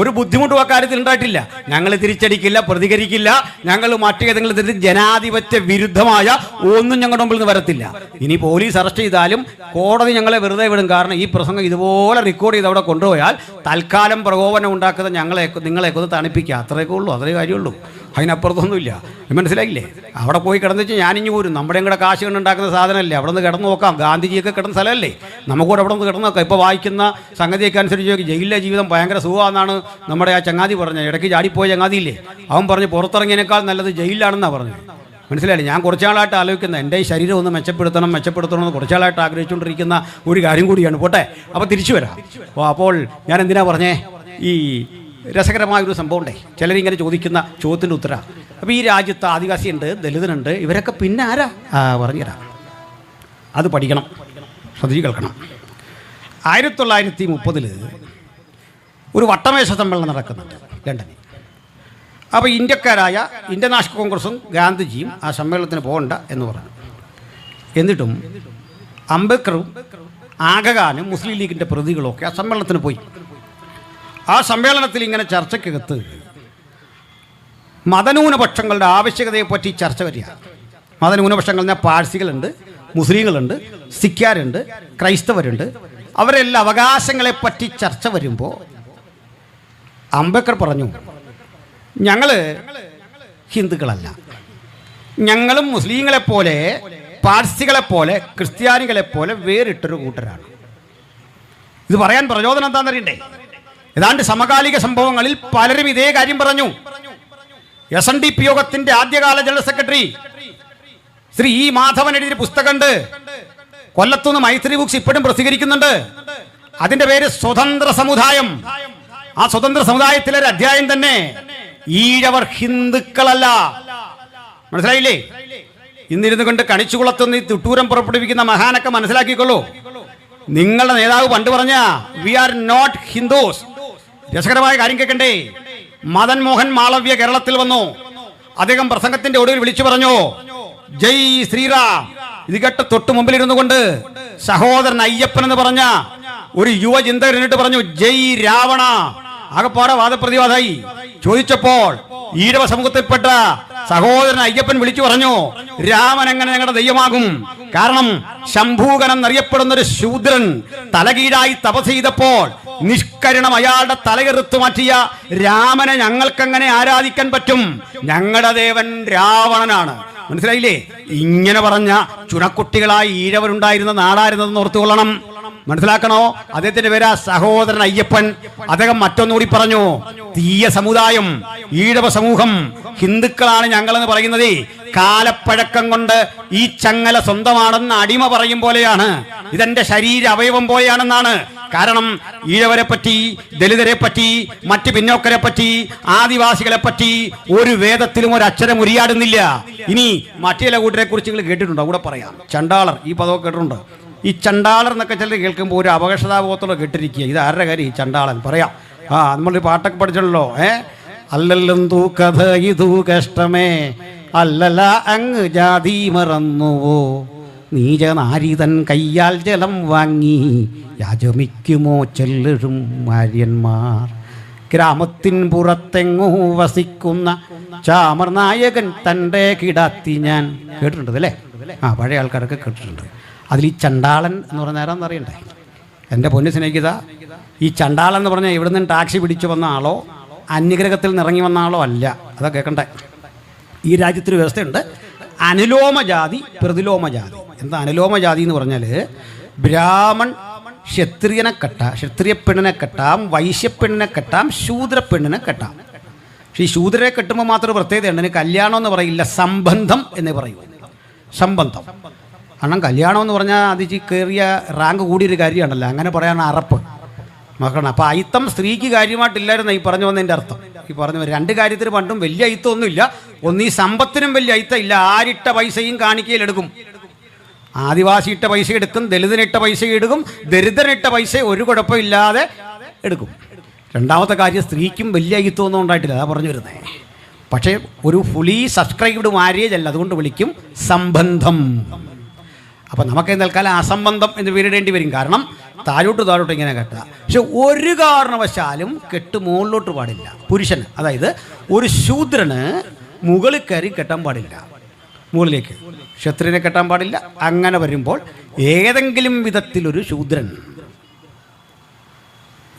ഒരു ബുദ്ധിമുട്ടും അക്കാര്യത്തിൽ ഉണ്ടായിട്ടില്ല. ഞങ്ങൾ തിരിച്ചടിക്കില്ല, പ്രതികരിക്കില്ല. ഞങ്ങൾ മറ്റേതെങ്കിലും തരത്തിൽ ജനാധിപത്യ വിരുദ്ധമായ ഒന്നും ഞങ്ങളുടെ മുമ്പിൽ നിന്ന് വരത്തില്ല. ഇനി പോലീസ് അറസ്റ്റ് ചെയ്താലും കോടതി ഞങ്ങളെ വെറുതെ വിടും. കാരണം ഈ പ്രസംഗം ഇതുപോലെ റെക്കോർഡ് ചെയ്ത് അവിടെ കൊണ്ടുപോയാൽ തൽക്കാലം പ്രകോപനം ഉണ്ടാക്കുന്ന നിങ്ങളെയൊക്കെ ഒന്ന് തണുപ്പിക്കുക. അത്രയൊക്കെ ഉള്ളൂ, അതേ കാര്യമുള്ളൂ. അതിനപ്പുറത്തൊന്നുമില്ല. മനസ്സിലായില്ലേ? അവിടെ പോയി കിടന്നു വെച്ചാൽ ഞാനിഞ്ഞു പോരും. നമ്മുടെ കൂടെ കാശ് കൊണ്ടുണ്ടാക്കുന്ന സാധനമല്ലേ. അവിടെ നിന്ന് കിടന്നു നോക്കാം. ഗാന്ധിജിയൊക്കെ കിടന്ന സ്ഥലമല്ലേ, നമുക്കൂടെ അവിടെ നിന്ന് കിടന്നു നോക്കാം. ഇപ്പോൾ വായിക്കുന്ന സംഗതിയൊക്കെ അനുസരിച്ച് ജയിലിലെ ജീവിതം ഭയങ്കര സുഖമാണെന്നാണ് നമ്മുടെ ആ ചങ്ങാതി പറഞ്ഞത്. ഇടയ്ക്ക് ചാടിപ്പോയ ചങ്ങാതിയില്ലേ, അവൻ പറഞ്ഞ് പുറത്തിറങ്ങിയതിനേക്കാൾ നല്ലത് ജയിലിലാണെന്നാണ് പറഞ്ഞത്. മനസ്സിലായില്ലേ? ഞാൻ കുറച്ചാളായിട്ട് ആലോചിക്കുന്നത് എൻ്റെ ഈ ശരീരം ഒന്ന് മെച്ചപ്പെടുത്തണം എന്ന് കുറച്ചാളായിട്ട് ആഗ്രഹിച്ചുകൊണ്ടിരിക്കുന്ന ഒരു കാര്യം കൂടിയാണ്. പോട്ടെ, അപ്പോൾ തിരിച്ചു വരാം. അപ്പോൾ ഞാൻ എന്തിനാ പറഞ്ഞേ, ഈ രസകരമായൊരു സംഭവം ഉണ്ടേ. ചിലരിങ്ങനെ ചോദിക്കുന്ന ചോദ്യത്തിൻ്റെ ഉത്തരം. അപ്പോൾ ഈ രാജ്യത്ത് ആദിവാസിയുണ്ട്, ദലിതനുണ്ട്, ഇവരൊക്കെ പിന്നെ ആരാ? പറഞ്ഞുതരാം. അത് പഠിക്കണം, ശ്രദ്ധിച്ച് കേൾക്കണം. 1930 ഒരു വട്ടമേശ സമ്മേളനം നടക്കുന്നുണ്ട് ലണ്ടനിൽ. അപ്പോൾ ഇന്ത്യക്കാരായ ഇന്ത്യൻ നാഷണൽ കോൺഗ്രസും ഗാന്ധിജിയും ആ സമ്മേളനത്തിന് പോകണ്ട എന്ന് പറഞ്ഞു. എന്നിട്ടും അംബേദ്കറും ആഗഖാനും മുസ്ലിം ലീഗിൻ്റെ പ്രതികളൊക്കെ ആ സമ്മേളനത്തിന് പോയി. ആ സമ്മേളനത്തിൽ ഇങ്ങനെ ചർച്ചയ്ക്കകത്ത് മതന്യൂനപക്ഷങ്ങളുടെ ആവശ്യകതയെപ്പറ്റി ചർച്ച വരിക. മതന്യൂനപക്ഷങ്ങൾ എന്നാൽ പാഴ്സികളുണ്ട്, മുസ്ലിങ്ങളുണ്ട്, സിഖ്കാരുണ്ട്, ക്രൈസ്തവരുണ്ട്. അവരെല്ലാം അവകാശങ്ങളെപ്പറ്റി ചർച്ച വരുമ്പോൾ അംബേദ്കർ പറഞ്ഞു, ഞങ്ങൾ ഹിന്ദുക്കളല്ല, ഞങ്ങളും മുസ്ലിങ്ങളെപ്പോലെ പാഴ്സികളെപ്പോലെ ക്രിസ്ത്യാനികളെപ്പോലെ വേറിട്ടൊരു കൂട്ടരാണ്. ഇത് പറയാൻ പ്രചോദനം എന്താണെന്നറിയണ്ടേ? ഏതാണ്ട് സമകാലിക സംഭവങ്ങളിൽ പലരും ഇതേ കാര്യം പറഞ്ഞു. SNDP യോഗത്തിന്റെ ആദ്യകാല general secretary Shri E Madhavan എഴുതിയ പുസ്തകമുണ്ട്. കൊല്ലത്തുനിന്ന് മൈത്രി ബുക്സ് ഇപ്പോഴും പ്രസിദ്ധീകരിക്കുന്നുണ്ട്. അതിന്റെ പേര് സ്വതന്ത്ര സമുദായം. ആ സ്വതന്ത്ര സമുദായത്തിലെ ഒരു അധ്യായം തന്നെ. ഈഴവർ ഹിന്ദുക്കളല്ല. മനസ്സിലായില്ലേ? ഇന്നിരുന്നു കൊണ്ട് കണിച്ചുകുളത്തുനിന്ന് ഈ തിട്ടൂരം പുറപ്പെടുവിക്കുന്ന മഹാനൊക്കെ മനസ്സിലാക്കിക്കൊള്ളൂ. നിങ്ങളുടെ നേതാവ് പണ്ട് പറഞ്ഞ വി ആർ നോട്ട് ഹിന്ദുസ്. രസകരമായ കാര്യം കേൾക്കണ്ടേ? മദൻ മോഹൻ മാളവ്യ കേരളത്തിൽ വന്നു. അദ്ദേഹം പ്രസംഗത്തിന്റെ ഒടുവിൽ വിളിച്ചു പറഞ്ഞു ജയ് ശ്രീറാം. ഇത് കേട്ട് തൊട്ട് മുമ്പിലിരുന്നു കൊണ്ട് സഹോദരൻ അയ്യപ്പൻ എന്ന് പറഞ്ഞ ഒരു യുവചിന്തകൻ എന്നിട്ട് പറഞ്ഞു ജയ് രാവണ. ആകപ്പാടെ വാദപ്രതിവാദമായി. ചോദിച്ചപ്പോൾ ഈഴവ സമൂഹത്തിൽപ്പെട്ട സഹോദരൻ അയ്യപ്പൻ വിളിച്ചു പറഞ്ഞു രാമൻ എങ്ങനെ ഞങ്ങളുടെ ദൈവമാകും? കാരണം ശംഭൂകൻ എന്നറിയപ്പെടുന്ന ഒരു ശൂദ്രൻ തലകീഴായി തപസ് ചെയ്തപ്പോൾ നിഷ്കരണം അയാളുടെ തലയെറുത്തു മാറ്റിയ രാമനെ ഞങ്ങൾക്കെങ്ങനെ ആരാധിക്കാൻ പറ്റും? ഞങ്ങളുടെ ദേവൻ രാവണനാണ്. മനസ്സിലായില്ലേ? ഇങ്ങനെ പറഞ്ഞ ചുണക്കുട്ടികളായി ഈഴവരുണ്ടായിരുന്ന നാടായിരുന്നതെന്ന് ഓർത്തുകൊള്ളണം. മനസ്സിലാക്കണോ? അദ്ദേഹത്തിന്റെ പേരാ സഹോദരൻ അയ്യപ്പൻ. അദ്ദേഹം മറ്റൊന്നുകൂടി പറഞ്ഞു തീയ സമുദായം, ഈഴവ സമൂഹം ഹിന്ദുക്കളാണ് ഞങ്ങളെന്ന് പറയുന്നത് കാലപ്പഴക്കം കൊണ്ട് ഈ ചങ്ങല സ്വന്തമാണെന്ന് അടിമ പറയും പോലെയാണ്. ഇതെന്റെ ശരീര അവയവം പോലെയാണെന്നാണ്. കാരണം ഈഴവരെ പറ്റി, ദലിതരെ പറ്റി, മറ്റ് പിന്നോക്കരെ പറ്റി, ആദിവാസികളെ പറ്റി ഒരു വേദത്തിലും ഒരു അക്ഷരം ഉരിയാടുന്നില്ല. ഇനി മറ്റു ചില കൂട്ടരെ കുറിച്ച് നിങ്ങൾ കേട്ടിട്ടുണ്ടോ? കൂടെ പറയാം. ചണ്ടാളർ, ഈ പദമൊക്കെ കേട്ടിട്ടുണ്ടോ? ഈ ചണ്ടാളർ എന്നൊക്കെ ചിലർ കേൾക്കുമ്പോൾ ഒരു അപകർഷതാബോധത്തോടെ കേട്ടിരിക്കുക. ഇത് ആരുടെ കാര്യം? ഈ ചണ്ടാളൻ. പറയാം. നമ്മളൊരു പാട്ടൊക്കെ പഠിച്ചല്ലോ. അല്ലല്ലെന്തൂ കഥ ഇതു കഷ്ടമേ, അല്ലല്ല അങ്ങ് ജാതി മറന്നുവോ, നീചനാരിതൻ കയ്യാൽ ജലം വാങ്ങി യാചമിക്കുമോ ചെല്ലഴും ആര്യന്മാർ, ഗ്രാമത്തിൻ പുറത്തെങ്ങോ വസിക്കുന്ന ചാമർ നായകൻ തൻ്റെ കിടാത്തി ഞാൻ. കേട്ടിട്ടുണ്ട് അല്ലേ? പഴയ ആൾക്കാരൊക്കെ കേട്ടിട്ടുണ്ട്. അതിൽ ഈ ചണ്ടാളൻ എന്ന് പറഞ്ഞ ആരാന്ന് അറിയണ്ടേ? എൻ്റെ പൊന്നു സ്നേഹിത, ഈ ചണ്ടാളൻ എന്ന് പറഞ്ഞാൽ ഇവിടെ നിന്ന് ടാക്സി പിടിച്ചു വന്ന ആളോ അന്യഗ്രഹത്തിൽ നിന്ന് ഇറങ്ങി വന്ന ആളോ അല്ല. അതാ കേൾക്കണ്ടേ? ഈ രാജ്യത്തൊരു വ്യവസ്ഥയുണ്ട്, അനുലോമ ജാതി, പ്രതിലോമ ജാതി. എന്താ അനുലോമ ജാതി എന്ന് പറഞ്ഞാൽ ബ്രാഹ്മൺ ക്ഷത്രിയനെ കെട്ടാം, ക്ഷത്രിയ പെണ്ണിനെ കെട്ടാം, വൈശ്യപ്പെണ്ണിനെ കെട്ടാം, ശൂദ്രപ്പെണ്ണിനെ കെട്ടാം. പക്ഷേ ഈ ശൂദ്രരെ കെട്ടുമ്പോൾ മാത്രം പ്രത്യേകതയുണ്ട്. അതിന് കല്യാണം എന്ന് പറയില്ല, സംബന്ധം എന്ന് പറയൂ. സംബന്ധം. കാരണം കല്യാണം എന്ന് പറഞ്ഞാൽ അത് കയറിയ റാങ്ക് കൂടിയൊരു കാര്യമാണല്ലോ. അങ്ങനെ പറയാൻ അറപ്പ് മക്കളാണ്. അപ്പോൾ അയിത്തം സ്ത്രീക്ക് കാര്യമായിട്ടില്ലായിരുന്നു ഈ പറഞ്ഞു വന്നതിൻ്റെ അർത്ഥം. ഈ പറഞ്ഞു രണ്ട് കാര്യത്തിന് പണ്ടും വലിയ അയിത്തമൊന്നുമില്ല. ഒന്ന് ഈ സമ്പത്തിനും വലിയ അയിത്തം ഇല്ല. ആരിട്ട പൈസയും കാണിക്കയിലെടുക്കും. ആദിവാസി ഇട്ട പൈസ എടുക്കും, ദലിതനിട്ട പൈസ എടുക്കും, ദരിദ്രനിട്ട പൈസ ഒരു കുഴപ്പമില്ലാതെ എടുക്കും. രണ്ടാമത്തെ കാര്യം സ്ത്രീക്കും വലിയ അയിത്തമൊന്നും ഉണ്ടായിട്ടില്ല. അതാ പറഞ്ഞു വരുന്നത്. പക്ഷേ ഒരു ഫുള്ളി സബ്സ്ക്രൈബ്ഡ് മാരേജ് അല്ല, അതുകൊണ്ട് വിളിക്കും സംബന്ധം. അപ്പം നമുക്ക് തൽക്കാലം അസംബന്ധം എന്ന് പേരിടേണ്ടി വരും. കാരണം താഴോട്ട് ഇങ്ങനെ കെട്ടുക. പക്ഷെ ഒരു കാരണവശാലും കെട്ട് മുകളിലോട്ട് പാടില്ല. പുരുഷന്, അതായത് ഒരു ശൂദ്രന് മുകളിൽ കയറി കെട്ടാൻ പാടില്ല. മുകളിലേക്ക് ക്ഷത്രിയനെ കെട്ടാൻ പാടില്ല. അങ്ങനെ വരുമ്പോൾ ഏതെങ്കിലും വിധത്തിലൊരു ശൂദ്രൻ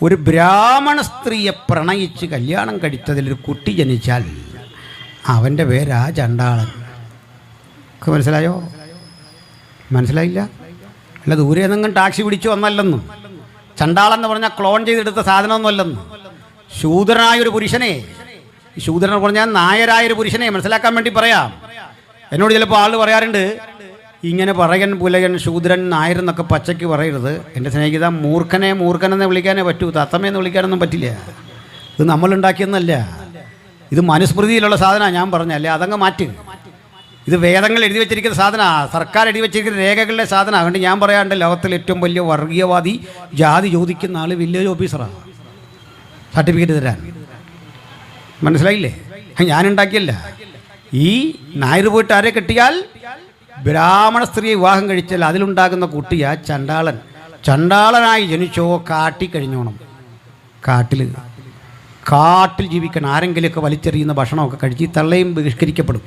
ഒരു ബ്രാഹ്മണ സ്ത്രീയെ പ്രണയിച്ച് കല്യാണം കഴിച്ചതിലൊരു കുട്ടി ജനിച്ചാൽ അവൻ്റെ പേരാ ചണ്ടാളൻ. മനസ്സിലായോ? മനസ്സിലായില്ല? അല്ല ദൂരെ നിന്നും ടാക്സി പിടിച്ചു വന്നല്ലെന്നും. ചണ്ടാളൻ എന്ന് പറഞ്ഞാൽ ക്ലോൺ ചെയ്തെടുത്ത സാധനമൊന്നുമല്ലെന്നും. ശൂദ്രനായൊരു പുരുഷനെ, ശൂദ്രൻ പറഞ്ഞാൽ നായരായൊരു പുരുഷനെ മനസ്സിലാക്കാൻ വേണ്ടി പറയാം. എന്നോട് ചിലപ്പോൾ ആൾ പറയാറുണ്ട് ഇങ്ങനെ പറയൻ പുലകൻ ശൂദ്രൻ നായരെന്നൊക്കെ പച്ചയ്ക്ക് പറയരുത്. എൻ്റെ സ്നേഹിത, മൂർഖനെന്ന് വിളിക്കാനേ പറ്റൂ, തത്തമ്മയെന്ന് വിളിക്കാനൊന്നും പറ്റില്ല. ഇത് നമ്മളുണ്ടാക്കിയെന്നല്ല, ഇത് മനുസ്മൃതിയിലുള്ള സാധനമാണ്. ഞാൻ പറഞ്ഞല്ലേ, അതങ്ങ് മാറ്റ്. ഇത് വേദങ്ങൾ എഴുതി വെച്ചിരിക്കുന്ന സാധനമാണ്, സർക്കാർ എഴുതി വെച്ചിരിക്കുന്ന രേഖകളുടെ സാധനമാണ്. അതുകൊണ്ട് ഞാൻ പറയാണ്ട് ലോകത്തിലെ ഏറ്റവും വലിയ വർഗീയവാദി ജാതി ചോദിക്കുന്ന ആൾ വില്ലേജ് ഓഫീസറാണ് സർട്ടിഫിക്കറ്റ് തരാൻ. മനസ്സിലായില്ലേ? ഞാനുണ്ടാക്കിയല്ല. ഈ നായർ പോയിട്ട് ആരെ കെട്ടിയാൽ ബ്രാഹ്മണ സ്ത്രീയെ വിവാഹം കഴിച്ചാൽ അതിലുണ്ടാകുന്ന കുട്ടിയാ ചണ്ടാളൻ. ചണ്ടാളനായി ജനിച്ചോ കാട്ടിക്കഴിഞ്ഞോണം. കാട്ടിൽ ജീവിക്കണം. ആരെങ്കിലുമൊക്കെ വലിച്ചെറിയുന്ന ഭക്ഷണമൊക്കെ കഴിച്ച് തള്ളയും ബഹിഷ്കരിക്കപ്പെടും.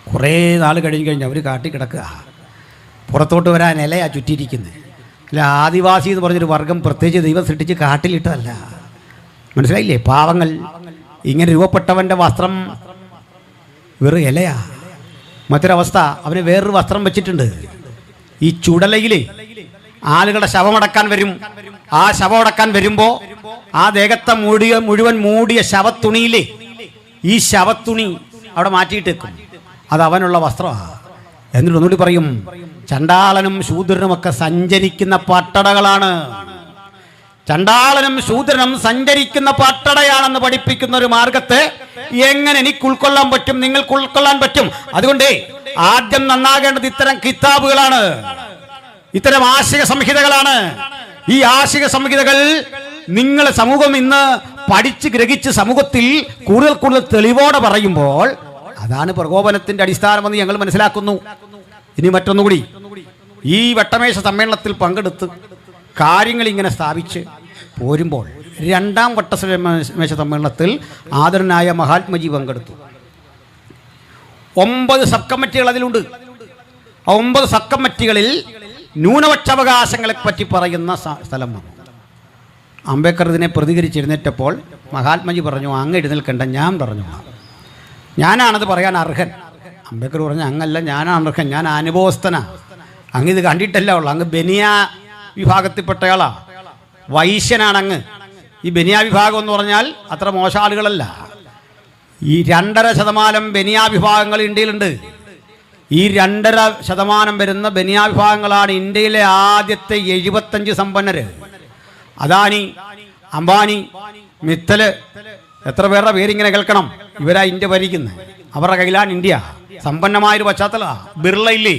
കുറേ നാൾ കഴിഞ്ഞ് അവർ കാട്ടി കിടക്കുക. പുറത്തോട്ട് വരാൻ ഇലയാ ചുറ്റിയിരിക്കുന്നത്. അല്ല, ആദിവാസി എന്ന് പറഞ്ഞൊരു വർഗം പ്രത്യേകിച്ച് ദൈവം സൃഷ്ടിച്ച് കാട്ടിലിട്ടതല്ല. മനസ്സിലായില്ലേ? പാവങ്ങൾ. ഇങ്ങനെ രൂപപ്പെട്ടവൻ്റെ വസ്ത്രം വെറും ഇലയാ. മറ്റൊരവസ്ഥ, അവന് വേറൊരു വസ്ത്രം വെച്ചിട്ടുണ്ട്. ഈ ചുടലയിൽ ആളുകളുടെ ശവമടക്കാൻ വരും. ആ ശവമടക്കാൻ വരുമ്പോൾ ആ ദേഹത്തെ മുഴുവൻ മൂടിയ ശവത്തുണിയിലെ ഈ ശവത്തുണി അവിടെ മാറ്റിയിട്ട് വെക്കും. അത് അവനുള്ള വസ്ത്രമാണ്. എന്നിട്ട് ഒന്നുകൂടി പറയും, ചണ്ടാളനും ശൂദ്രനുമൊക്കെ സഞ്ചരിക്കുന്ന പട്ടടകളാണ്. ചണ്ടാളനും ശൂദ്രനും സഞ്ചരിക്കുന്ന പട്ടടയാണെന്ന് പഠിപ്പിക്കുന്ന ഒരു മാർഗത്തെ എങ്ങനെ എനിക്ക് ഉൾക്കൊള്ളാൻ പറ്റും, നിങ്ങൾക്ക് ഉൾക്കൊള്ളാൻ പറ്റും? അതുകൊണ്ട് ആദ്യം നന്നാകേണ്ടത് ഇത്തരം കിതാബുകളാണ്, ഇത്തരം ആശയ സംഹിതകളാണ്. ഈ ആശയ സംഹിതകൾ നിങ്ങൾ സമൂഹം ഇന്ന് പഠിച്ച് ഗ്രഹിച്ച് സമൂഹത്തിൽ കൂടുതൽ തെളിവോടെ പറയുമ്പോൾ അതാണ് പ്രകോപനത്തിന്റെ അടിസ്ഥാനമെന്ന് ഞങ്ങൾ മനസ്സിലാക്കുന്നു. ഇനി മറ്റൊന്നുകൂടി, ഈ വട്ടമേശ സമ്മേളനത്തിൽ പങ്കെടുത്ത് കാര്യങ്ങൾ ഇങ്ങനെ സ്ഥാപിച്ച് പോരുമ്പോൾ രണ്ടാം വട്ടമേശ സമ്മേളനത്തിൽ ആദരനായ മഹാത്മജി പങ്കെടുത്തു. 9 സബ് കമ്മിറ്റികൾ അതിലുണ്ട്. ആ 9 സബ് കമ്മിറ്റികളിൽ ന്യൂനപക്ഷാവകാശങ്ങളെ പറ്റി പറയുന്ന സ്ഥലം വന്നു. അംബേദ്കർ ഇതിനെ പ്രതികരിച്ചെഴുന്നേറ്റപ്പോൾ മഹാത്മജി പറഞ്ഞു, അങ്ങ് എഴുന്നേൽക്കണ്ട, ഞാൻ പറഞ്ഞു, ഞാനാണത് പറയാൻ അർഹൻ. അംബേദ്കർ പറഞ്ഞു, അങ്ങല്ല, ഞാനാണ് അർഹൻ, ഞാൻ അനുഭവസ്ഥനാണ്, അങ്ങ് ഇത് കണ്ടിട്ടല്ല ഉള്ളു, അങ്ങ് ബനിയ വിഭാഗത്തിൽപ്പെട്ടയാളാ, വൈശ്യനാണ് അങ്ങ്. ഈ ബനിയ വിഭാഗം എന്ന് പറഞ്ഞാൽ അത്ര മോശം ആളുകളല്ല. ഈ 2.5% ബനിയ വിഭാഗങ്ങൾ ഇന്ത്യയിലുണ്ട്. ഈ 2.5% വരുന്ന ബനിയ വിഭാഗങ്ങളാണ് ഇന്ത്യയിലെ ആദ്യത്തെ 75 സമ്പന്നര്. അദാനി, അംബാനി, മിത്തല്, എത്ര പേരുടെ പേരിങ്ങനെ കേൾക്കണം. ഇവരാ ഇന്ത്യ ഭരിക്കുന്നത്, അവരുടെ കയ്യിലാണ് ഇന്ത്യ. സമ്പന്നമായൊരു പശ്ചാത്തലമാണ്. ബിർള ഇല്ലേ,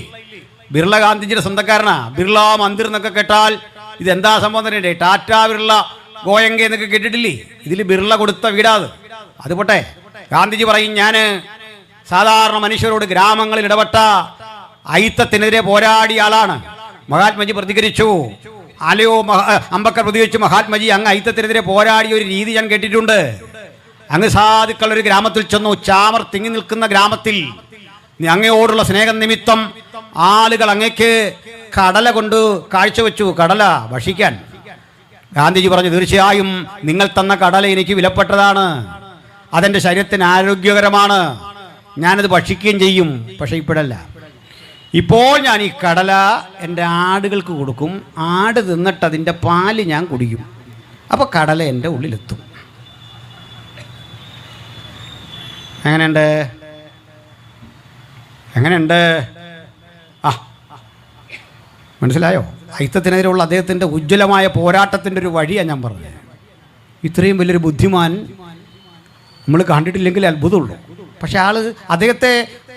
ബിർള ഗാന്ധിജിയുടെ സ്വന്തക്കാരനാ. ബിർള മന്ദിർ എന്നൊക്കെ കേട്ടാൽ ഇതെന്താ സംഭവം തന്നെ. ടാറ്റ ബിർള ഗോയങ്ക എന്നൊക്കെ കേട്ടിട്ടില്ലേ? ഇതിൽ ബിർള കൊടുത്ത വീടാത്. അത് പോട്ടെ, ഗാന്ധിജി പറയും, ഞാൻ സാധാരണ മനുഷ്യരോട് ഗ്രാമങ്ങളിൽ ഇടപെട്ട അയിത്തത്തിനെതിരെ പോരാടിയ ആളാണ്. മഹാത്മജി പ്രതികരിച്ചു, അലയോ അംബേദ്കർ പ്രതികരിച്ചു, മഹാത്മജി, അങ്ങ് അയിത്തത്തിനെതിരെ പോരാടിയ ഒരു രീതി ഞാൻ കേട്ടിട്ടുണ്ട്. അങ്ങ് സാധുക്കൾ ഒരു ഗ്രാമത്തിൽ ചെന്നു, ചാമർ തിങ്ങി നിൽക്കുന്ന ഗ്രാമത്തിൽ അങ്ങയോടുള്ള സ്നേഹം നിമിത്തം ആളുകൾ അങ്ങേക്ക് കടല കൊണ്ട് കാഴ്ചവെച്ചു, കടല ഭക്ഷിക്കാൻ. ഗാന്ധിജി പറഞ്ഞു, തീർച്ചയായും നിങ്ങൾ തന്ന കടല എനിക്ക് വിലപ്പെട്ടതാണ്, അതെൻ്റെ ശരീരത്തിന് ആരോഗ്യകരമാണ്, ഞാനത് ഭക്ഷിക്കുകയും ചെയ്യും. പക്ഷെ ഇപ്പോഴല്ല, ഇപ്പോൾ ഞാൻ ഈ കടല എൻ്റെ ആടുകൾക്ക് കൊടുക്കും, ആട് തിന്നിട്ട് അതിൻ്റെ പാല് ഞാൻ കുടിക്കും, അപ്പോൾ കടല എൻ്റെ ഉള്ളിലെത്തും. എങ്ങനെയുണ്ട്? എങ്ങനെയുണ്ട്? ആ, മനസ്സിലായോ? അയിത്തത്തിനെതിരെയുള്ള അദ്ദേഹത്തിൻ്റെ ഉജ്ജ്വലമായ പോരാട്ടത്തിൻ്റെ ഒരു വഴിയാണ് ഞാൻ പറഞ്ഞത്. ഇത്രയും വലിയൊരു ബുദ്ധിമാൻ നമ്മൾ കണ്ടിട്ടില്ലെങ്കിൽ അത്ഭുതമുള്ളൂ. പക്ഷെ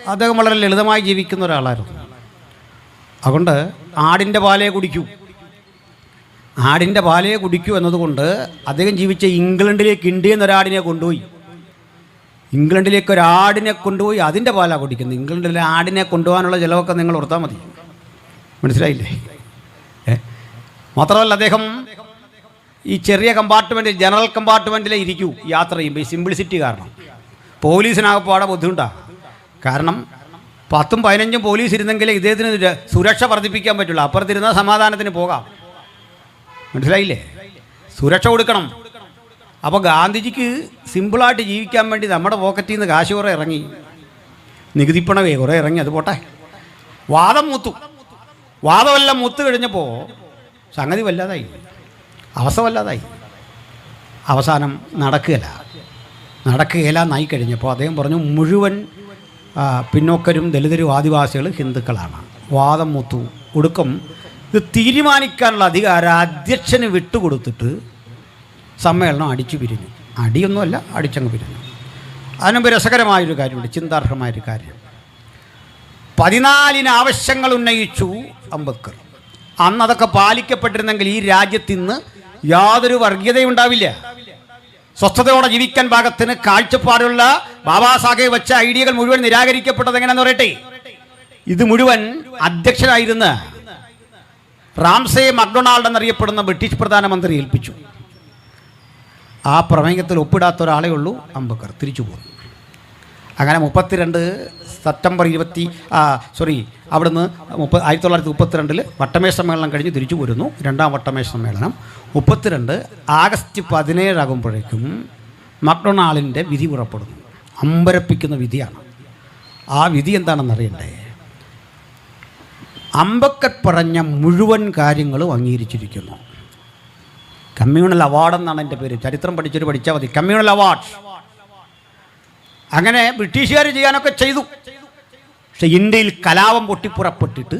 അദ്ദേഹം വളരെ ലളിതമായി ജീവിക്കുന്ന ഒരാളായിരുന്നു. അതുകൊണ്ട് ആടിൻ്റെ പാലേ കുടിക്കൂ, ആടിൻ്റെ പാലേ കുടിക്കൂ എന്നതുകൊണ്ട് അദ്ദേഹം ജീവിച്ച ഇംഗ്ലണ്ടിലേക്ക്, ഇന്ത്യയിൽ നിന്ന് ഒരാടിനെ കൊണ്ടുപോയി, ഇംഗ്ലണ്ടിലേക്ക് ഒരാടിനെ കൊണ്ടുപോയി അതിൻ്റെ പാലാണ് കുടിക്കുന്നത്. ഇംഗ്ലണ്ടിലെ ആടിനെ കൊണ്ടുപോകാനുള്ള ചിലവൊക്കെ നിങ്ങൾ ഓർത്താൽ മതി. മനസ്സിലായില്ലേ? മാത്രമല്ല, അദ്ദേഹം ഈ ചെറിയ കമ്പാർട്ട്മെൻറ്റിൽ, ജനറൽ കമ്പാർട്ട്മെൻറ്റിലേ ഇരിക്കൂ യാത്ര ചെയ്യുമ്പോൾ. ഈ സിംപ്ലിസിറ്റി കാരണം പോലീസിനാകപ്പാടെ ബുദ്ധിമുട്ടാണ്. കാരണം 10-15 പോലീസ് ഇരുന്നെങ്കിലേ ഇദ്ദേഹത്തിന് സുരക്ഷ വർദ്ധിപ്പിക്കാൻ പറ്റുള്ളൂ. അപ്പുറത്തിരുന്നാൽ സമാധാനത്തിന് പോകാം. മനസ്സിലായില്ലേ? സുരക്ഷ കൊടുക്കണം. അപ്പോൾ ഗാന്ധിജിക്ക് സിമ്പിളായിട്ട് ജീവിക്കാൻ വേണ്ടി നമ്മുടെ പോക്കറ്റിൽ നിന്ന് കാശ് കുറേ ഇറങ്ങി, നികുതിപ്പണവേ കുറേ ഇറങ്ങി. അത് പോട്ടെ, വാദം മൂത്തു. വാദമെല്ലാം മൂത്ത് കഴിഞ്ഞപ്പോൾ സംഗതി വല്ലാതായി, അവസ്ഥ വല്ലാതായി. അവസാനം നടക്കുകയില്ല എന്നായി കഴിഞ്ഞപ്പോൾ അദ്ദേഹം പറഞ്ഞു, മുഴുവൻ പിന്നോക്കരും ദലിതരും ആദിവാസികളും ഹിന്ദുക്കളാണ്. വാദം മൂത്തു. ഒടുക്കം ഇത് തീരുമാനിക്കാനുള്ള അധികാരം അധ്യക്ഷന് വിട്ടുകൊടുത്തിട്ട് സമ്മേളനം അടിച്ചു പിരിഞ്ഞു. അടിയൊന്നുമല്ല, അടിച്ചങ്ങ് പിരിഞ്ഞു. അതിനുമുമ്പ് രസകരമായൊരു കാര്യമുണ്ട്, ചിന്താർഹമായൊരു കാര്യം. 14 ആവശ്യങ്ങൾ ഉന്നയിച്ചു അംബേദ്കർ. അന്ന് അതൊക്കെ പാലിക്കപ്പെട്ടിരുന്നെങ്കിൽ ഈ രാജ്യത്തിന്ന് യാതൊരു വർഗീയതയും ഉണ്ടാവില്ല. സ്വസ്ഥതയോടെ ജീവിക്കാൻ പാകത്തിന് കാഴ്ചപ്പാടുള്ള ബാബാ സാഹേബ് വെച്ച ഐഡിയകൾ മുഴുവൻ നിരാകരിക്കപ്പെട്ടത് എങ്ങനെയാണെന്ന് പറയട്ടെ. ഇത് മുഴുവൻ അധ്യക്ഷനായിരുന്ന റാംസേ മക്ഡൊണാൾഡ് എന്നറിയപ്പെടുന്ന ബ്രിട്ടീഷ് പ്രധാനമന്ത്രി ഏൽപ്പിച്ചു. ആ പ്രമേയത്തിൽ ഒപ്പിടാത്ത ഒരാളേ ഉള്ളൂ, അംബേദ്കർ. തിരിച്ചു പോകുന്നു. അങ്ങനെ 32 സെപ്റ്റംബർ 20 അവിടുന്ന് 1932 വട്ടമേശ സമ്മേളനം കഴിഞ്ഞ് തിരിച്ചു പോരുന്നു. രണ്ടാം വട്ടമേശ സമ്മേളനം 32 ആഗസ്റ്റ് 17 ആകുമ്പോഴേക്കും മക്ഡൊണാൾഡിൻ്റെ വിധി പുറപ്പെടുന്നു. അമ്പരപ്പിക്കുന്ന വിധിയാണ്. ആ വിധി എന്താണെന്ന് അറിയണ്ടേ? അംബേദ്കർ പറഞ്ഞ മുഴുവൻ കാര്യങ്ങളും അംഗീകരിച്ചിരിക്കുന്നു. കമ്മ്യൂണൽ അവാർഡ് എന്നാണ് എൻ്റെ പേര്. ചരിത്രം പഠിച്ചാൽ മതി. Communal award. അങ്ങനെ ബ്രിട്ടീഷുകാർ ചെയ്യാനൊക്കെ ചെയ്തു. പക്ഷെ ഇന്ത്യയിൽ കലാപം പൊട്ടിപ്പുറപ്പെട്ടിട്ട്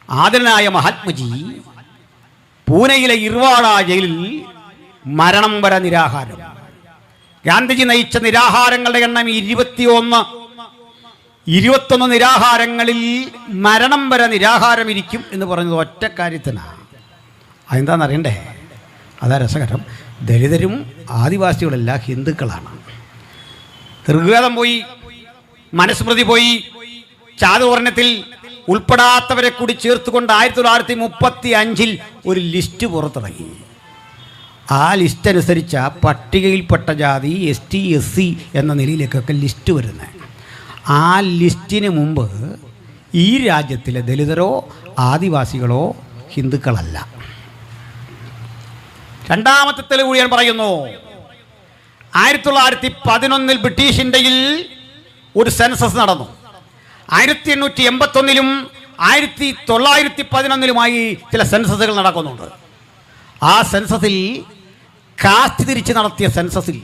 ആദരനായ മഹാത്മജി പൂനെയിലെ ഇർവാള ജയിലിൽ മരണം വരെ നിരാഹാരം. ഗാന്ധിജി നയിച്ച നിരാഹാരങ്ങളുടെ എണ്ണം 21 നിരാഹാരങ്ങളിൽ മരണം വരെ നിരാഹാരം ഇരിക്കും എന്ന് പറയുന്നത് ഒറ്റ കാര്യത്തിനാണ്. അതെന്താണെന്നറിയണ്ടേ? അതാ രസകരം. ദളിതരും ആദിവാസികളെല്ലാം ഹിന്ദുക്കളാണ്. ഋഗ്വേദം പോയി, മനുസ്മൃതി പോയി, ചാതുവർണ്ണത്തിൽ ഉൾപ്പെടാത്തവരെ കൂടി ചേർത്തുകൊണ്ട് 1935 ഒരു ലിസ്റ്റ് പുറത്തിറങ്ങി. ആ ലിസ്റ്റ് അനുസരിച്ച പട്ടികയിൽപ്പെട്ട ജാതി ST SC എന്ന നിലയിലേക്കൊക്കെ ലിസ്റ്റ് വരുന്നത്. ആ ലിസ്റ്റിന് മുമ്പ് ഈ രാജ്യത്തിലെ ദലിതരോ ആദിവാസികളോ ഹിന്ദുക്കളല്ല. രണ്ടാമത്തെ തെളിവ് ഞാൻ പറയുന്നു. 1911 ബ്രിട്ടീഷ് ഇന്ത്യയിൽ ഒരു സെൻസസ് നടന്നു. 1881 1911 ചില സെൻസസുകൾ നടക്കുന്നുണ്ട്. ആ സെൻസസിൽ, കാസ്റ്റ് തിരിച്ച് നടത്തിയ സെൻസസിൽ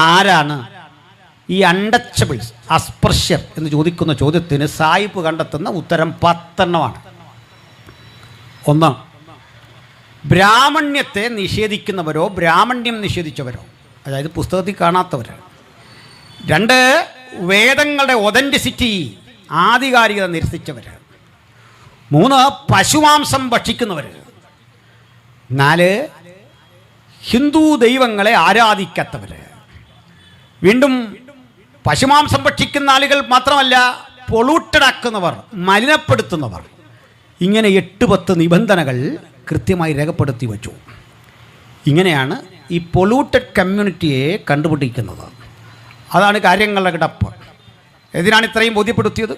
ആരാണ് ഈ അൺടച്ചബിൾസ്, അസ്പൃശ്യർ എന്ന് ചോദിക്കുന്ന ചോദ്യത്തിന് സായിപ്പ് കണ്ടെത്തുന്ന ഉത്തരം 10 എണ്ണമാണ്. 1, ബ്രാഹ്മണ്യത്തെ നിഷേധിക്കുന്നവരോ ബ്രാഹ്മണ്യം നിഷേധിച്ചവരോ, അതായത് പുസ്തകത്തിൽ കാണാത്തവർ. 2, വേദങ്ങളുടെ ഒതൻറ്റിസിറ്റി, ആധികാരികത നിരസിച്ചവർ. 3, പശുമാംസം ഭക്ഷിക്കുന്നവർ. 4, ഹിന്ദു ദൈവങ്ങളെ ആരാധിക്കാത്തവർ. വീണ്ടും പശുമാംസം ഭക്ഷിക്കുന്ന ആളുകൾ മാത്രമല്ല, പൊളൂട്ടഡ് ആക്കുന്നവർ, മലിനപ്പെടുത്തുന്നവർ. ഇങ്ങനെ 8-10 നിബന്ധനകൾ കൃത്യമായി രേഖപ്പെടുത്തി വച്ചു. ഇങ്ങനെയാണ് ഈ പൊളൂട്ടഡ് കമ്മ്യൂണിറ്റിയെ കണ്ടുപിടിക്കുന്നത്. അതാണ് കാര്യങ്ങളുടെ കിടപ്പ്. എന്തിനാണ് ഇത്രയും ബോധ്യപ്പെടുത്തിയത്?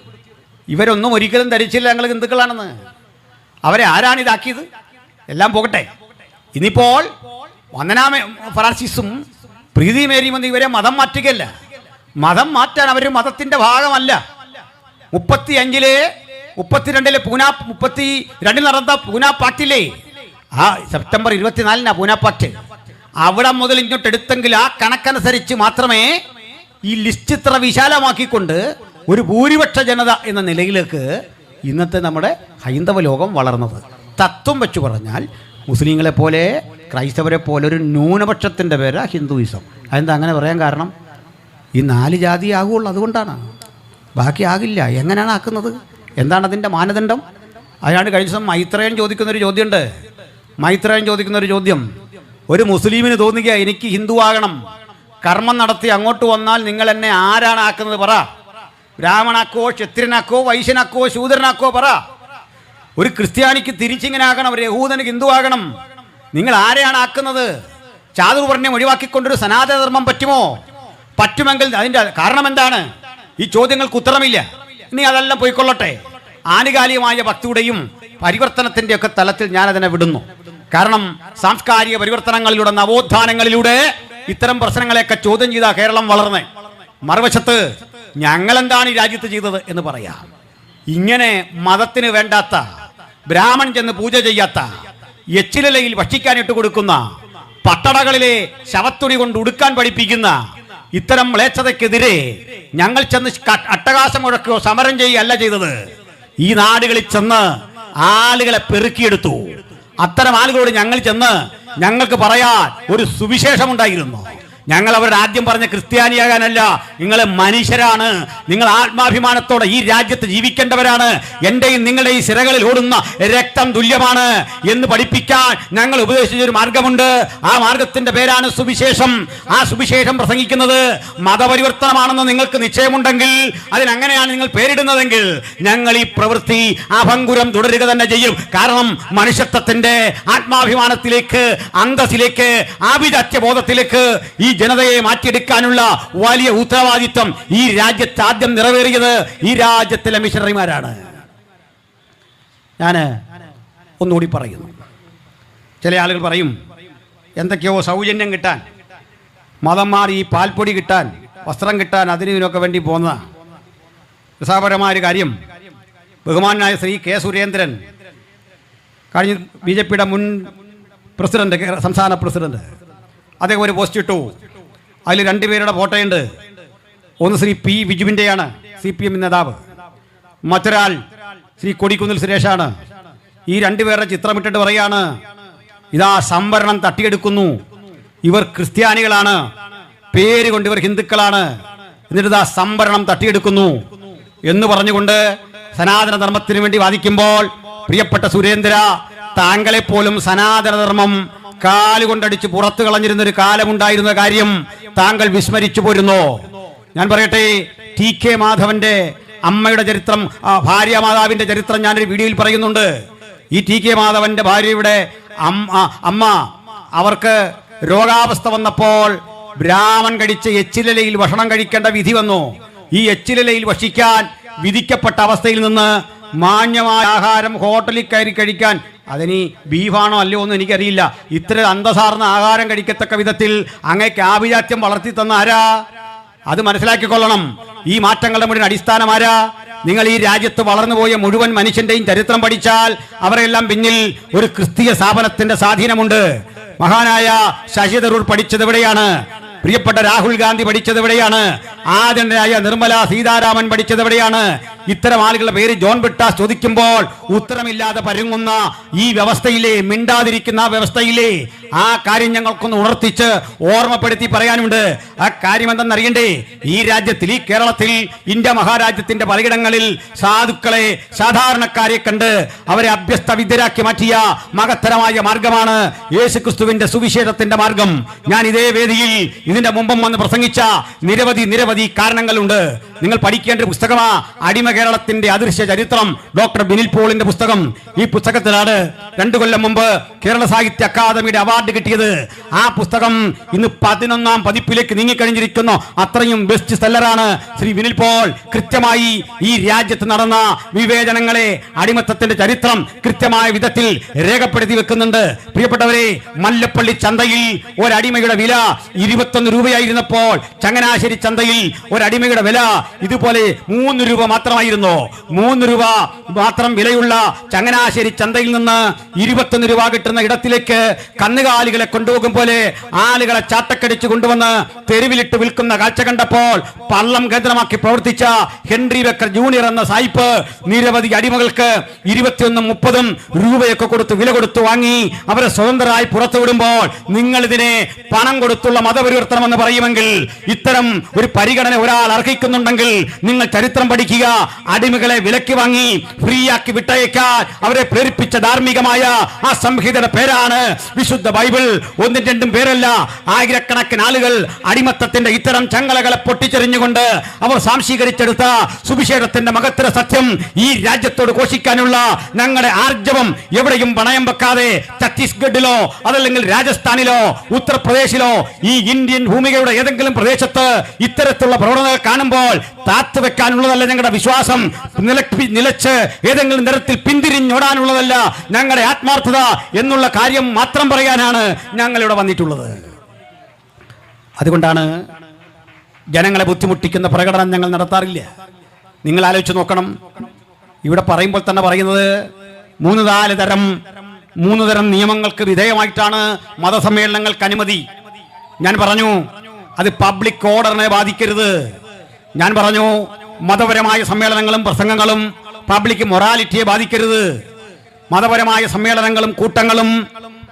ഇവരൊന്നും ഒരിക്കലും ധരിച്ചില്ല ഞങ്ങൾ ഹിന്ദുക്കളാണെന്ന്. അവരെ ആരാണ് ഇതാക്കിയത്? എല്ലാം പോകട്ടെ. ഇനിയിപ്പോൾ വന്ദനാ ഫ്രാൻസിസും പ്രീതി മേരിയും എന്ന് ഇവരെ മതം മാറ്റുകയല്ല. മതം മാറ്റാൻ അവർ മതത്തിൻ്റെ ഭാഗമല്ല. 32 നടന്ന പൂന പാട്ടില്ലേ, ആ സെപ്റ്റംബർ 24 പൂന പാട്ട്, അവിടെ മുതൽ ഇങ്ങോട്ട് എടുത്തെങ്കിൽ ആ കണക്കനുസരിച്ച് മാത്രമേ ഈ ലിസ്റ്റ് ഇത്ര വിശാലമാക്കിക്കൊണ്ട് ഒരു ഭൂരിപക്ഷ ജനത എന്ന നിലയിലേക്ക് ഇന്നത്തെ നമ്മുടെ ഹൈന്ദവ ലോകം വളർന്നത്. തത്വം വെച്ച് പറഞ്ഞാൽ മുസ്ലിങ്ങളെ പോലെ ക്രൈസ്തവരെ പോലെ ഒരു ന്യൂനപക്ഷത്തിൻ്റെ പേരാ ഹിന്ദുയിസം. അതെന്താ അങ്ങനെ പറയാൻ കാരണം? ഈ 4 ജാതി ആകുള്ളൂ, അതുകൊണ്ടാണ്. ബാക്കി ആകില്ല. എങ്ങനെയാണ് ആക്കുന്നത്? എന്താണ് അതിൻ്റെ മാനദണ്ഡം? അതിനാണ് കഴിഞ്ഞ ദിവസം മൈത്രേയൻ ചോദിക്കുന്നൊരു ചോദ്യമുണ്ട്. മൈത്രേയൻ ചോദിക്കുന്നൊരു ചോദ്യം, ഒരു മുസ്ലിമിന് തോന്നുക എനിക്ക് ഹിന്ദു ആകണം, കർമ്മം നടത്തി അങ്ങോട്ട് വന്നാൽ നിങ്ങൾ എന്നെ ആരാണ് ആക്കുന്നത് പറ? ബ്രാഹ്മണാക്കോ, ക്ഷത്രിയനാക്കോ, വൈശ്യനാക്കോ, ശൂദ്രനാക്കോ പറ? ഒരു ക്രിസ്ത്യാനിക്ക് തിരിച്ചിങ്ങനെ ആകണം, ഒരു യഹൂദന് ഹിന്ദു ആകണം, നിങ്ങൾ ആരെയാണ് ആക്കുന്നത്? ചാതുർവർണ്ണ്യം ഒഴിവാക്കിക്കൊണ്ടൊരു സനാതനധർമ്മം പറ്റുമോ? പറ്റുമെങ്കിൽ അതിൻ്റെ കാരണം എന്താണ്? ഈ ചോദ്യങ്ങൾക്ക് ഉത്തരമില്ല. ഇനി അതെല്ലാം പോയിക്കൊള്ളട്ടെ. ആനുകാലികമായ ഭക്തിയുടെയും പരിവർത്തനത്തിൻ്റെ ഒക്കെ തലത്തിൽ ഞാനതിനെ വിടുന്നു. കാരണം സാംസ്കാരിക പരിവർത്തനങ്ങളിലൂടെ, നവോത്ഥാനങ്ങളിലൂടെ ഇത്തരം പ്രശ്നങ്ങളെയൊക്കെ ചോദ്യം ചെയ്ത കേരളം വളർന്നേ. മറുവശത്ത് ഞങ്ങളെന്താണ് ഈ രാജ്യത്ത് ചെയ്തത് എന്ന് പറയാം. ഇങ്ങനെ മതത്തിന് വേണ്ടാത്ത, ബ്രാഹ്മൺ ചെന്ന് പൂജ ചെയ്യാത്ത, എച്ചിലയിൽ ഭക്ഷിക്കാനിട്ട് കൊടുക്കുന്ന, പട്ടടകളിലെ ശവത്തുണി കൊണ്ട് ഉടുക്കാൻ പഠിപ്പിക്കുന്ന ഇത്തരം മ്ലേച്ഛതയ്ക്കെതിരെ ഞങ്ങൾ ചെന്ന് അട്ടഹാസം മുഴക്കുകയോ സമരം ചെയ്യുകയല്ല ചെയ്തത്. ഈ നാടുകളിൽ ചെന്ന് ആളുകളെ പെറുക്കിയെടുത്തു. അത്തരം ആളുകളോട് ഞങ്ങൾ ചെന്ന് ഞങ്ങൾക്ക് പറയാൻ ഒരു സുവിശേഷമുണ്ടായിരുന്നു. ഞങ്ങൾ അവരുടെ ആദ്യം പറഞ്ഞ ക്രിസ്ത്യാനിയാകാനല്ല, നിങ്ങൾ മനുഷ്യരാണ്, നിങ്ങൾ ആത്മാഭിമാനത്തോടെ ഈ രാജ്യത്ത് ജീവിക്കേണ്ടവരാണ്, എൻ്റെയും നിങ്ങളുടെയും സിരകളിൽ ഓടുന്ന രക്തം തുല്യമാണ് എന്ന് പഠിപ്പിക്കാൻ ഞങ്ങൾ ഉപദേശിച്ചൊരു മാർഗമുണ്ട്. ആ മാർഗത്തിന്റെ പേരാണ് സുവിശേഷം. ആ സുവിശേഷം പ്രസംഗിക്കുന്നത് മതപരിവർത്തനമാണെന്ന് നിങ്ങൾക്ക് നിശ്ചയമുണ്ടെങ്കിൽ, അതിനങ്ങനെയാണ് നിങ്ങൾ പേരിടുന്നതെങ്കിൽ, ഞങ്ങൾ ഈ പ്രവൃത്തി അഭംഗുരം തുടരുക തന്നെ ചെയ്യും. കാരണം മനുഷ്യത്വത്തിന്റെ ആത്മാഭിമാനത്തിലേക്ക്, അന്തസ്സിലേക്ക്, ആഭിജാത്യബോധത്തിലേക്ക് ഈ ജനതയെ മാറ്റിയെടുക്കാനുള്ള വലിയ ഉത്തരവാദിത്വം ഈ രാജ്യത്ത് ആദ്യം നിറവേറിയത് ഈ രാജ്യത്തിലെ മിഷണറിമാരാണ്. ഞാൻ ഒന്നുകൂടി പറയുന്നു. ചില ആളുകൾ പറയും എന്തൊക്കെയോ സൗജന്യം കിട്ടാൻ, മതം മാറി പാൽപ്പൊടി കിട്ടാൻ, വസ്ത്രം കിട്ടാൻ, അതിനൊക്കെ വേണ്ടി പോകുന്ന രസാപരമായ ഒരു കാര്യം. ബഹുമാനായ ശ്രീ കെ സുരേന്ദ്രൻ, കഴിഞ്ഞ BJPയുടെ മുൻ പ്രസിഡന്റ്, സംസ്ഥാന പ്രസിഡന്റ്, അദ്ദേഹം ഒരു പോസ്റ്റ് ഇട്ടു. അതിൽ 2 പേരുടെ ഫോട്ടോയുണ്ട്. ഒന്ന് ശ്രീ P. വിജുവിൻ്റെയാണ്, CPM നേതാവ്. മറ്റൊരാൾ ശ്രീ കൊടിക്കുന്നിൽ സുരേഷാണ്, ഈ രണ്ടുപേരുടെ ചിത്രമിട്ടിട്ട് പറയാണ്, ഇതാ സംവരണം തട്ടിയെടുക്കുന്നു, ഇവർ ക്രിസ്ത്യാനികളാണ്, പേര് കൊണ്ട് ഇവർ ഹിന്ദുക്കളാണ്, എന്നിട്ട് ഇതാ സംവരണം തട്ടിയെടുക്കുന്നു എന്ന് പറഞ്ഞുകൊണ്ട് സനാതന ധർമ്മത്തിന് വേണ്ടി വാദിക്കുമ്പോൾ, പ്രിയപ്പെട്ട സുരേന്ദ്ര, താങ്കളെപ്പോലും സനാതനധർമ്മം കാലുകൊണ്ടടിച്ച് പുറത്തു കളഞ്ഞിരുന്ന ഒരു കാലമുണ്ടായിരുന്ന കാര്യം താങ്കൾ വിസ്മരിച്ചു പോരുന്നോ? ഞാൻ പറയട്ടെ, ടി കെ മാധവന്റെ അമ്മയുടെ ചരിത്രം, ഭാര്യ മാതാവിന്റെ ചരിത്രം ഞാനൊരു വീഡിയോയിൽ പറയുന്നുണ്ട്. ഈ ടി കെ മാധവന്റെ ഭാര്യയുടെ അമ്മ, അവർക്ക് രോഗാവസ്ഥ വന്നപ്പോൾ ബ്രാഹ്മൺ കഴിച്ച് എച്ചിലയിൽ ഭക്ഷണം കഴിക്കേണ്ട വിധി വന്നു. ഈ എച്ചിലയിൽ ഭക്ഷിക്കാൻ വിധിക്കപ്പെട്ട അവസ്ഥയിൽ നിന്ന് മാന്യമായ ആഹാരം ഹോട്ടലിൽ കയറി കഴിക്കാൻ, അതിനി ബീഫാണോ അല്ലയോ ഒന്നും എനിക്കറിയില്ല, ഇത്ര അന്തസാർന്ന ആഹാരം കഴിക്കത്തക്ക വിധത്തിൽ അങ്ങേക്ക് ആഭിജാത്യം വളർത്തി തന്ന ആരാ? അത് മനസ്സിലാക്കിക്കൊള്ളണം. ഈ മാറ്റങ്ങളുടെ മുഴുവൻ അടിസ്ഥാനം ആരാ? നിങ്ങൾ ഈ രാജ്യത്ത് വളർന്നുപോയ മുഴുവൻ മനുഷ്യന്റെയും ചരിത്രം പഠിച്ചാൽ അവരെല്ലാം പിന്നിൽ ഒരു ക്രിസ്തീയ സ്ഥാപനത്തിന്റെ സ്വാധീനമുണ്ട്. മഹാനായ ശശി തരൂർ പഠിച്ചത് എവിടെയാണ്? പ്രിയപ്പെട്ട രാഹുൽ ഗാന്ധി പഠിച്ചത് എവിടെയാണ്? ആദരണീയായ നിർമ്മല സീതാരാമൻ പഠിച്ചത് എവിടെയാണ്? ഇത്തരം ആളുകളുടെ പേര് ജോൺ ബ്രിട്ടാസ് ചോദിക്കുമ്പോൾ ഉത്തരമില്ലാതെ പരുങ്ങുന്ന ഈ വ്യവസ്ഥയിലെ, മിണ്ടാതിരിക്കുന്ന വ്യവസ്ഥയിലെ ആ കാര്യം ഞങ്ങൾക്കൊന്ന് ഉണർത്തിച്ച് ഓർമ്മപ്പെടുത്തി പറയാനുണ്ട്. ആ കാര്യം എന്തെന്നറിയണ്ടേ? ഈ രാജ്യത്തിൽ, ഈ കേരളത്തിൽ, ഇന്ത്യ മഹാരാജ്യത്തിന്റെ പലയിടങ്ങളിൽ സാധുക്കളെ, സാധാരണക്കാരെ കണ്ട് അവരെ അഭ്യസ്ത വിദ്യരാക്കി മാറ്റിയ മഹത്തരമായ മാർഗമാണ് യേശുക്രിസ്തുവിന്റെ സുവിശേഷത്തിന്റെ മാർഗം. ഞാൻ ഇതേ വേദിയിൽ ഇതിന്റെ മുമ്പും വന്ന് പ്രസംഗിച്ച നിരവധി കാരണങ്ങളുണ്ട്. നിങ്ങൾ പഠിക്കേണ്ട പുസ്തകമാ അടിമ കേരളത്തിന്റെ അദൃശ്യ ചരിത്രം, ഡോക്ടർ ബിനിൽ പോളിന്റെ പുസ്തകം. ഈ പുസ്തകത്തിലാണ് 2 കൊല്ലം മുമ്പ് കേരള സാഹിത്യ അക്കാദമിയുടെ അവാർഡ് കിട്ടിയത്. ആ പുസ്തകം ഇന്ന് 11ാം പതിപ്പിലേക്ക് നീങ്ങിക്കഴിഞ്ഞിരിക്കുന്നു. അത്രയും ബെസ്റ്റ് സെല്ലറാണ്. ശ്രീ ബിനിൽ പോൾ കൃത്യമായി ഈ രാജ്യത്ത് നടന്ന വിവേചനങ്ങളെ, അടിമത്തത്തിന്റെ ചരിത്രം കൃത്യമായ വിധത്തിൽ രേഖപ്പെടുത്തി വെക്കുന്നുണ്ട്. പ്രിയപ്പെട്ടവരെ, മല്ലപ്പള്ളി ചന്തയിൽ ഒരടിമയുടെ വില 21 രൂപയായിരുന്നപ്പോൾ ചങ്ങനാശ്ശേരി ചന്തയിൽ ഒരടിമയുടെ വില ഇതുപോലെ 3 രൂപ മാത്രമായിരുന്നു. 3 രൂപ മാത്രം വിലയുള്ള ചങ്ങനാശ്ശേരി ചന്തയിൽ നിന്ന് 21 രൂപ കിട്ടുന്ന ഇടത്തിലേക്ക് കന്നുകാലികളെ കൊണ്ടുപോകും പോലെ ആളുകളെ ചാട്ടക്കടിച്ച് കൊണ്ടുവന്ന് തെരുവിലിട്ട് വിൽക്കുന്ന കാഴ്ച കണ്ടപ്പോൾ പള്ളം കേന്ദ്രമാക്കി പ്രവർത്തിച്ച ഹെൻറി ബക്കർ ജൂനിയർ എന്ന സായിപ്പ് നിരവധി അടിമകൾക്ക് 21-30 രൂപയൊക്കെ കൊടുത്ത് വില കൊടുത്തു വാങ്ങി അവരെ സ്വതന്ത്രരായി പുറത്തുവിടുമ്പോൾ നിങ്ങൾ ഇതിനെ പണം കൊടുത്തുള്ള മതപരിവർത്തനം എന്ന് പറയുമെങ്കിൽ, ഇത്തരം ഒരു പരിഗണന ഒരാൾ അർഹിക്കുന്നുണ്ടെങ്കിൽ നിങ്ങൾ ചരിത്രം പഠിക്കുക. അടിമകളെ വിലക്ക് വാങ്ങി ഫ്രീ ആക്കി വിട്ടയക്കാൻ അവരെ പ്രേരിപ്പിച്ച ധാർമ്മികമായ ആ സംഹിതയുടെ പേരാണ് വിശുദ്ധ ബൈബിൾ. 1-2 പേരല്ല, ആയിരക്കണക്കിന് ആളുകൾ അടിമത്തത്തിന്റെ ഇത്തരം ചങ്ങലകളെ പൊട്ടിച്ചെറിഞ്ഞുകൊണ്ട് അവർ സാംശീകരിച്ചെടുത്ത സുവിശേഷത്തിന്റെ മഹത്തര സത്യം ഈ രാജ്യത്തോട് ഘോഷിക്കാനുള്ള ഞങ്ങളുടെ ആർജവം എവിടെയും പണയം വെക്കാതെ ഛത്തീസ്ഗഡിലോ അതല്ലെങ്കിൽ രാജസ്ഥാനിലോ ഉത്തർപ്രദേശിലോ ഈ ഇന്ത്യൻ ഭൂമികയുടെ ഏതെങ്കിലും പ്രദേശത്ത് ഇത്തരത്തിലുള്ള പ്രവണതകൾ കാണുമ്പോൾ താത്തുവെക്കാനുള്ളതല്ല ഞങ്ങളുടെ വിശ്വാസം. നിലച്ച് ഏതെങ്കിലും തരത്തിൽ പിന്തിരിഞ്ഞോടാനുള്ളതല്ല ഞങ്ങളുടെ ആത്മാർത്ഥത എന്നുള്ള കാര്യം മാത്രം പറയാനാണ് ഞങ്ങളിവിടെ വന്നിട്ടുള്ളത്. അതുകൊണ്ടാണ് ജനങ്ങളെ ബുദ്ധിമുട്ടിക്കുന്ന പ്രകടനം ഞങ്ങൾ നടത്താറില്ല. നിങ്ങൾ ആലോചിച്ച് നോക്കണം. ഇവിടെ പറയുമ്പോൾ തന്നെ പറയുന്നത് 3-4 തരം നിയമങ്ങൾക്ക് വിധേയമായിട്ടാണ് മതസമ്മേളനങ്ങൾക്ക് അനുമതി. ഞാൻ പറഞ്ഞു അത് പബ്ലിക് ഓർഡറിനെ ബാധിക്കരുത്. ഞാൻ പറഞ്ഞു മതപരമായ സമ്മേളനങ്ങളും പ്രസംഗങ്ങളും പബ്ലിക് മൊറാലിറ്റിയെ ബാധിക്കരുത്. മതപരമായ സമ്മേളനങ്ങളും കൂട്ടങ്ങളും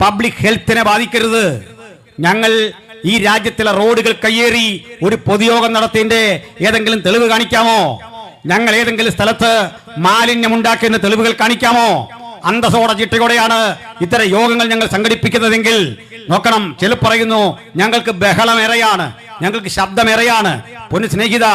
പബ്ലിക് ഹെൽത്തിനെ ബാധിക്കരുത്. ഞങ്ങൾ ഈ രാജ്യത്തിലെ റോഡുകൾ കയ്യേറി ഒരു പൊതുയോഗം നടത്തിയതിന്റെ ഏതെങ്കിലും തെളിവ് കാണിക്കാമോ? ഞങ്ങൾ ഏതെങ്കിലും സ്ഥലത്ത് മാലിന്യമുണ്ടാക്കിയ തെളിവുകൾ കാണിക്കാമോ? അന്തസ്സോടെ ചിട്ടയോടെയാണ് ഇത്തരം യോഗങ്ങൾ ഞങ്ങൾ സംഘടിപ്പിക്കുന്നതെങ്കിൽ നോക്കണം. ചിലർ പറയുന്നു ഞങ്ങൾക്ക് ബഹളമേറെയാണ്, ഞങ്ങൾക്ക് ശബ്ദമേറെയാണ്. പൊന്നു സ്നേഹിത,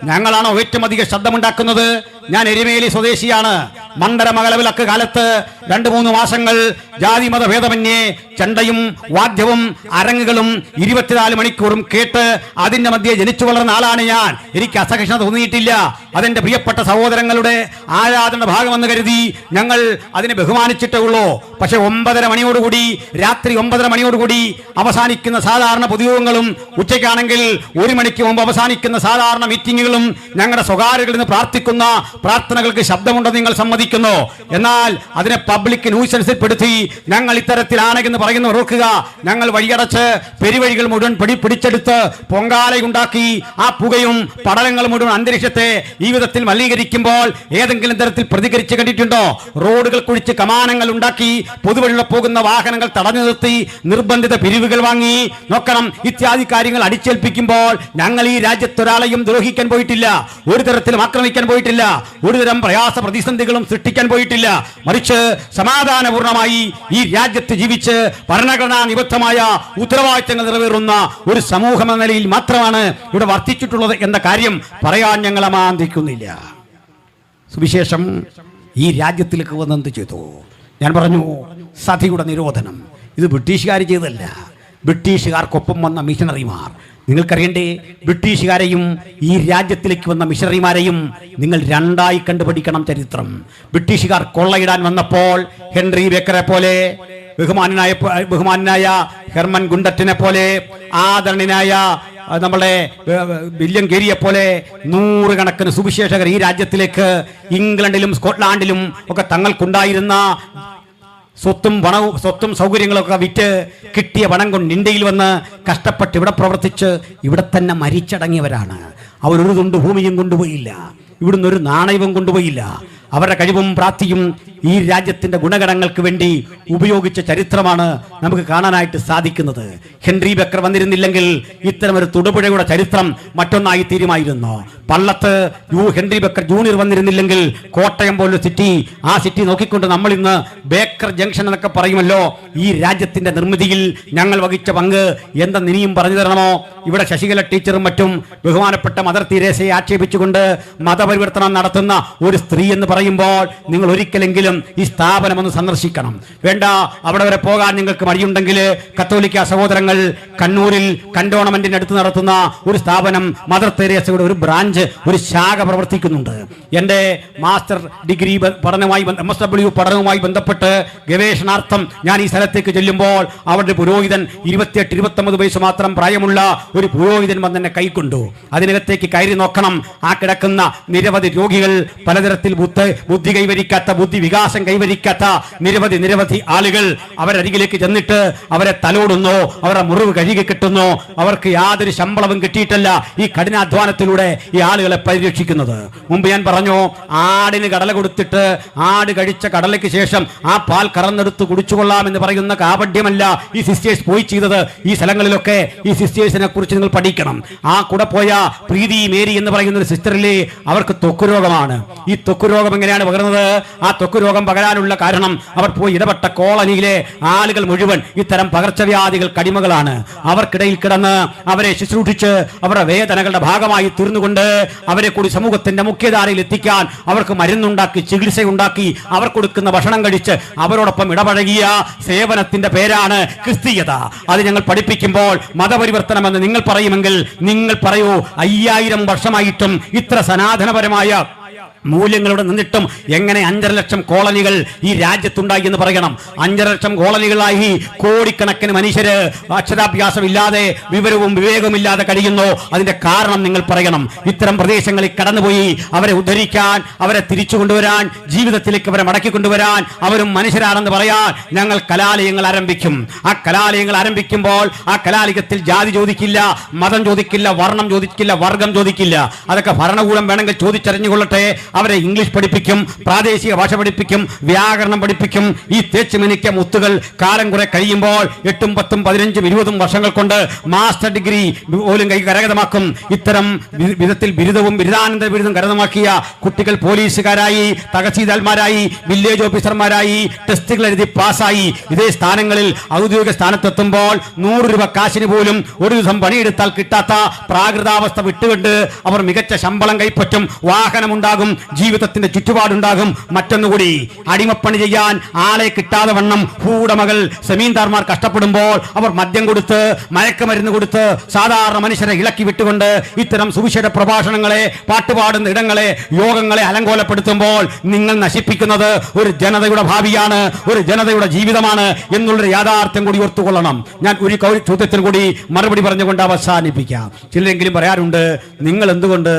ഞങ്ങളാണോ ഏറ്റവും അധികം ശബ്ദമുണ്ടാക്കുന്നത്? ഞാൻ എരുമേലി സ്വദേശിയാണ്. മണ്ഡല മകളവിലക്ക് കാലത്ത് 2-3 മാസങ്ങൾ ജാതി മത ഭേദമന്യേ ചണ്ടയും വാദ്യവും അരങ്ങുകളും 24 മണിക്കൂറും കേട്ട് അതിന്റെ മധ്യേ ജനിച്ചു വളർന്ന ആളാണ് ഞാൻ. എനിക്ക് അസഹിഷ്ണുത തോന്നിയിട്ടില്ല. അതെന്റെ പ്രിയപ്പെട്ട സഹോദരങ്ങളുടെ ആരാധന ഭാഗമെന്ന് കരുതി ഞങ്ങൾ അതിനെ ബഹുമാനിച്ചിട്ടേ ഉള്ളൂ. പക്ഷെ 9:30 മണിയോടുകൂടി, രാത്രി 9:30 മണിയോടുകൂടി അവസാനിക്കുന്ന സാധാരണ പൊതുയോഗങ്ങളും ഉച്ചയ്ക്കാണെങ്കിൽ 1 മണിക്ക് മുമ്പ് അവസാനിക്കുന്ന സാധാരണ മീറ്റിങ്ങുകളും ഞങ്ങളുടെ സ്വകാര്യകളിൽ നിന്ന് പ്രാർത്ഥിക്കുന്ന പ്രാർത്ഥനകൾക്ക് ശബ്ദമുണ്ടെന്ന് നിങ്ങൾ സമ്മതിക്കുന്നു. എന്നാൽ അതിനെ പബ്ലിക് ന്യൂസൻസിൽ പെടുത്തി ഞങ്ങൾ ഇത്തരത്തിലാണെന്ന് പറയുന്ന ഓർക്കുക. ഞങ്ങൾ വഴിയടച്ച് പെരുവഴികൾ മുഴുവൻ പിടിച്ചെടുത്ത് പൊങ്കാലയുണ്ടാക്കി ആ പുകയും പടലങ്ങൾ മുഴുവൻ അന്തരീക്ഷത്തെ ഈ വിധത്തിൽ മലിനീകരിക്കുമ്പോൾ ഏതെങ്കിലും തരത്തിൽ പ്രതികരിച്ച് കണ്ടിട്ടുണ്ടോ? റോഡുകൾ കുഴിച്ച് കമാനങ്ങൾ ഉണ്ടാക്കി പൊതുവഴിയിൽ പോകുന്ന വാഹനങ്ങൾ തടഞ്ഞു നിർത്തി നിർബന്ധിത പിരിവുകൾ വാങ്ങി നോക്കണം. ഇത്യാദി കാര്യങ്ങൾ അടിച്ചേൽപ്പിക്കുമ്പോൾ ഞങ്ങൾ ഈ രാജ്യത്തൊരാളെയും ദ്രോഹിക്കാൻ പോയിട്ടില്ല, ഒരു തരത്തിലും ആക്രമിക്കാൻ പോയിട്ടില്ല, ഒരു തരം പ്രയാസ പ്രതിസന്ധികളും സൃഷ്ടിക്കാൻ പോയിട്ടില്ല. മറിച്ച് സമാധാനപൂർണമായി ഈ രാജ്യത്ത് ജീവിച്ച് ഭരണഘടനാ നിബദ്ധമായ ഉത്തരവാദിത്തങ്ങൾ നിറവേറുന്ന ഒരു സമൂഹം എന്ന നിലയിൽ മാത്രമാണ് ഇവിടെ വർത്തിച്ചിട്ടുള്ളത് എന്ന കാര്യം പറയാൻ ഞങ്ങൾ അമാന്തിക്കുന്നില്ല. സുവിശേഷം ഈ രാജ്യത്തിലേക്ക് വന്നെന്ത് ചെയ്തു? ഞാൻ പറഞ്ഞു, സതിയുടെ നിരോധനം. ഇത് ബ്രിട്ടീഷുകാർ ചെയ്തല്ല, ബ്രിട്ടീഷുകാർക്കൊപ്പം വന്ന മിഷണറിമാർ. നിങ്ങൾക്കറിയണ്ടേ, ബ്രിട്ടീഷുകാരെയും ഈ രാജ്യത്തിലേക്ക് വന്ന മിഷണറിമാരെയും നിങ്ങൾ രണ്ടായി കണ്ടുപിടിക്കണം ചരിത്രം. ബ്രിട്ടീഷുകാർ കൊള്ളയിടാൻ വന്നപ്പോൾ ഹെൻറി ബേക്കറെ പോലെ, ബഹുമാനായ ഹെർമൻ ഗുണ്ടറ്റിനെ പോലെ, ആദരണീയനായ നമ്മളെ വില്യം ഗേരിയെ പോലെ നൂറുകണക്കിന് സുവിശേഷകർ ഈ രാജ്യത്തിലേക്ക് ഇംഗ്ലണ്ടിലും സ്കോട്ട്ലാൻഡിലും ഒക്കെ തങ്ങൾക്കുണ്ടായിരുന്ന സ്വത്തും സൗകര്യങ്ങളൊക്കെ വിറ്റ് കിട്ടിയ പണം കൊണ്ട് ഇന്ത്യയിൽ വന്ന് കഷ്ടപ്പെട്ട് ഇവിടെ പ്രവർത്തിച്ച് ഇവിടെ തന്നെ മരിച്ചടങ്ങിയവരാണ്. അവരൊരു തുണ്ട് ഭൂമിയും കൊണ്ടുപോയില്ല, ഇവിടുന്ന് ഒരു നാണയവും കൊണ്ടുപോയില്ല. അവരുടെ കഴിവും പ്രാപ്തിയും ഈ രാജ്യത്തിന്റെ ഗുണഗണങ്ങൾക്ക് വേണ്ടി ഉപയോഗിച്ച ചരിത്രമാണ് നമുക്ക് കാണാനായിട്ട് സാധിക്കുന്നത്. ഹെൻറി ബെക്കർ വന്നിരുന്നില്ലെങ്കിൽ ഇത്തരം ഒരു തൊടുപുഴയുടെ ചരിത്രം മറ്റൊന്നായി തീരുമായിരുന്നു. പള്ളത്ത് ഹെൻറി ബെക്കർ ജൂനിയർ വന്നിരുന്നില്ലെങ്കിൽ കോട്ടയം പോലൊരു സിറ്റി, ആ സിറ്റി നോക്കിക്കൊണ്ട് നമ്മൾ ഇന്ന് ബേക്കർ ജംഗ്ഷൻ എന്നൊക്കെ പറയുമല്ലോ. ഈ രാജ്യത്തിന്റെ നിർമ്മിതിയിൽ ഞങ്ങൾ വഹിച്ച പങ്ക് എന്തെന്ന് ഇനിയും പറഞ്ഞു തരണമോ? ഇവിടെ ശശികല ടീച്ചറും മറ്റും ബഹുമാനപ്പെട്ട മദർ തെരേസയെ ആക്ഷേപിച്ചുകൊണ്ട് മതപരിവർത്തനം നടത്തുന്ന ഒരു സ്ത്രീ എന്ന് പറയുമ്പോൾ നിങ്ങൾ ഒരിക്കലെങ്കിലും ഈ സ്ഥാപനം ഒന്ന് സന്ദർശിക്കണം. വേണ്ട, അവിടെ വരെ പോകാൻ നിങ്ങൾക്ക് മടിയുണ്ടെങ്കിൽ കത്തോലിക്ക സഹോദരങ്ങൾ കണ്ണൂരിൽ കന്റോൺമെന്റിന് അടുത്ത് നടത്തുന്ന ഒരു സ്ഥാപനം, മദർ തെരേസയുടെ ഒരു ബ്രാഞ്ച്, ഒരു ശാഖ പ്രവർത്തിക്കുന്നുണ്ട്. എൻ്റെ മാസ്റ്റർ ഡിഗ്രി പഠനവുമായി MSW പഠനവുമായി ബന്ധപ്പെട്ട് ഗവേഷണാർത്ഥം ഞാൻ ഈ സ്ഥലത്തേക്ക് ചെല്ലുമ്പോൾ അവരുടെ പുരോഹിതൻ 28-29 വയസ്സ് മാത്രം പ്രായമുള്ള ഒരു പുരോഹിതൻ വന്ന് എന്നെ കൈക്കൊണ്ടു. അതിനകത്തേക്ക് കയറി നോക്കണം. ആ കിടക്കുന്ന നിരവധി രോഗികൾ, പലതരത്തിൽ ബുദ്ധി കൈവരിക്കാത്ത, ബുദ്ധി വികാസം കൈവരിക്കാത്ത നിരവധി ആളുകൾ. അവരരികിലേക്ക് ചെന്നിട്ട് അവരെ തലോടുന്നു, അവരുടെ മുറിവ് കഴുകി കിട്ടുന്നു. അവർക്ക് യാതൊരു ശമ്പളവും കിട്ടിയിട്ടല്ല ഈ കഠിനാധ്വാനത്തിലൂടെ ഈ ആളുകളെ പരിരക്ഷിക്കുന്നത്. മുമ്പ് ഞാൻ പറഞ്ഞു, ആടിന് കടല കൊടുത്തിട്ട് ആട് കഴിച്ച കടലയ്ക്ക് ശേഷം ആ പാൽ കറന്നെടുത്ത് കുടിച്ചുകൊള്ളാം എന്ന് പറയുന്ന കാപഡ്യമല്ല ഈ സിസ്റ്റേഴ്സ് പോയി ചെയ്തത്. ഈ സ്ഥലങ്ങളിലൊക്കെ ഈ സിസ്റ്റേഴ്സിനെ കുറിച്ച് നിങ്ങൾ പഠിക്കണം. ആ കൂടെ പോയ പ്രീതി മേരി എന്ന് പറയുന്ന ഒരു സിസ്റ്ററിലെ അവർക്ക് ത്വക്ക് രോഗമാണ്. ഈ ത്വക്ക് രോഗം എങ്ങനെയാണ് പകരുന്നത്? ആ ത്വക്ക് രോഗം പകരാനുള്ള കാരണം അവർ പോയി ഇടപെട്ട കോളനിയിലെ ആളുകൾ മുഴുവൻ ഇത്തരം പകർച്ചവ്യാധികൾ കടിമകളാണ്. അവർക്കിടയിൽ കിടന്ന് അവരെ ശുശ്രൂഷിച്ച് അവരുടെ വേദനകളുടെ ഭാഗമായി തീർന്നുകൊണ്ട് അവരെ കൂടി സമൂഹത്തിന്റെ മുഖ്യധാരയിൽ എത്തിക്കാൻ അവർക്ക് മരുന്നുണ്ടാക്കി, ചികിത്സയുണ്ടാക്കി, അവർ കൊടുക്കുന്ന ഭക്ഷണം കഴിച്ച് അവരോടൊപ്പം ഇടപഴകിയ സേവനത്തിന്റെ പേരാണ് ക്രിസ്തീയത. അത് ഞങ്ങൾ പഠിപ്പിക്കുമ്പോൾ മതപരിവർത്തനം എന്ന് നിങ്ങൾ പറയുമെങ്കിൽ നിങ്ങൾ പറയൂ, 5000 വർഷമായിട്ടും ഇത്ര സനാതനപരമായ മൂല്യങ്ങളോട് നിന്നിട്ടും എങ്ങനെ 5.5 ലക്ഷം കോളനികൾ ഈ രാജ്യത്തുണ്ടായി എന്ന് പറയണം. 5.5 ലക്ഷം കോളനികളായി കോടിക്കണക്കിന് മനുഷ്യര് അക്ഷരാഭ്യാസമില്ലാതെ വിവരവും വിവേകവുമില്ലാതെ കഴിയുന്നു. അതിന്റെ കാരണം നിങ്ങൾ പറയണം. ഇത്തരം പ്രദേശങ്ങളിൽ കടന്നുപോയി അവരെ ഉദ്ധരിക്കാൻ, അവരെ തിരിച്ചു കൊണ്ടുവരാൻ, ജീവിതത്തിലേക്ക് അവരെ മടക്കി കൊണ്ടുവരാൻ, അവരും മനുഷ്യരാണെന്ന് പറയാൻ ഞങ്ങൾ കലാലയങ്ങൾ ആരംഭിക്കും. ആ കലാലയങ്ങൾ ആരംഭിക്കുമ്പോൾ ആ കലാലയത്തിൽ ജാതി ചോദിക്കില്ല, മതം ചോദിക്കില്ല, വർണ്ണം ചോദിക്കില്ല, വർഗം ചോദിക്കില്ല. അതൊക്കെ ഭരണകൂടം വേണമെങ്കിൽ ചോദിച്ചറിഞ്ഞുകൊള്ളട്ടെ. അവരെ ഇംഗ്ലീഷ് പഠിപ്പിക്കും, പ്രാദേശിക ഭാഷ പഠിപ്പിക്കും, വ്യാകരണം പഠിപ്പിക്കും. ഈ തേച്ച് മിനിക്ക മുത്തുകൾ കാലം കുറെ കഴിയുമ്പോൾ 8, 10, 15, 20 വർഷങ്ങൾ കൊണ്ട് മാസ്റ്റർ ഡിഗ്രി പോലും കരഗതമാക്കും. ഇത്തരം വിധത്തിൽ ബിരുദവും ബിരുദാനന്തര ബിരുദം കരഗതമാക്കിയ കുട്ടികൾ പോലീസുകാരായി, തഹസീൽദാർമാരായി, വില്ലേജ് ഓഫീസർമാരായി, ടെസ്റ്റുകൾ എഴുതി പാസ്സായി ഇതേ സ്ഥാനങ്ങളിൽ ഔദ്യോഗിക സ്ഥാനത്തെത്തുമ്പോൾ 100 രൂപ കാശിന് പോലും ഒരു ദിവസം പണിയെടുത്താൽ കിട്ടാത്ത പ്രാകൃതാവസ്ഥ വിട്ടുകൊണ്ട് അവർ മികച്ച ശമ്പളം കൈപ്പറ്റും, വാഹനമുണ്ടാകും, ജീവിതത്തിന്റെ ചുറ്റുപാടുണ്ടാകും. മറ്റൊന്നുകൂടി, അടിമപ്പണി ചെയ്യാൻ ആളെ കിട്ടാതെ വണ്ണം ഭൂവുടമകൾ, സെമീന്ദാർമാർ കഷ്ടപ്പെടുമ്പോൾ അവർ മദ്യം കൊടുത്ത്, മയക്കുമരുന്ന് കൊടുത്ത് സാധാരണ മനുഷ്യരെ ഇളക്കി വിട്ടുകൊണ്ട് ഇത്തരം സുവിശേഷ പ്രഭാഷണങ്ങളെ, പാട്ടുപാടുന്ന ഇടങ്ങളെ, യോഗങ്ങളെ അലങ്കോലപ്പെടുത്തുമ്പോൾ നിങ്ങൾ നശിപ്പിക്കുന്നത് ഒരു ജനതയുടെ ഭാവിയാണ്, ഒരു ജനതയുടെ ജീവിതമാണ് എന്നുള്ളൊരു യാഥാർത്ഥ്യം കൂടി ഓർത്തുകൊള്ളണം. ഞാൻ ഒരു ചോദ്യത്തിന് കൂടി മറുപടി പറഞ്ഞുകൊണ്ട് അവസാനിപ്പിക്കാം. ചിലരെങ്കിലും പറയാറുണ്ട്, നിങ്ങൾ എന്തുകൊണ്ട്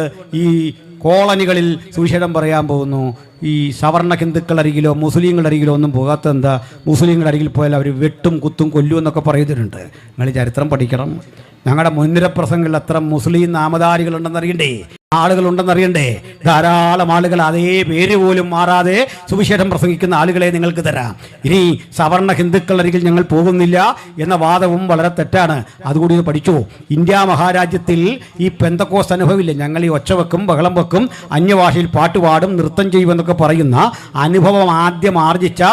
ഈ കോളനികളിൽ സുവിശേഷം പറയാൻ പോകുന്നു, ഈ സവർണ ഹിന്ദുക്കളുടെ അരികിലോ മുസ്ലിങ്ങളുടെ അരികിലോ ഒന്നും പോകാത്ത എന്താ? മുസ്ലിങ്ങളുടെ അരികിൽ പോയാൽ അവർ വെട്ടും കുത്തും കൊല്ലും എന്നൊക്കെ പറയുന്നുണ്ട്. നിങ്ങൾ ചരിത്രം പഠിക്കണം. ഞങ്ങളുടെ മുൻനിര പ്രസംഗങ്ങളിൽ അത്ര മുസ്ലിം നാമധാരികളുണ്ടെന്ന് അറിയണ്ടേ? ആളുകളുണ്ടെന്നറിയണ്ടേ? ധാരാളം ആളുകൾ അതേ പേര് പോലും മാറാതെ സുവിശേഷം പ്രസംഗിക്കുന്ന ആളുകളെ നിങ്ങൾക്ക് തരാം. ഇനി സവർണ ഹിന്ദുക്കളരികിൽ ഞങ്ങൾ പോകുന്നില്ല എന്ന വാദവും വളരെ തെറ്റാണ്. അതുകൂടി പഠിച്ചു. ഇന്ത്യ മഹാരാജ്യത്തിൽ ഈ പെന്തക്കോസ് അനുഭവമില്ല. ഞങ്ങൾ ഈ ഒച്ച വെക്കും, ബഹളം വെക്കും, അന്യഭാഷയിൽ പാട്ടുപാടും, നൃത്തം ചെയ്യുമെന്നൊക്കെ പറയുന്ന അനുഭവം ആദ്യം ആർജിച്ച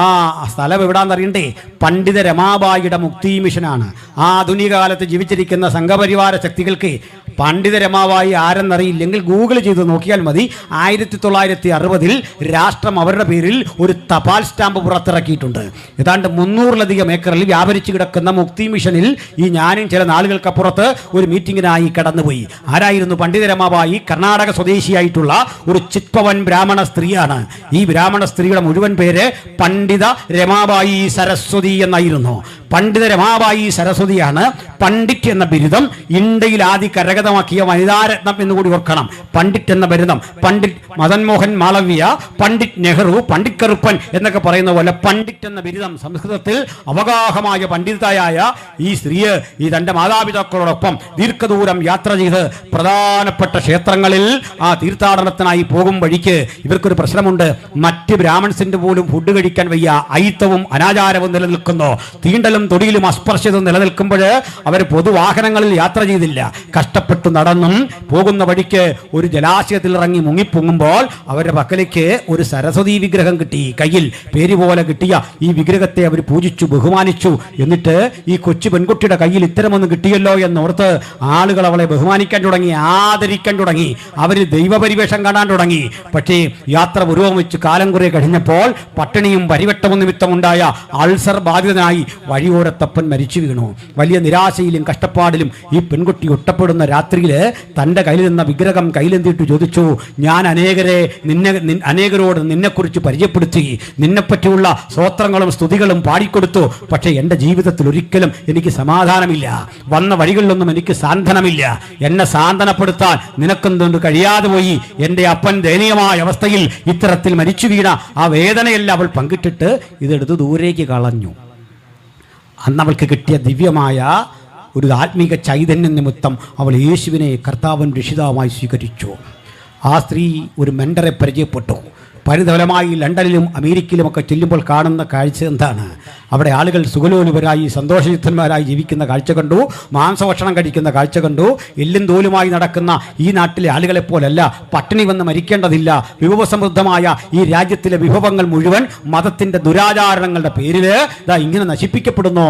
ആ സ്ഥലം എവിടാന്നറിയണ്ടേ? പണ്ഡിത രമാബായിയുടെ മുക്തി മിഷനാണ്. ആധുനിക കാലത്ത് ജീവിച്ചിരിക്കുന്ന സംഘപരിവാര ശക്തികൾക്ക് പണ്ഡിത രമാബായി ആരെന്നറിയില്ലെങ്കിൽ ഗൂഗിൾ ചെയ്ത് നോക്കിയാൽ മതി. 1960 രാഷ്ട്രം അവരുടെ പേരിൽ ഒരു തപാൽ സ്റ്റാമ്പ് പുറത്തിറക്കിയിട്ടുണ്ട്. ഏതാണ്ട് 300-ലധികം ഏക്കറിൽ വ്യാപരിച്ചു കിടക്കുന്ന മുക്തി മിഷനിൽ ഈ ഞാനും ചില നാളുകൾക്കപ്പുറത്ത് ഒരു മീറ്റിങ്ങിനായി കടന്നുപോയി. ആരായിരുന്നു പണ്ഡിത രമാബായി? കർണാടക സ്വദേശിയായിട്ടുള്ള ഒരു ചിത്പവൻ ബ്രാഹ്മണ സ്ത്രീയാണ്. ഈ ബ്രാഹ്മണ സ്ത്രീയുടെ മുഴുവൻ പേര് പണ്ഡിത രമാബായി സരസ്വതി എന്നായിരുന്നു. പണ്ഡിത രമാബായി സരസ്വതിയാണ് പണ്ഡിറ്റ് എന്ന ബിരുദം ഇന്ത്യയിൽ ആദ്യ കരഗതമാക്കിയ വനിതാരത്നം എന്നുകൂടി ഓർക്കണം. പണ്ഡിറ്റ് എന്ന ബിരുദം പണ്ഡിറ്റ് മദൻ മോഹൻ മാളവ്യ, പണ്ഡിറ്റ് നെഹ്റു, പണ്ഡിറ്റ് കറുപ്പൻ എന്നൊക്കെ പറയുന്ന പോലെ പണ്ഡിറ്റ് എന്ന ബിരുദം സംസ്കൃതത്തിൽ അവഗാഹമായ പണ്ഡിതയായ ഈ സ്ത്രീയെ ഈ തൻ്റെ മാതാപിതാക്കളോടൊപ്പം ദീർഘദൂരം യാത്ര ചെയ്ത് പ്രധാനപ്പെട്ട ക്ഷേത്രങ്ങളിൽ ആ തീർത്ഥാടനത്തിനായി പോകും വഴിക്ക് ഇവർക്കൊരു പ്രശ്നമുണ്ട്. മറ്റ് ബ്രാഹ്മൺസിന്റെ പോലും ഫുഡ് കഴിക്കാൻ വയ്യ. അയിത്തവും അനാചാരവും നിലനിൽക്കുന്നു. തീണ്ടലും തൊടിയിലും അസ്പർശ്യതും നിലനിൽക്കുമ്പോൾ അവർ പൊതുവാഹനങ്ങളിൽ യാത്ര ചെയ്തില്ല. കഷ്ടപ്പെട്ടു നടന്നും പോകുന്ന വഴിക്ക് ഒരു ജലാശയത്തിൽ ഇറങ്ങി മുങ്ങിപ്പൊങ്ങുമ്പോൾ അവരുടെ പക്കലേക്ക് ഒരു സരസ്വതി വിഗ്രഹം കിട്ടി. കയ്യിൽ പേര് പോലെ കിട്ടിയ ഈ വിഗ്രഹത്തെ അവർ പൂജിച്ചു, ബഹുമാനിച്ചു. എന്നിട്ട് ഈ കൊച്ചു പെൺകുട്ടിയുടെ കയ്യിൽ ഇത്തരമൊന്ന് കിട്ടിയല്ലോ എന്നോർത്ത് ആളുകൾ അവളെ ബഹുമാനിക്കാൻ തുടങ്ങി, ആദരിക്കാൻ തുടങ്ങി. അവർ ദൈവപരിവേഷം കാണാൻ തുടങ്ങി. പക്ഷേ യാത്ര പുരോഗമിച്ച് കാലം കുറെ കഴിഞ്ഞപ്പോൾ പട്ടിണിയും പരിവട്ടവും നിമിത്തമുണ്ടായ അൾസർ ബാധിതനായി വഴിയോരത്തപ്പൻ മരിച്ചു വീണു. വലിയ നിരാശയിലും കഷ്ടപ്പാടിലും ഈ പെൺകുട്ടി ഒറ്റപ്പെടുന്ന രാത്രിയിൽ തൻ്റെ കയ്യിൽ നിന്ന വിഗ്രഹം കയ്യിലെന്തിട്ട് ചോദിച്ചു, ഞാൻ അനേകരോട് നിന്നെക്കുറിച്ച് പരിചയപ്പെടുത്തി, നിന്നെപ്പറ്റിയുള്ള സ്തോത്രങ്ങളും സ്തുതികളും പാടിക്കൊടുത്തു. പക്ഷേ എൻ്റെ ജീവിതത്തിൽ ഒരിക്കലും എനിക്ക് സമാധാനമില്ല. വന്ന വഴികളിലൊന്നും എനിക്ക് സാന്ത്വനമില്ല. എന്നെ സാന്ത്വനപ്പെടുത്താൻ നിനക്കെന്തുകൊണ്ട് കഴിയാതെ പോയി. എൻ്റെ അപ്പൻ ദയനീയമായ അവസ്ഥയിൽ ഇത്തരത്തിൽ മരിച്ചു വീണ ആ വേദനയെല്ലാം അവൾ പങ്കിട്ടിട്ട് ഇതെടുത്ത് ദൂരേക്ക് കളഞ്ഞു. അന്ന് അവൾക്ക് കിട്ടിയ ദിവ്യമായ ഒരു ആത്മീക ചൈതന്യം നിമിത്തം അവൾ യേശുവിനെ കർത്താവൻ രക്ഷിതാവായി സ്വീകരിച്ചു. ആ സ്ത്രീ ഒരു മെൻഡറെ പരിചയപ്പെട്ടു. പരിതഫലമായി ലണ്ടനിലും അമേരിക്കയിലുമൊക്കെ ചെല്ലുമ്പോൾ കാണുന്ന കാഴ്ച എന്താണ്? അവിടെ ആളുകൾ സുഖലോലുപരായി സന്തോഷയുക്തന്മാരായി ജീവിക്കുന്ന കാഴ്ച കണ്ടു. മാംസഭക്ഷണം കഴിക്കുന്ന കാഴ്ച കണ്ടു. എല്ലും തോലുമായി നടക്കുന്ന ഈ നാട്ടിലെ ആളുകളെപ്പോലല്ല. പട്ടിണി വന്ന് മരിക്കേണ്ടതില്ല. വിഭവസമൃദ്ധമായ ഈ രാജ്യത്തിലെ വിഭവങ്ങൾ മുഴുവൻ മതത്തിൻ്റെ ദുരാചാരണങ്ങളുടെ പേരിൽ ഇങ്ങനെ നശിപ്പിക്കപ്പെടുന്നു.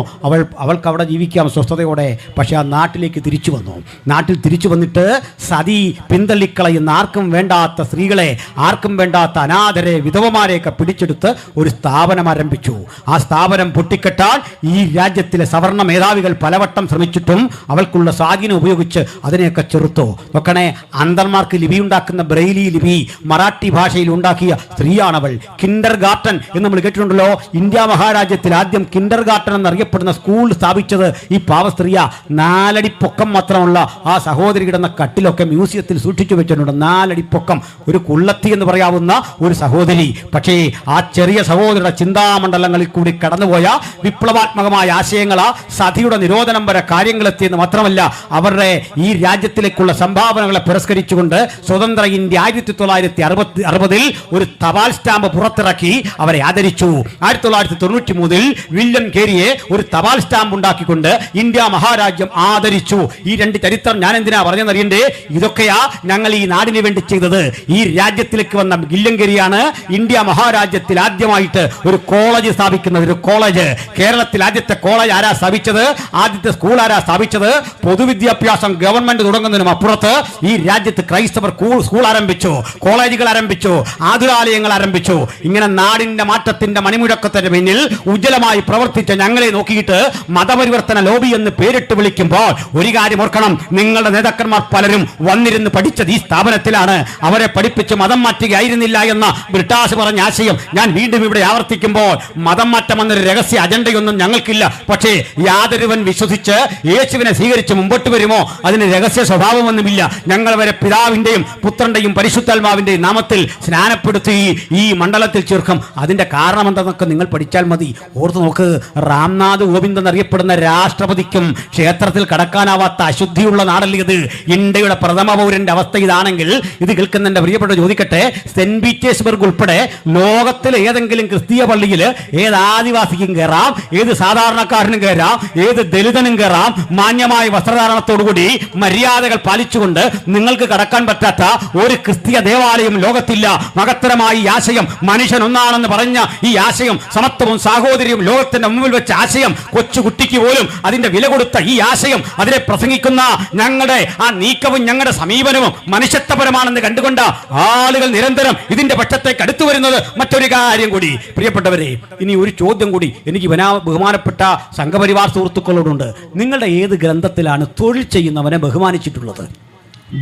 അവൾക്ക് അവിടെ ജീവിക്കാം സ്വസ്ഥതയോടെ. പക്ഷെ ആ നാട്ടിലേക്ക് തിരിച്ചു വന്നു. നാട്ടിൽ തിരിച്ചു വന്നിട്ട് സതി പിന്തള്ളിക്കളയുന്ന ആർക്കും വേണ്ടാത്ത സ്ത്രീകളെ, ആർക്കും വേണ്ടാത്ത അനാഥരെ, വിധവമാരെയൊക്കെ പിടിച്ചെടുത്ത് ഒരു സ്ഥാപനം ആരംഭിച്ചു. ആ സ്ഥാപനം പൊട്ടിക്കെട്ടാൻ ഈ രാജ്യത്തിലെ സവർണ മേധാവികൾ പലവട്ടം ശ്രമിച്ചിട്ടും അവൾക്കുള്ള സ്വാധീനം ഉപയോഗിച്ച് അതിനെയൊക്കെ ചെറുത്തു. നോക്കണേ, അന്തർമാർക്ക് ലിപി ഉണ്ടാക്കുന്ന ബ്രെയിലി ലിപി മറാഠി ഭാഷയിൽ ഉണ്ടാക്കിയ സ്ത്രീയാണവൾ. കിൻഡർ ഗാർട്ടൻ എന്ന് നമ്മൾ കേട്ടിട്ടുണ്ടല്ലോ. ഇന്ത്യ മഹാരാജ്യത്തിൽ ആദ്യം കിൻഡർ ഗാർട്ടൻ എന്നറിയപ്പെടുന്ന സ്കൂൾ സ്ഥാപിച്ചത് ഈ പാവ സ്ത്രീയാ. 4 അടി പൊക്കം മാത്രമുള്ള ആ സഹോദരി കിടന്ന കട്ടിലൊക്കെ മ്യൂസിയത്തിൽ സൂക്ഷിച്ചു വെച്ചിട്ടുണ്ട്. 4 അടി പൊക്കം, ഒരു കുള്ളത്തി എന്ന് പറയാവുന്ന ഒരു സഹോദരി. പക്ഷേ ആ ചെറിയ സഹോദരിയുടെ ചിന്താമണ്ഡലങ്ങളിൽ കൂടി കടന്നുപോയ വിപ്ലവാത്മകമായ ആശയങ്ങളാ സതിയുടെ നിരോധനം വരെ കാര്യങ്ങളെത്തിയെന്ന് മാത്രമല്ല, അവരുടെ ഈ രാജ്യത്തിലേക്കുള്ള സംഭാവനകളെ പുരസ്കരിച്ചുകൊണ്ട് സ്വതന്ത്ര ഇന്ത്യ 1960 ഒരു തപാൽ സ്റ്റാമ്പ് പുറത്തിറക്കി അവരെ ആദരിച്ചു. 1993 വില്യം കേരിയെ ഒരു തപാൽ സ്റ്റാമ്പ് ഉണ്ടാക്കിക്കൊണ്ട് ഇന്ത്യ മഹാരാജ്യം ആദരിച്ചു. ഈ 2 ചരിത്രം ഞാൻ എന്തിനാ പറഞ്ഞെന്നറിയണ്ടേ? ഇതൊക്കെയാ ഞങ്ങൾ ഈ നാടിന് വേണ്ടി ചെയ്തത്. ഈ രാജ്യത്തിലേക്ക് വന്ന വില്യം കേരിയാണ് ഇന്ത്യ മഹാരാജ്യത്തിൽ ആദ്യമായിട്ട് ഒരു കോളേജ് സ്ഥാപിക്കുന്നത്. ഒരു കോളേജ് കേരളത്തിൽ ആദ്യത്തെ കോളേജ് ആരാ സ്ഥാപിച്ചത്? ആദ്യത്തെ സ്കൂൾ ആരാ സ്ഥാപിച്ചത്? പൊതുവിദ്യാഭ്യാസം ഗവൺമെന്റ് തുടങ്ങുന്നതിനും അപ്പുറത്ത് ഈ രാജ്യത്ത് ക്രൈസ്തവർ സ്കൂൾ ആരംഭിച്ചു, കോളേജുകൾ ആരംഭിച്ചു, ആതുരാലയങ്ങൾ ആരംഭിച്ചു. ഇങ്ങനെ നാടിന്റെ മാറ്റത്തിന്റെ മണിമുഴക്കത്തിന് പിന്നിൽ ഉജ്ജ്വലമായി പ്രവർത്തിച്ച ഞങ്ങളെ നോക്കിയിട്ട് മതപരിവർത്തന ലോബി എന്ന് പേരിട്ട് വിളിക്കുമ്പോൾ ഒരു കാര്യം ഓർക്കണം, നിങ്ങളുടെ നേതാക്കന്മാർ പലരും വന്നിരുന്ന് പഠിച്ചത് ഈ സ്ഥാപനത്തിലാണ്. അവരെ പഠിപ്പിച്ച് മതം മാറ്റുകയായിരുന്നില്ല എന്ന ബ്രിട്ടാസ് പറഞ്ഞ ആശയം ഞാൻ വീണ്ടും ഇവിടെ ആവർത്തിക്കുമ്പോൾ മതം മാറ്റം എന്നൊരു രഹസ്യ അജണ്ടയൊന്നും ഞങ്ങൾക്കില്ല. പക്ഷേ യാതൊരുവൻ വിശ്വസിച്ച് യേശുവിനെ സ്വീകരിച്ച് മുമ്പോട്ട് വരുമോ അതിന് രഹസ്യ സ്വഭാവമൊന്നുമില്ല. ഞങ്ങൾ വരെ പിതാവിന്റെയും പുത്രന്റെയും പരിശുദ്ധാത്മാവിന്റെയും നാമത്തിൽ സ്നാനപ്പെടുത്തി ഈ മണ്ഡലത്തിൽ ചേർക്കും. അതിന്റെ കാരണം എന്താണെന്നൊക്കെ നിങ്ങൾ പഠിച്ചാൽ മതി. ഓർത്ത് നോക്ക്, രാംനാഥ് കോവിന്ദ് എന്നറിയപ്പെടുന്ന രാഷ്ട്രപതിക്കും ക്ഷേത്രത്തിൽ കടക്കാനാവാത്ത അശുദ്ധിയുള്ള നാടല്ലേ ഇത്. ഇന്ത്യയുടെ പ്രഥമ പൗരന്റെ അവസ്ഥ ഇതാണെങ്കിൽ ഇത് കേൾക്കുന്ന എന്റെ പ്രിയപ്പെട്ട ചോദിക്കട്ടെ, സെന്റ് പീറ്റേഴ്സ്ബർഗ് ഉൾപ്പെടെ ലോകത്തിലെ ഏതെങ്കിലും ക്രിസ്തീയ പള്ളിയിൽ ഏത് ആദിവാസിക്കും കയറാം, ഏത് സാധാരണക്കാരനും കയറാം, ഏത് ദലിതനും കയറാം. മാന്യമായ വസ്ത്രധാരണത്തോടുകൂടി മര്യാദകൾ പാലിച്ചുകൊണ്ട് നിങ്ങൾക്ക് കടക്കാൻ പറ്റാത്ത ഒരു ക്രിസ്തീയ ദേവാലയം ലോകത്തില്ല. മഹത്തരമായ ഈ ആശയം, മനുഷ്യൻ ഒന്നാണെന്ന് പറഞ്ഞ ഈ ആശയം, സമത്വവും സാഹോദര്യവും ലോകത്തിന്റെ മുമ്പിൽ വെച്ച ആശയം, കൊച്ചുകുട്ടിക്ക് പോലും അതിന്റെ വില കൊടുത്ത ഈ ആശയം, അതിനെ പ്രസംഗിക്കുന്ന ഞങ്ങളുടെ ആ നീക്കവും ഞങ്ങളുടെ സമീപനവും മനുഷ്യത്വപരമാണെന്ന് കണ്ടുകൊണ്ട് ആളുകൾ നിരന്തരം ഇതിന്റെ പക്ഷത്തേക്ക് അടുത്തു വരുന്നത്. മറ്റൊരു കാര്യം കൂടി പ്രിയപ്പെട്ടവരെ, ഇനി ഒരു ചോദ്യം കൂടി എനിക്ക് ബഹുമാനപ്പെട്ട സംഘപരിവാർ സുഹൃത്തുക്കളോടുണ്ട്. നിങ്ങളുടെ ഏത് ഗ്രന്ഥത്തിലാണ് തൊഴിൽ ചെയ്യുന്നവനെ ബഹുമാനിച്ചിട്ടുള്ളത്?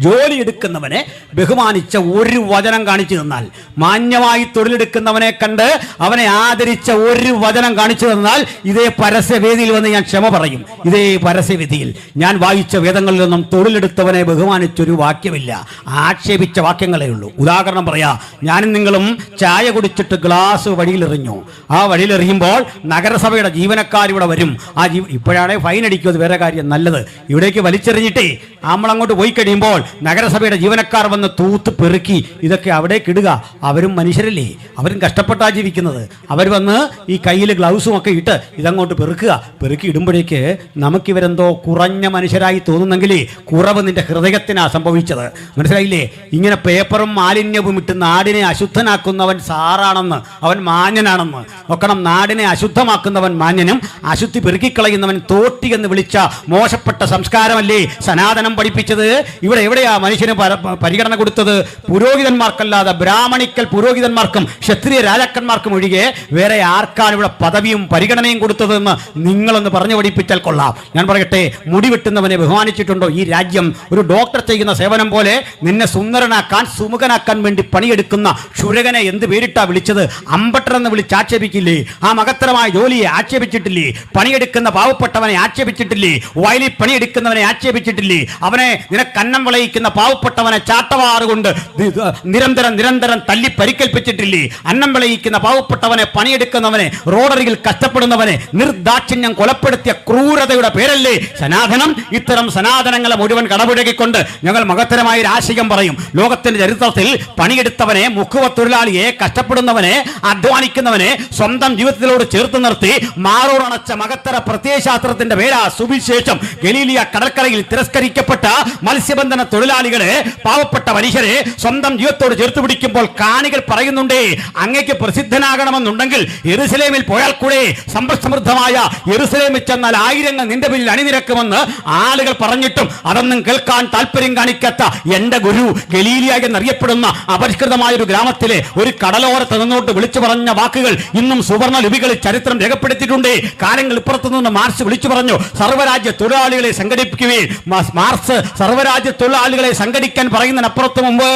ജോലി എടുക്കുന്നവനെ ബഹുമാനിച്ച ഒരു വചനം കാണിച്ചു തന്നാൽ, മാന്യമായി തൊഴിലെടുക്കുന്നവനെ കണ്ട് അവനെ ആദരിച്ച ഒരു വചനം കാണിച്ചു തന്നാൽ ഇതേ പരസ്യവേദിയിൽ വന്ന് ഞാൻ ക്ഷമ പറയും. ഇതേ പരസ്യവേദിയിൽ ഞാൻ വായിച്ച വേദങ്ങളിലൊന്നും തൊഴിലെടുത്തവനെ ബഹുമാനിച്ചൊരു വാക്യമില്ല. ആക്ഷേപിച്ച വാക്യങ്ങളേ ഉള്ളൂ. ഉദാഹരണം പറയാ, ഞാനും നിങ്ങളും ചായ കുടിച്ചിട്ട് ഗ്ലാസ് വഴിയിലെറിഞ്ഞു. ആ വഴിയിലെറിയുമ്പോൾ നഗരസഭയുടെ ജീവനക്കാരിവിടെ വരും. ഇപ്പോഴാണെങ്കിൽ ഫൈൻ അടിക്കും, അത് വേറെ കാര്യം. നല്ലത് ഇവിടേക്ക് വലിച്ചെറിഞ്ഞിട്ടേ നമ്മളങ്ങോട്ട് പോയി കഴിയുമ്പോൾ നഗരസഭയുടെ ജീവനക്കാർ വന്ന് തൂത്ത് പെറുക്കി ഇതൊക്കെ അവിടേക്ക് ഇടുക. അവരും മനുഷ്യരല്ലേ, അവരും കഷ്ടപ്പെട്ടാ ജീവിക്കുന്നത്. അവർ വന്ന് ഈ കയ്യിൽ ഗ്ലൗസും ഒക്കെ ഇട്ട് ഇതങ്ങോട്ട് പെറുക്കുക. പെറുക്കി ഇടുമ്പോഴേക്ക് നമുക്കിവരെന്തോ കുറഞ്ഞ മനുഷ്യരായി തോന്നുന്നെങ്കിൽ കുറവ് നിന്റെ ഹൃദയത്തിനാ സംഭവിച്ചത്. മനസ്സിലായില്ലേ? ഇങ്ങനെ പേപ്പറും മാലിന്യവും ഇട്ട് നാടിനെ അശുദ്ധനാക്കുന്നവൻ സാറാണെന്ന്, അവൻ മാന്യനാണെന്ന് നോക്കണം. നാടിനെ അശുദ്ധമാക്കുന്നവൻ മാന്യനും അശുദ്ധി പെറുക്കിക്കളയുന്നവൻ തോട്ടി എന്ന് വിളിച്ച മോശപ്പെട്ട സംസ്കാരമല്ലേ സനാതനം പഠിപ്പിച്ചത്? ഇവിടെ എവിടെയാ മനുഷ്യന് പരിഗണന കൊടുത്തത്? പുരോഹിതന്മാർക്കല്ലാതെ ബ്രാഹ്മണിക്കൽ പുരോഹിതന്മാർക്കും ക്ഷത്രിയ രാജാക്കന്മാർക്കും ഒഴികെ വേറെ ആർക്കാണ് ഇവിടെ പദവിയും പരിഗണനയും കൊടുത്തതെന്ന് നിങ്ങളൊന്ന് പറഞ്ഞു പഠിപ്പിച്ചാൽ കൊള്ളാം. ഞാൻ പറയട്ടെ, മുടി വെട്ടുന്നവനെ ബഹുമാനിച്ചിട്ടുണ്ടോ ഈ രാജ്യം? ഒരു ഡോക്ടർ ചെയ്യുന്ന സേവനം പോലെ നിന്നെ സുന്ദരനാക്കാൻ സുമുഖനാക്കാൻ വേണ്ടി പണിയെടുക്കുന്ന ക്ഷുരകനെ എന്ത് പേരിട്ടാ വിളിച്ചത്? അമ്പട്ടരെന്ന് വിളിച്ച് ആക്ഷേപിക്കില്ലേ? ആ മഹത്തരമായ ജോലിയെ ആക്ഷേപിച്ചിട്ടില്ലേ? പണിയെടുക്കുന്ന പാവപ്പെട്ടവനെ ആക്ഷേപിച്ചിട്ടില്ലേ? വയലിൽ പണിയെടുക്കുന്നവനെ ആക്ഷേപിച്ചിട്ടില്ലേ? അവനെ നിനക്കന്നം വിളയിക്കുന്ന പാവപ്പെട്ടവനെ ചാട്ടവാറുകൊണ്ട് നിരന്തരം തല്ലി പരിക്കേൽപ്പിച്ചിട്ടില്ലേ? അന്നം വിളയിക്കുന്ന പാവപ്പെട്ടവനെ, പണിയെടുക്കുന്നവനെ, റോഡരികിൽ കഷ്ടപ്പെടുന്നവനെ നിർദാക്ഷിണ്യം കൊലപ്പെടുത്തിയ ക്രൂരതയുടെ പേരല്ലേ സനാതനം? ഇത്തരം സനാതനങ്ങളെ മുഴുവൻ കടപുഴകിക്കൊണ്ട് ഞങ്ങൾ മഹത്തരമായ ഒരു ആശയം പറയും. ലോകത്തിന്റെ ചരിത്രത്തിൽ പണിയെടുത്തവനെ, മുക്കുവ തൊഴിലാളിയെ, കഷ്ടപ്പെടുന്നവനെ, അധ്വാനിക്കുന്നവനെ സ്വന്തം ജീവിതത്തിലോട് ചേർത്ത് നിർത്തി മാറോറണച്ച മഹത്തര പ്രത്യയശാസ്ത്രത്തിന്റെ പേരാ സുവിശേഷം. ഗലീലിയ കടൽക്കരയിൽ തിരസ്കരിക്കപ്പെട്ട മത്സ്യബന്ധന തൊഴിലാളികളെ, പാവപ്പെട്ട മനുഷ്യരെ സ്വന്തം ജീവിതത്തോട് ചേർത്ത് പിടിക്കുമ്പോൾ കാണികൾ പറയുന്നുണ്ടേ, അങ്ങേക്ക് പ്രസിദ്ധനാകണമെന്നുണ്ടെങ്കിൽ യെരുശലേമിൽ പോയാൽ കൂടെ സമ്പൽ സമൃദ്ധമായ യെരുശലേമിൽ ചെന്നാൽ ആയിരങ്ങൾ നിന്റെ പിന്നിൽ അണിനിരക്കുമെന്ന് ആളുകൾ പറഞ്ഞിട്ടും അതൊന്നും കേൾക്കാൻ താല്പര്യം കാണിക്കാത്ത എന്റെ ഗുരു ഗലീലിയ എന്നറിയപ്പെടുന്ന അപരിഷ്കൃതമായ ഒരു ഗ്രാമത്തിലെ ഒരു കടലോരത്ത് നിന്നോട്ട് വിളിച്ചു പറഞ്ഞ വാക്കുകൾ ഇന്നും സുവർണ ലിപികളിൽ ചരിത്രം രേഖപ്പെടുത്തിയിട്ടുണ്ട്. കാലങ്ങൾ ഇപ്പുറത്തു നിന്ന് മാർച്ച് വിളിച്ചു പറഞ്ഞു, സർവ്വരാജ്യ തൊഴിലാളികളെ സംഘടിപ്പിക്കുകയും മാർച്ച് സർവ്വരാജ്യ തൊഴിലാളികളെ സംഘടിക്കാൻ പറയുന്നതിനപ്പുറത്ത് മുമ്പ്,